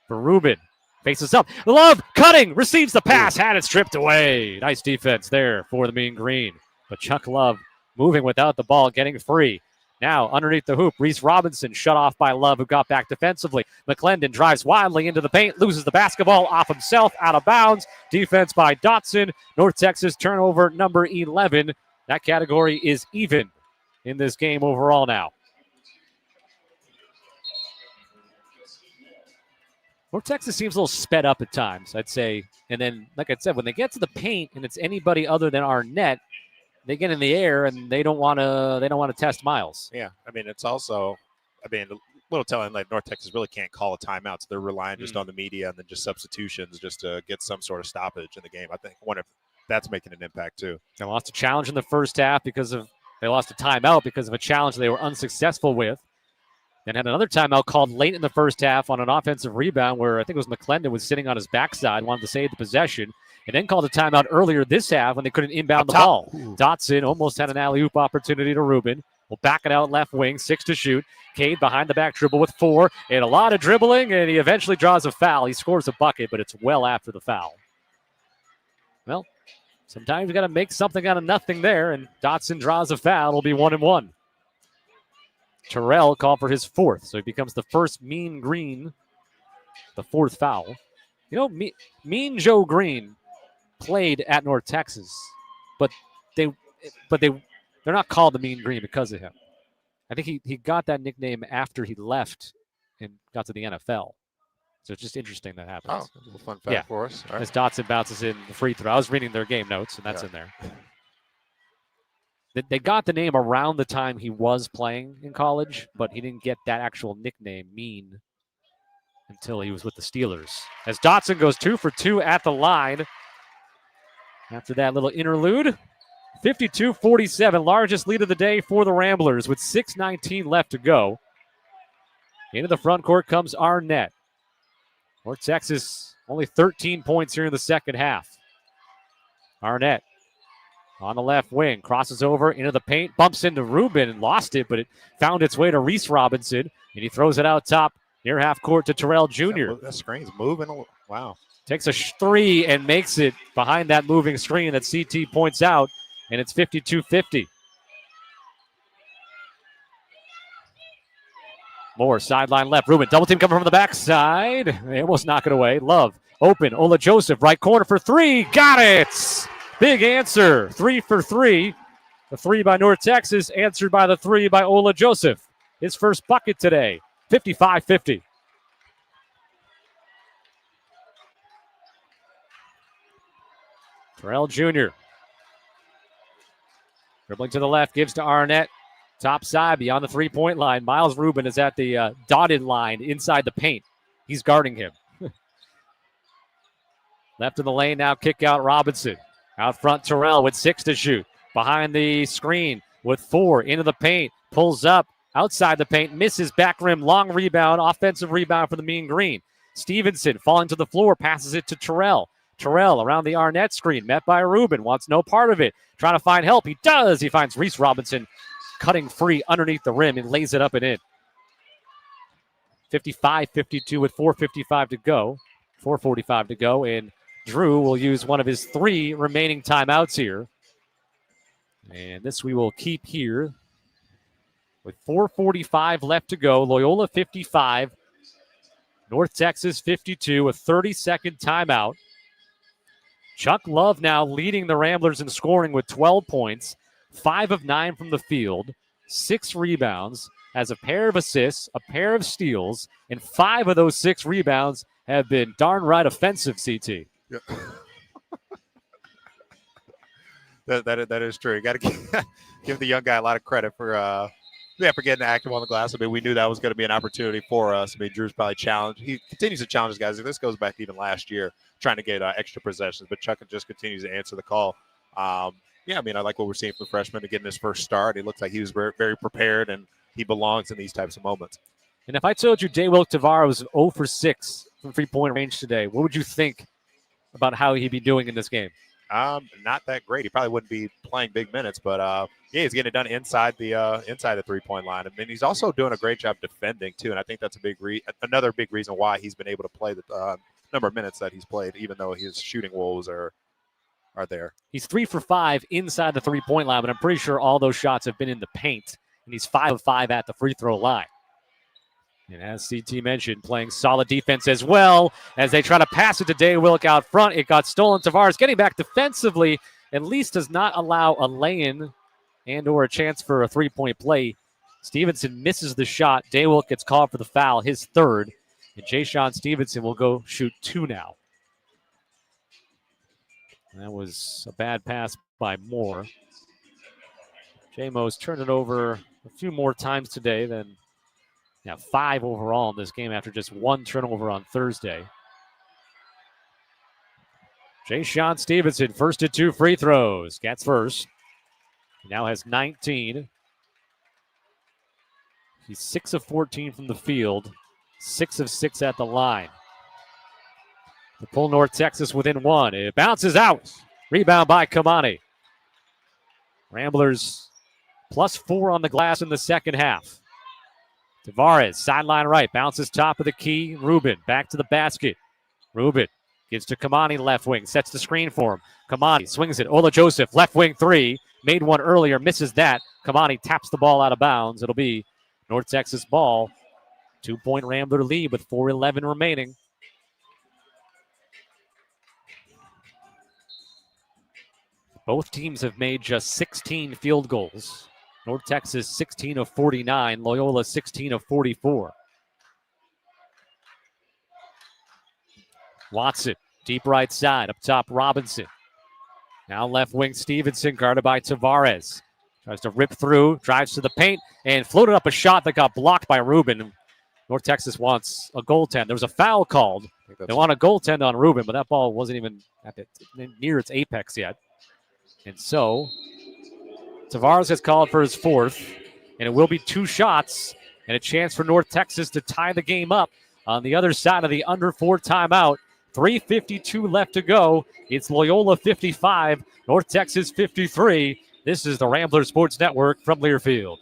Speaker 3: for Rubin, faces up. Love cutting, receives the pass, had it stripped away. Nice defense there for the Mean Green. But Chuck Love moving without the ball, getting free. Now, underneath the hoop, Reese Robinson shut off by Love, who got back defensively. McClendon drives wildly into the paint, loses the basketball off himself, out of bounds. Defense by Dotson. North Texas turnover number 11. That category is even in this game overall now. North Texas seems a little sped up at times, I'd say. And then, like I said, when they get to the paint and it's anybody other than Arnett, they get in the air and they don't want to test Miles.
Speaker 1: Yeah, I mean it's also, a little telling like North Texas really can't call a timeout, so they're relying just on the media and then just substitutions just to get some sort of stoppage in the game. I think wonder if that's making an impact too.
Speaker 3: They lost a challenge in the first half they lost a timeout because of a challenge they were unsuccessful with. Then had another timeout called late in the first half on an offensive rebound where I think it was McClendon was sitting on his backside, wanted to save the possession. And then called a timeout earlier this half when they couldn't inbound the ball. Dotson almost had an alley-oop opportunity to Rubin. Will back it out left wing, 6 to shoot. Cade behind the back dribble with 4. And a lot of dribbling, and he eventually draws a foul. He scores a bucket, but it's well after the foul. Well, sometimes you got to make something out of nothing there, and Dotson draws a foul. It'll be 1-1. Terrell called for his 4th, so he becomes the first Mean Green, the 4th foul. You know, Mean Joe Green played at North Texas, but they're not called the Mean Green because of him. I think he got that nickname after he left and got to the NFL. So it's just interesting that happens.
Speaker 1: Oh, a little fun fact for us.
Speaker 3: As Dotson bounces in the free throw. I was reading their game notes, and that's in there. They got the name around the time he was playing in college, but he didn't get that actual nickname, Mean, until he was with the Steelers. As Dotson goes 2 for 2 at the line. After that little interlude, 52-47, largest lead of the day for the Ramblers with 6:19 left to go. Into the front court comes Arnett. North Texas only 13 points here in the second half. Arnett on the left wing, crosses over into the paint, bumps into Rubin and lost it, but it found its way to Reese Robinson, and he throws it out top near half court to Terrell Jr.
Speaker 1: That screen's moving. Wow.
Speaker 3: Takes a three and makes it behind that moving screen that CT points out, and it's 52-50. Moore, sideline left. Rubin, double team coming from the backside. They almost knock it away. Love, open. Ola Joseph, right corner for three. Got it! Big answer. 3 for 3. The 3 by North Texas, answered by the 3 by Ola Joseph. His first bucket today. 55-50. Terrell Jr. Dribbling to the left, gives to Arnett. Top side, beyond the three-point line. Miles Rubin is at the dotted line inside the paint. He's guarding him. Left in the lane now, kick out Robinson. Out front, Terrell with 6 to shoot. Behind the screen with 4 into the paint. Pulls up outside the paint, misses back rim, long rebound, offensive rebound for the Mean Green. Stevenson falling to the floor, passes it to Terrell. Terrell around the Arnett screen, met by Rubin, wants no part of it. Trying to find help. He does. He finds Reese Robinson cutting free underneath the rim and lays it up and in. 55-52 with 4:55 to go. 4:45 to go, and Drew will use one of his 3 remaining timeouts here. And this we will keep here with 4:45 left to go. Loyola 55, North Texas 52, a 30-second timeout. Chuck Love now leading the Ramblers in scoring with 12 points, 5 of 9 from the field, 6 rebounds, has a pair of assists, a pair of steals, and 5 of those 6 rebounds have been darn right offensive, CT.
Speaker 1: Yeah. that is true. You got to give the young guy a lot of credit for getting active on the glass. I mean, we knew that was going to be an opportunity for us. I mean, Drew's probably challenged. He continues to challenge guys. This goes back even last year, trying to get extra possessions, but Chuck just continues to answer the call. Yeah, I mean, I like what we're seeing from the freshman to getting his first start. He looks like he was very, very prepared, and he belongs in these types of moments.
Speaker 3: And if I told you Daywilk Tavar was 0 for 6 from three-point range today, what would you think about how he'd be doing in this game?
Speaker 1: Not that great. He probably wouldn't be playing big minutes, but yeah, he's getting it done inside the three-point line. I mean, he's also doing a great job defending too, and I think that's another big reason why he's been able to play the number of minutes that he's played, even though his shooting woes are there.
Speaker 3: He's 3 for 5 inside the three-point line, but I'm pretty sure all those shots have been in the paint, and he's 5 of 5 at the free throw line. And as CT mentioned, playing solid defense as well as they try to pass it to Daywilk out front. It got stolen. Tavares getting back defensively, at least does not allow a lay-in and or a chance for a three-point play. Stevenson misses the shot. Daywilk gets called for the foul, his third. And Jay-Sean Stevenson will go shoot 2 now. That was a bad pass by Moore. J-Mo's turned it over a few more times today than 5 overall in this game after just 1 turnover on Thursday. Jay-Sean Stevenson, first to 2 free throws. Gets first. He now has 19. He's 6 of 14 from the field, 6 of 6 at the line. To pull North Texas within 1. It bounces out. Rebound by Kamani. Ramblers +4 on the glass in the second half. Tavares, sideline right, bounces top of the key. Rubin, back to the basket. Rubin gives to Kamani, left wing, sets the screen for him. Kamani swings it. Ola Joseph, left wing 3. Made one earlier, misses that. Kamani taps the ball out of bounds. It'll be North Texas ball. 2-point Rambler lead with 4:11 remaining. Both teams have made just 16 field goals. North Texas 16 of 49, Loyola 16 of 44. Watson, deep right side, up top Robinson. Now left wing Stevenson, guarded by Tavares. Tries to rip through, drives to the paint, and floated up a shot that got blocked by Rubin. North Texas wants a goaltend. There was a foul called. They want a goaltend on Rubin, but that ball wasn't even near its apex yet. And so Tavares has called for his fourth, and it will be 2 shots and a chance for North Texas to tie the game up on the other side of the under 4 timeout. 3:52 left to go. It's Loyola 55, North Texas 53. This is the Rambler Sports Network from Learfield.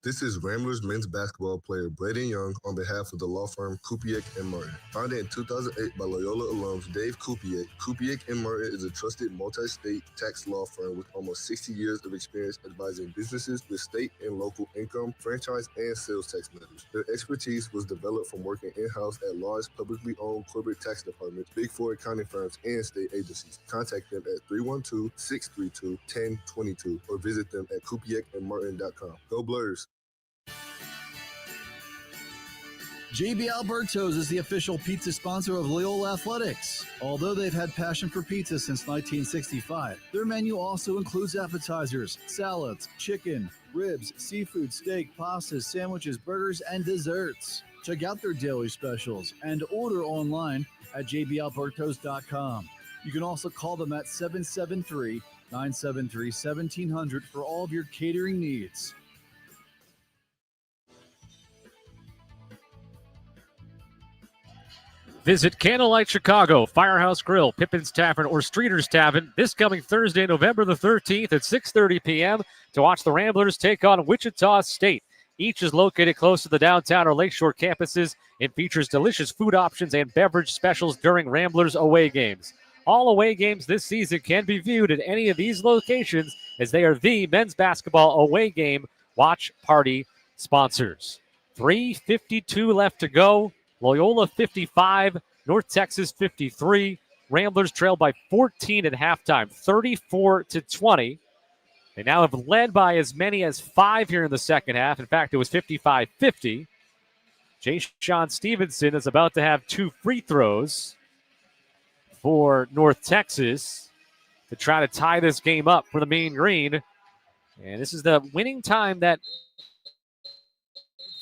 Speaker 11: This is Ramblers men's basketball player Braden Young on behalf of the law firm Kupiec and Martin. Founded in 2008 by Loyola alums Dave Kupiec, Kupiec and Martin is a trusted multi-state tax law firm with almost 60 years of experience advising businesses with state and local income, franchise, and sales tax matters. Their expertise was developed from working in-house at large publicly owned corporate tax departments, Big Four accounting firms, and state agencies. Contact them at 312-632-1022 or visit them at kupiecandmartin.com. Go Blurs!
Speaker 14: JB Alberto's is the official pizza sponsor of Loyola Athletics. Although they've had passion for pizza since 1965, their menu also includes appetizers, salads, chicken, ribs, seafood, steak, pastas, sandwiches, burgers, and desserts. Check out their daily specials and order online at jbalbertos.com. You can also call them at 773-973-1700 for all of your catering needs.
Speaker 3: Visit Candlelight Chicago, Firehouse Grill, Pippin's Tavern, or Streeter's Tavern this coming Thursday, November the 13th at 6:30 p.m. to watch the Ramblers take on Wichita State. Each is located close to the downtown or lakeshore campuses and features delicious food options and beverage specials during Ramblers away games. All away games this season can be viewed at any of these locations as they are the men's basketball away game watch party sponsors. 3:52 left to go. Loyola 55, North Texas 53. Ramblers trail by 14 at halftime, 34-20. They now have led by as many as 5 here in the second half. In fact, it was 55-50. Jay-Sean Stevenson is about to have 2 free throws for North Texas to try to tie this game up for the Mean Green. And this is the winning time that,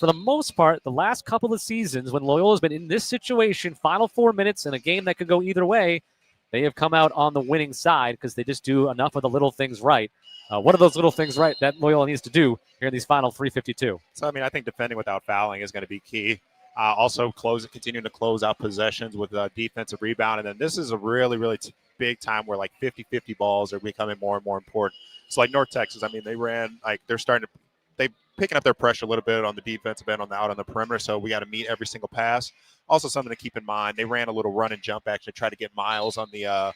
Speaker 3: for the most part, the last couple of seasons when Loyola's been in this situation, final 4 minutes in a game that could go either way, they have come out on the winning side because they just do enough of the little things right. What are those little things right that Loyola needs to do here in these final 3:52?
Speaker 1: So, I think defending without fouling is going to be key. Also, continuing to close out possessions with defensive rebound. And then this is a really, really big time where, 50-50 balls are becoming more and more important. So, North Texas, they ran, they're starting to – they picking up their pressure a little bit on the defensive end out on the perimeter, so we got to meet every single pass. Also, something to keep in mind, they ran a little run and jump action to try to get Miles on the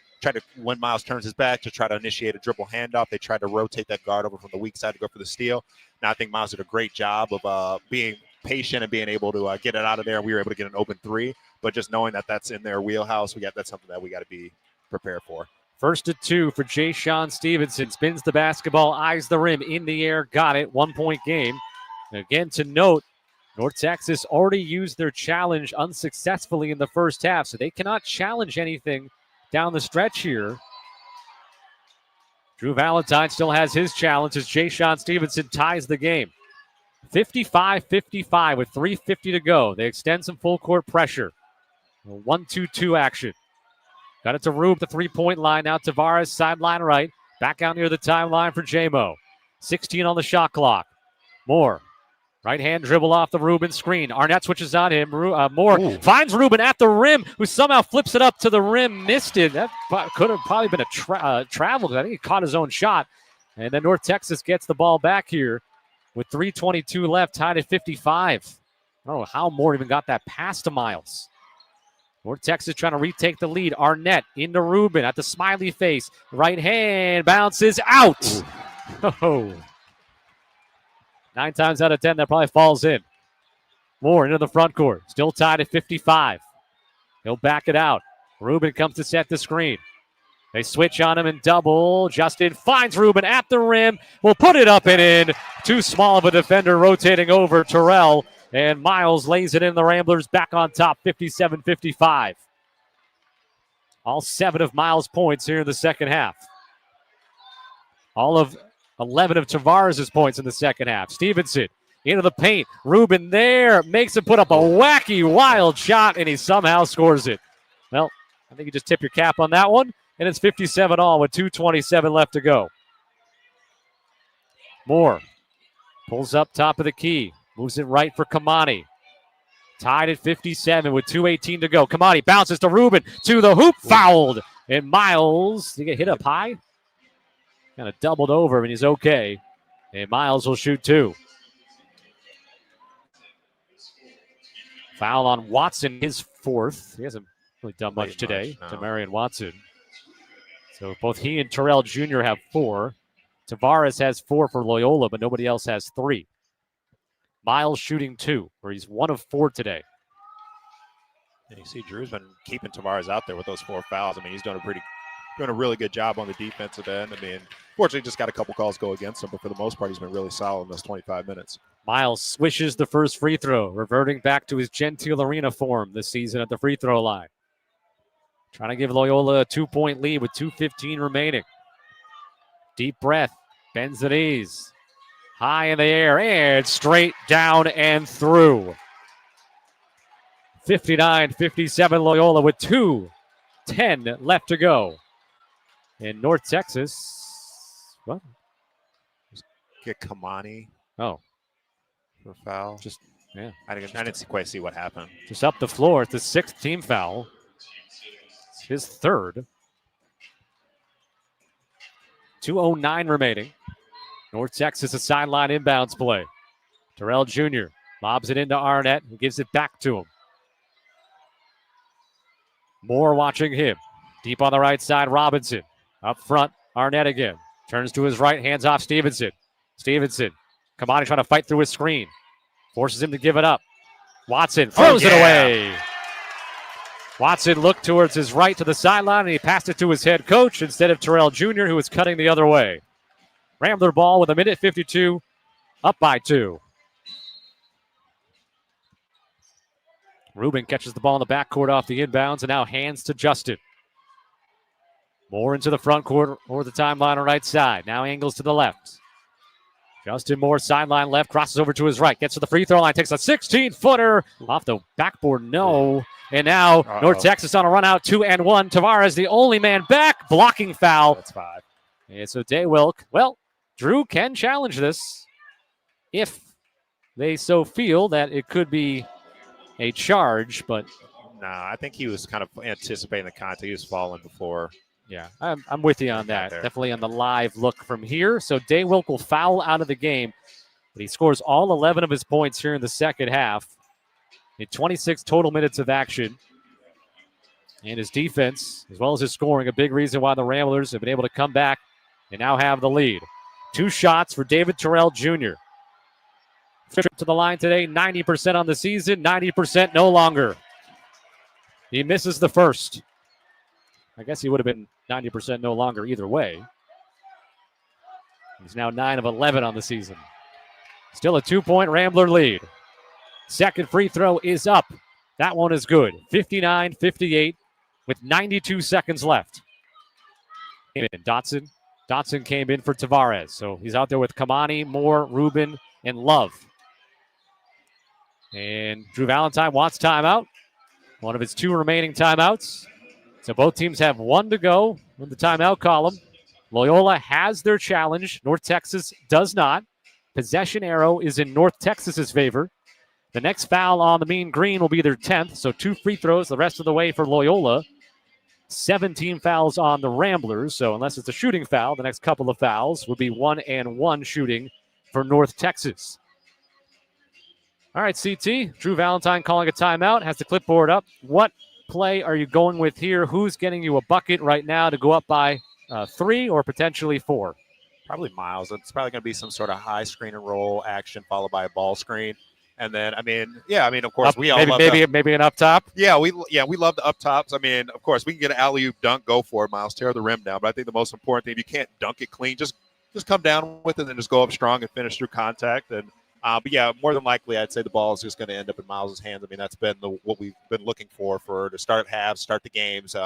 Speaker 1: when Miles turns his back to try to initiate a dribble handoff. They tried to rotate that guard over from the weak side to go for the steal. Now I think Miles did a great job of being patient and being able to get it out of there. We were able to get an open 3, but just knowing that that's in their wheelhouse, that's something that we got to be prepared for.
Speaker 3: 1st and 2 for Jay-Sean Stevenson. Spins the basketball, eyes the rim, in the air, got it. 1-point game. And again, to note, North Texas already used their challenge unsuccessfully in the first half, so they cannot challenge anything down the stretch here. Drew Valentine still has his challenge as Jay-Sean Stevenson ties the game. 55-55 with 3:50 to go. They extend some full court pressure. 1-2-2 action. Got it to Rube, the 3-point line. Now Tavares, sideline right. Back out near the timeline for J-Mo. 16 on the shot clock. Moore. Right-hand dribble off the Rubin screen. Arnett switches on him. Moore finds Rubin at the rim, who somehow flips it up to the rim. Missed it. That could have probably been a travel. I think he caught his own shot. And then North Texas gets the ball back here with 3:22 left, tied at 55. I don't know how Moore even got that pass to Miles. North Texas trying to retake the lead. Arnett into Rubin at the smiley face. Right hand bounces out. Oh. 9 times out of 10, that probably falls in. Moore into the front court. Still tied at 55. He'll back it out. Rubin comes to set the screen. They switch on him and double. Justin finds Rubin at the rim. Will put it up and in. Too small of a defender rotating over Terrell. And Miles lays it in. The Ramblers back on top, 57-55. All 7 of Miles' points here in the second half. All of 11 of Tavares' points in the second half. Stevenson into the paint. Rubin there makes him put up a wacky, wild shot, and he somehow scores it. Well, I think you just tip your cap on that one, and it's 57 all with 2:27 left to go. Moore pulls up top of the key, moves it right for Kamani. Tied at 57 with 2:18 to go. Kamani bounces to Rubin, to the hoop, fouled. And Miles, did he get hit up high? Kind of doubled over, and he's okay. And Miles will shoot two. Foul on Watson, his fourth. He hasn't really done much today, to Marion Watson. So both he and Terrell Jr. have 4. Tavares has 4 for Loyola, but nobody else has 3. Miles shooting 2, where he's 1 of 4 today.
Speaker 1: And you see Drew's been keeping Tavares out there with those 4 fouls. I mean, he's doing a really good job on the defensive end. I mean, fortunately, just got a couple calls go against him, but for the most part, he's been really solid in those 25 minutes.
Speaker 3: Miles swishes the first free throw, reverting back to his Gentile Arena form this season at the free throw line. Trying to give Loyola a 2-point lead with 2:15 remaining. Deep breath, bends the knees. High in the air, and straight down and through. 59-57 Loyola with 2:10 left to go. In North Texas, what?
Speaker 1: Get Kamani.
Speaker 3: Oh.
Speaker 1: For a foul.
Speaker 3: Just, yeah.
Speaker 1: I didn't quite see what happened.
Speaker 3: Just up the floor. It's the 6th team foul. It's his 3rd. 2:09 remaining. North Texas, a sideline inbounds play. Terrell Jr. lobs it into Arnett, who gives it back to him. Moore watching him. Deep on the right side, Robinson. Up front, Arnett again. Turns to his right, hands off Stevenson. Stevenson. Kamani trying to fight through his screen. Forces him to give it up. Watson throws it away. Watson looked towards his right to the sideline, and he passed it to his head coach instead of Terrell Jr., who was cutting the other way. Rambler ball with 1:52, up by 2. Rubin catches the ball in the backcourt off the inbounds, and now hands to Justin. Moore into the front court or the timeline on right side. Now angles to the left. Justin Moore, sideline left, crosses over to his right, gets to the free throw line, takes a 16-footer off the backboard, no. And now North Texas on a run out, 2-1. Tavares, the only man back, blocking foul.
Speaker 1: That's 5.
Speaker 3: And so Daywilk, well, Drew can challenge this if they so feel that it could be a charge, but
Speaker 1: I think he was kind of anticipating the contact. He was falling before.
Speaker 3: Yeah, I'm with you on that. Definitely on the live look from here. So Daywilk will foul out of the game, but he scores all 11 of his points here in the second half. In 26 total minutes of action. And his defense, as well as his scoring, a big reason why the Ramblers have been able to come back and now have the lead. 2 shots for David Terrell Jr. Trip to the line today, 90% on the season, 90% no longer. He misses the first. I guess he would have been 90% no longer either way. He's now 9 of 11 on the season. Still a 2-point Rambler lead. Second free throw is up. That one is good. 59-58 with 92 seconds left. Dotson. Dotson came in for Tavares. So he's out there with Kamani, Moore, Rubin, and Love. And Drew Valentine wants timeout. One of his 2 remaining timeouts. So both teams have 1 to go in the timeout column. Loyola has their challenge. North Texas does not. Possession arrow is in North Texas's favor. The next foul on the mean green will be their 10th, so 2 free throws the rest of the way for Loyola. 17 fouls on the Ramblers, so unless it's a shooting foul, the next couple of fouls would be 1-1 shooting for North Texas. All right, CT, Drew Valentine calling a timeout, has the clipboard up. What play are you going with here? Who's getting you a bucket right now to go up by 3 or potentially 4?
Speaker 1: Probably Miles. It's probably going to be some sort of high screen and roll action followed by a ball screen. And then, of course, we all love
Speaker 3: maybe an up top.
Speaker 1: Yeah, we love the up tops. I mean, of course, we can get an alley-oop dunk, go for it, Miles, tear the rim down. But I think the most important thing, if you can't dunk it clean, just come down with it and just go up strong and finish through contact. And but yeah, more than likely, I'd say the ball is just going to end up in Miles' hands. I mean, that's been what we've been looking for to start halves, start the games.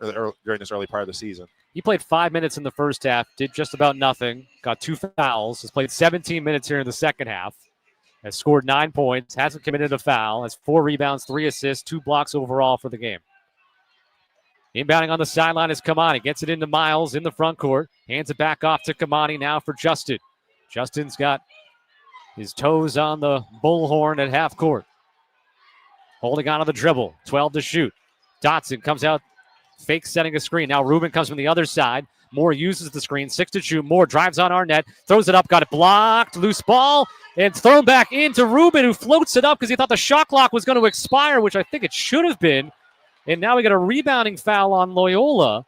Speaker 1: during this early part of the season.
Speaker 3: He played 5 minutes in the first half, did just about nothing, got 2 fouls, has played 17 minutes here in the second half, has scored 9 points, hasn't committed a foul, has 4 rebounds, 3 assists, 2 blocks overall for the game. Inbounding on the sideline is Kamani. Gets it into Miles in the front court. Hands it back off to Kamani now for Justin. Justin's got his toes on the bullhorn at half court. Holding on to the dribble. 12 to shoot. Dotson comes out, fake setting a screen. Now Rubin comes from the other side. Moore uses the screen. 6 to shoot. Moore drives on Arnett. Throws it up. Got it blocked. Loose ball. And thrown back into Rubin, who floats it up because he thought the shot clock was going to expire, which I think it should have been. And now we got a rebounding foul on Loyola.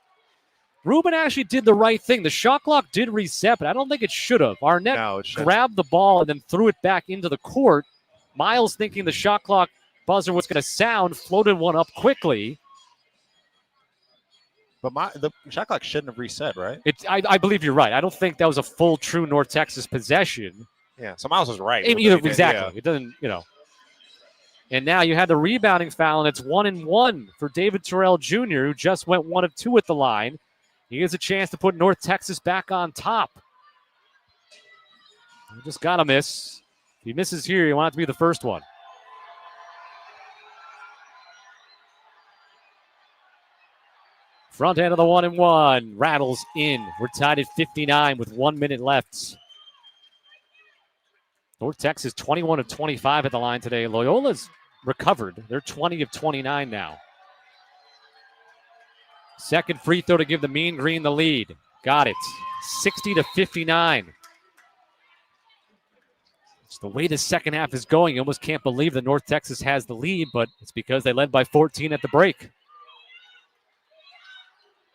Speaker 3: Rubin actually did the right thing. The shot clock did reset, but I don't think it should have. Arnett grabbed the ball and then threw it back into the court. Miles, thinking the shot clock buzzer was going to sound, floated one up quickly.
Speaker 1: But the shot clock shouldn't have reset, right?
Speaker 3: I believe you're right. I don't think that was a full, true North Texas possession.
Speaker 1: Yeah, so Miles was right.
Speaker 3: Exactly. Yeah. It doesn't, And now you had the rebounding foul, and it's 1-1 for David Terrell Jr., who just went 1 of 2 at the line. He has a chance to put North Texas back on top. He just got to miss. If he misses here, you want it to be the first one. Front end of the 1-1. Rattles in. We're tied at 59 with 1 minute left. North Texas 21 of 25 at the line today. Loyola's recovered. They're 20 of 29 now. Second free throw to give the Mean Green the lead. Got it. 60 to 59. It's the way the second half is going. You almost can't believe that North Texas has the lead, but it's because they led by 14 at the break.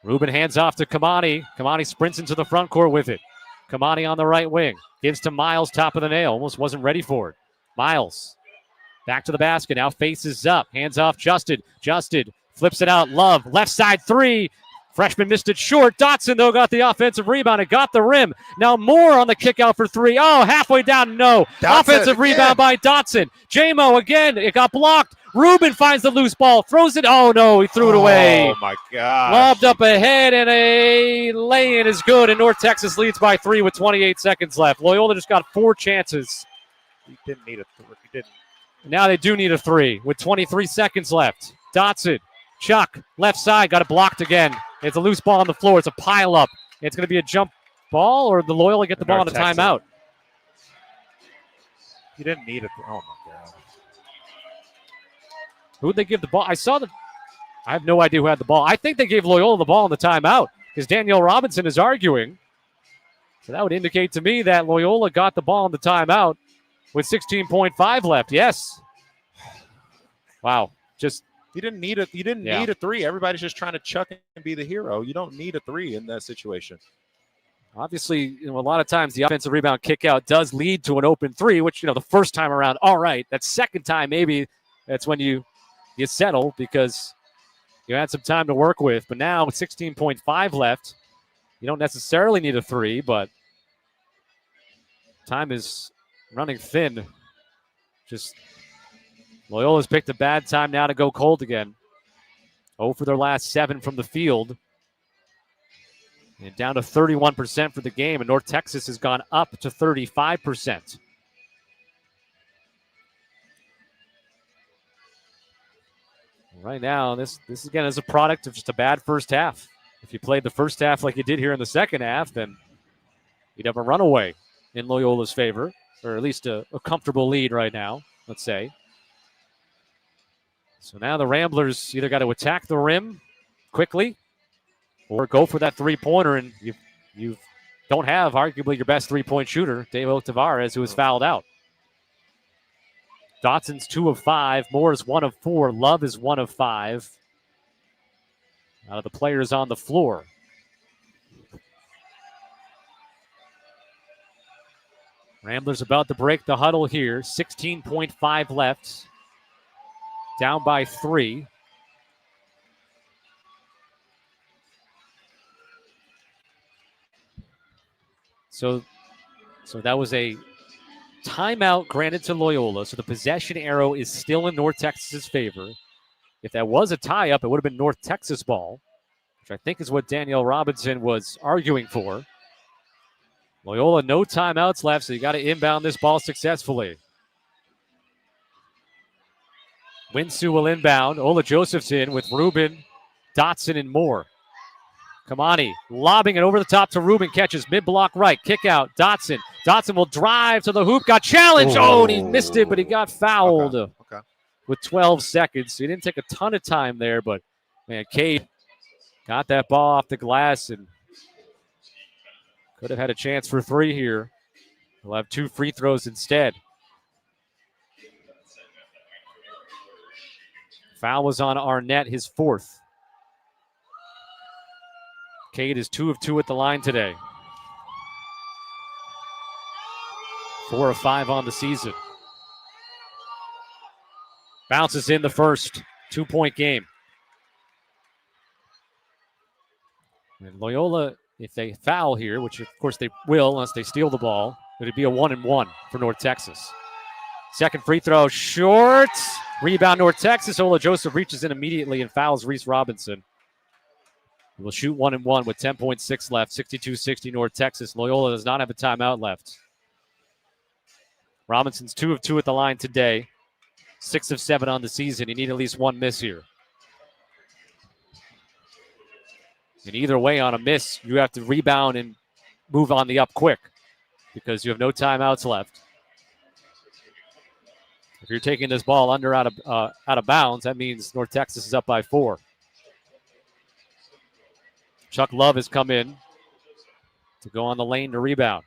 Speaker 3: Rubin hands off to Kamani. Kamani sprints into the front court with it. Kamani on the right wing. Gives to Miles, top of the nail. Almost wasn't ready for it. Miles back to the basket. Now faces up. Hands off Justin. Justin flips it out. Love. Left side 3. Freshman missed it short. Dotson, though, got the offensive rebound. It got the rim. Now Moore on the kick out for 3. Oh, halfway down. No. Dotson, offensive rebound by Dotson. J-Mo again. It got blocked. Rubin finds the loose ball. Throws it. Oh, no. He threw it away.
Speaker 1: Oh, my God.
Speaker 3: Lobbed up ahead, and a lay-in is good, and North Texas leads by 3 with 28 seconds left. Loyola just got 4 chances.
Speaker 1: He didn't need a 3. He didn't.
Speaker 3: Now they do need a 3 with 23 seconds left. Dotson, Chuck, left side, got it blocked again. It's a loose ball on the floor. It's a pile-up. It's going to be a jump ball, or the Loyola get the ball on a timeout?
Speaker 1: He didn't need it. Oh, my God.
Speaker 3: Who'd they give the ball? I have no idea who had the ball. I think they gave Loyola the ball in the timeout because Danielle Robinson is arguing. So that would indicate to me that Loyola got the ball in the timeout with 16.5 left. Yes. Wow.
Speaker 1: You didn't need it. You didn't need a 3. Everybody's just trying to chuck and be the hero. You don't need a 3 in that situation.
Speaker 3: Obviously, a lot of times the offensive rebound kick out does lead to an open 3, which, the first time around, all right. That second time, maybe that's when you settle because you had some time to work with. But now with 16.5 left, you don't necessarily need a 3, but time is running thin. Just Loyola's picked a bad time now to go cold again. 0 for their last 7 from the field. And down to 31% for the game, and North Texas has gone up to 35%. Right now, this again is a product of just a bad first half. If you played the first half like you did here in the second half, then you'd have a runaway in Loyola's favor, or at least a comfortable lead right now, let's say. So now the Ramblers either got to attack the rim quickly or go for that three-pointer, and you don't have arguably your best three-point shooter, Davo Tavares, who was fouled out. Dotson's 2 of 5. Moore is 1 of 4. Love is 1 of 5. Out of the players on the floor. Ramblers about to break the huddle here. 16.5 left. Down by 3. So that was a timeout granted to Loyola. So the possession arrow is still in North Texas's favor. If that was a tie-up, it would have been North Texas ball. which I think is what Danielle Robinson was arguing for. Loyola, no timeouts left, so you got to inbound this ball successfully. Winsu will inbound. Ola Josephson with Rubin, Dotson, and Moore. Kamani lobbing it over the top to Rubin. Catches mid-block right. Kick out. Dotson. Dotson will drive to the hoop. Got challenged. Oh, and he missed it, but he got fouled with 12 seconds. So he didn't take a ton of time there, but, man, Cade got that ball off the glass and could have had a chance for 3 here. He'll have 2 free throws instead. Foul was on Arnett, his 4th. Cade is 2 of 2 at the line today. 4 of 5 on the season. Bounces in the first. 2-point game. And Loyola, if they foul here, which of course they will unless they steal the ball, it'd be a 1-and-1 for North Texas. Second free throw, short. Rebound North Texas. Ola Joseph reaches in immediately and fouls Reese Robinson. We'll shoot 1-and-1 with 10.6 left. 62-60 North Texas. Loyola does not have a timeout left. Robinson's 2 of 2 at the line today. 6 of 7 on the season. You need at least 1 miss here. And either way, on a miss, you have to rebound and move on the up quick because you have no timeouts left. If you're taking this ball under out of bounds, that means North Texas is up by 4. Chuck Love has come in to go on the lane to rebound.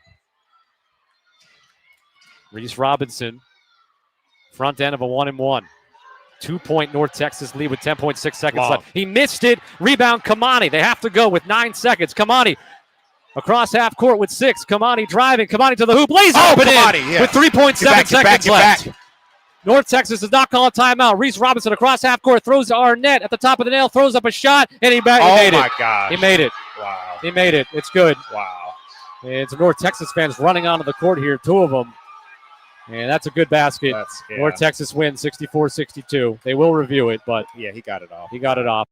Speaker 3: Reese Robinson, front end of a 1-and-1. 2-point North Texas lead with 10.6 seconds left. He missed it. Rebound, Kamani. They have to go with 9 seconds. Kamani across half court with 6. Kamani driving. Kamani to the hoop. Lays open in with 3.7 seconds left. North Texas does not call a timeout. Reese Robinson across half court, throws to Arnett at the top of the nail, throws up a shot, and he made it.
Speaker 1: Oh, my gosh.
Speaker 3: He made it.
Speaker 1: Wow.
Speaker 3: He made it. It's good.
Speaker 1: Wow.
Speaker 3: And it's North Texas fans running onto the court here, 2 of them. And that's a good basket. North Texas wins 64-62. They will review it, but
Speaker 1: yeah, he got it off.
Speaker 3: He got it off.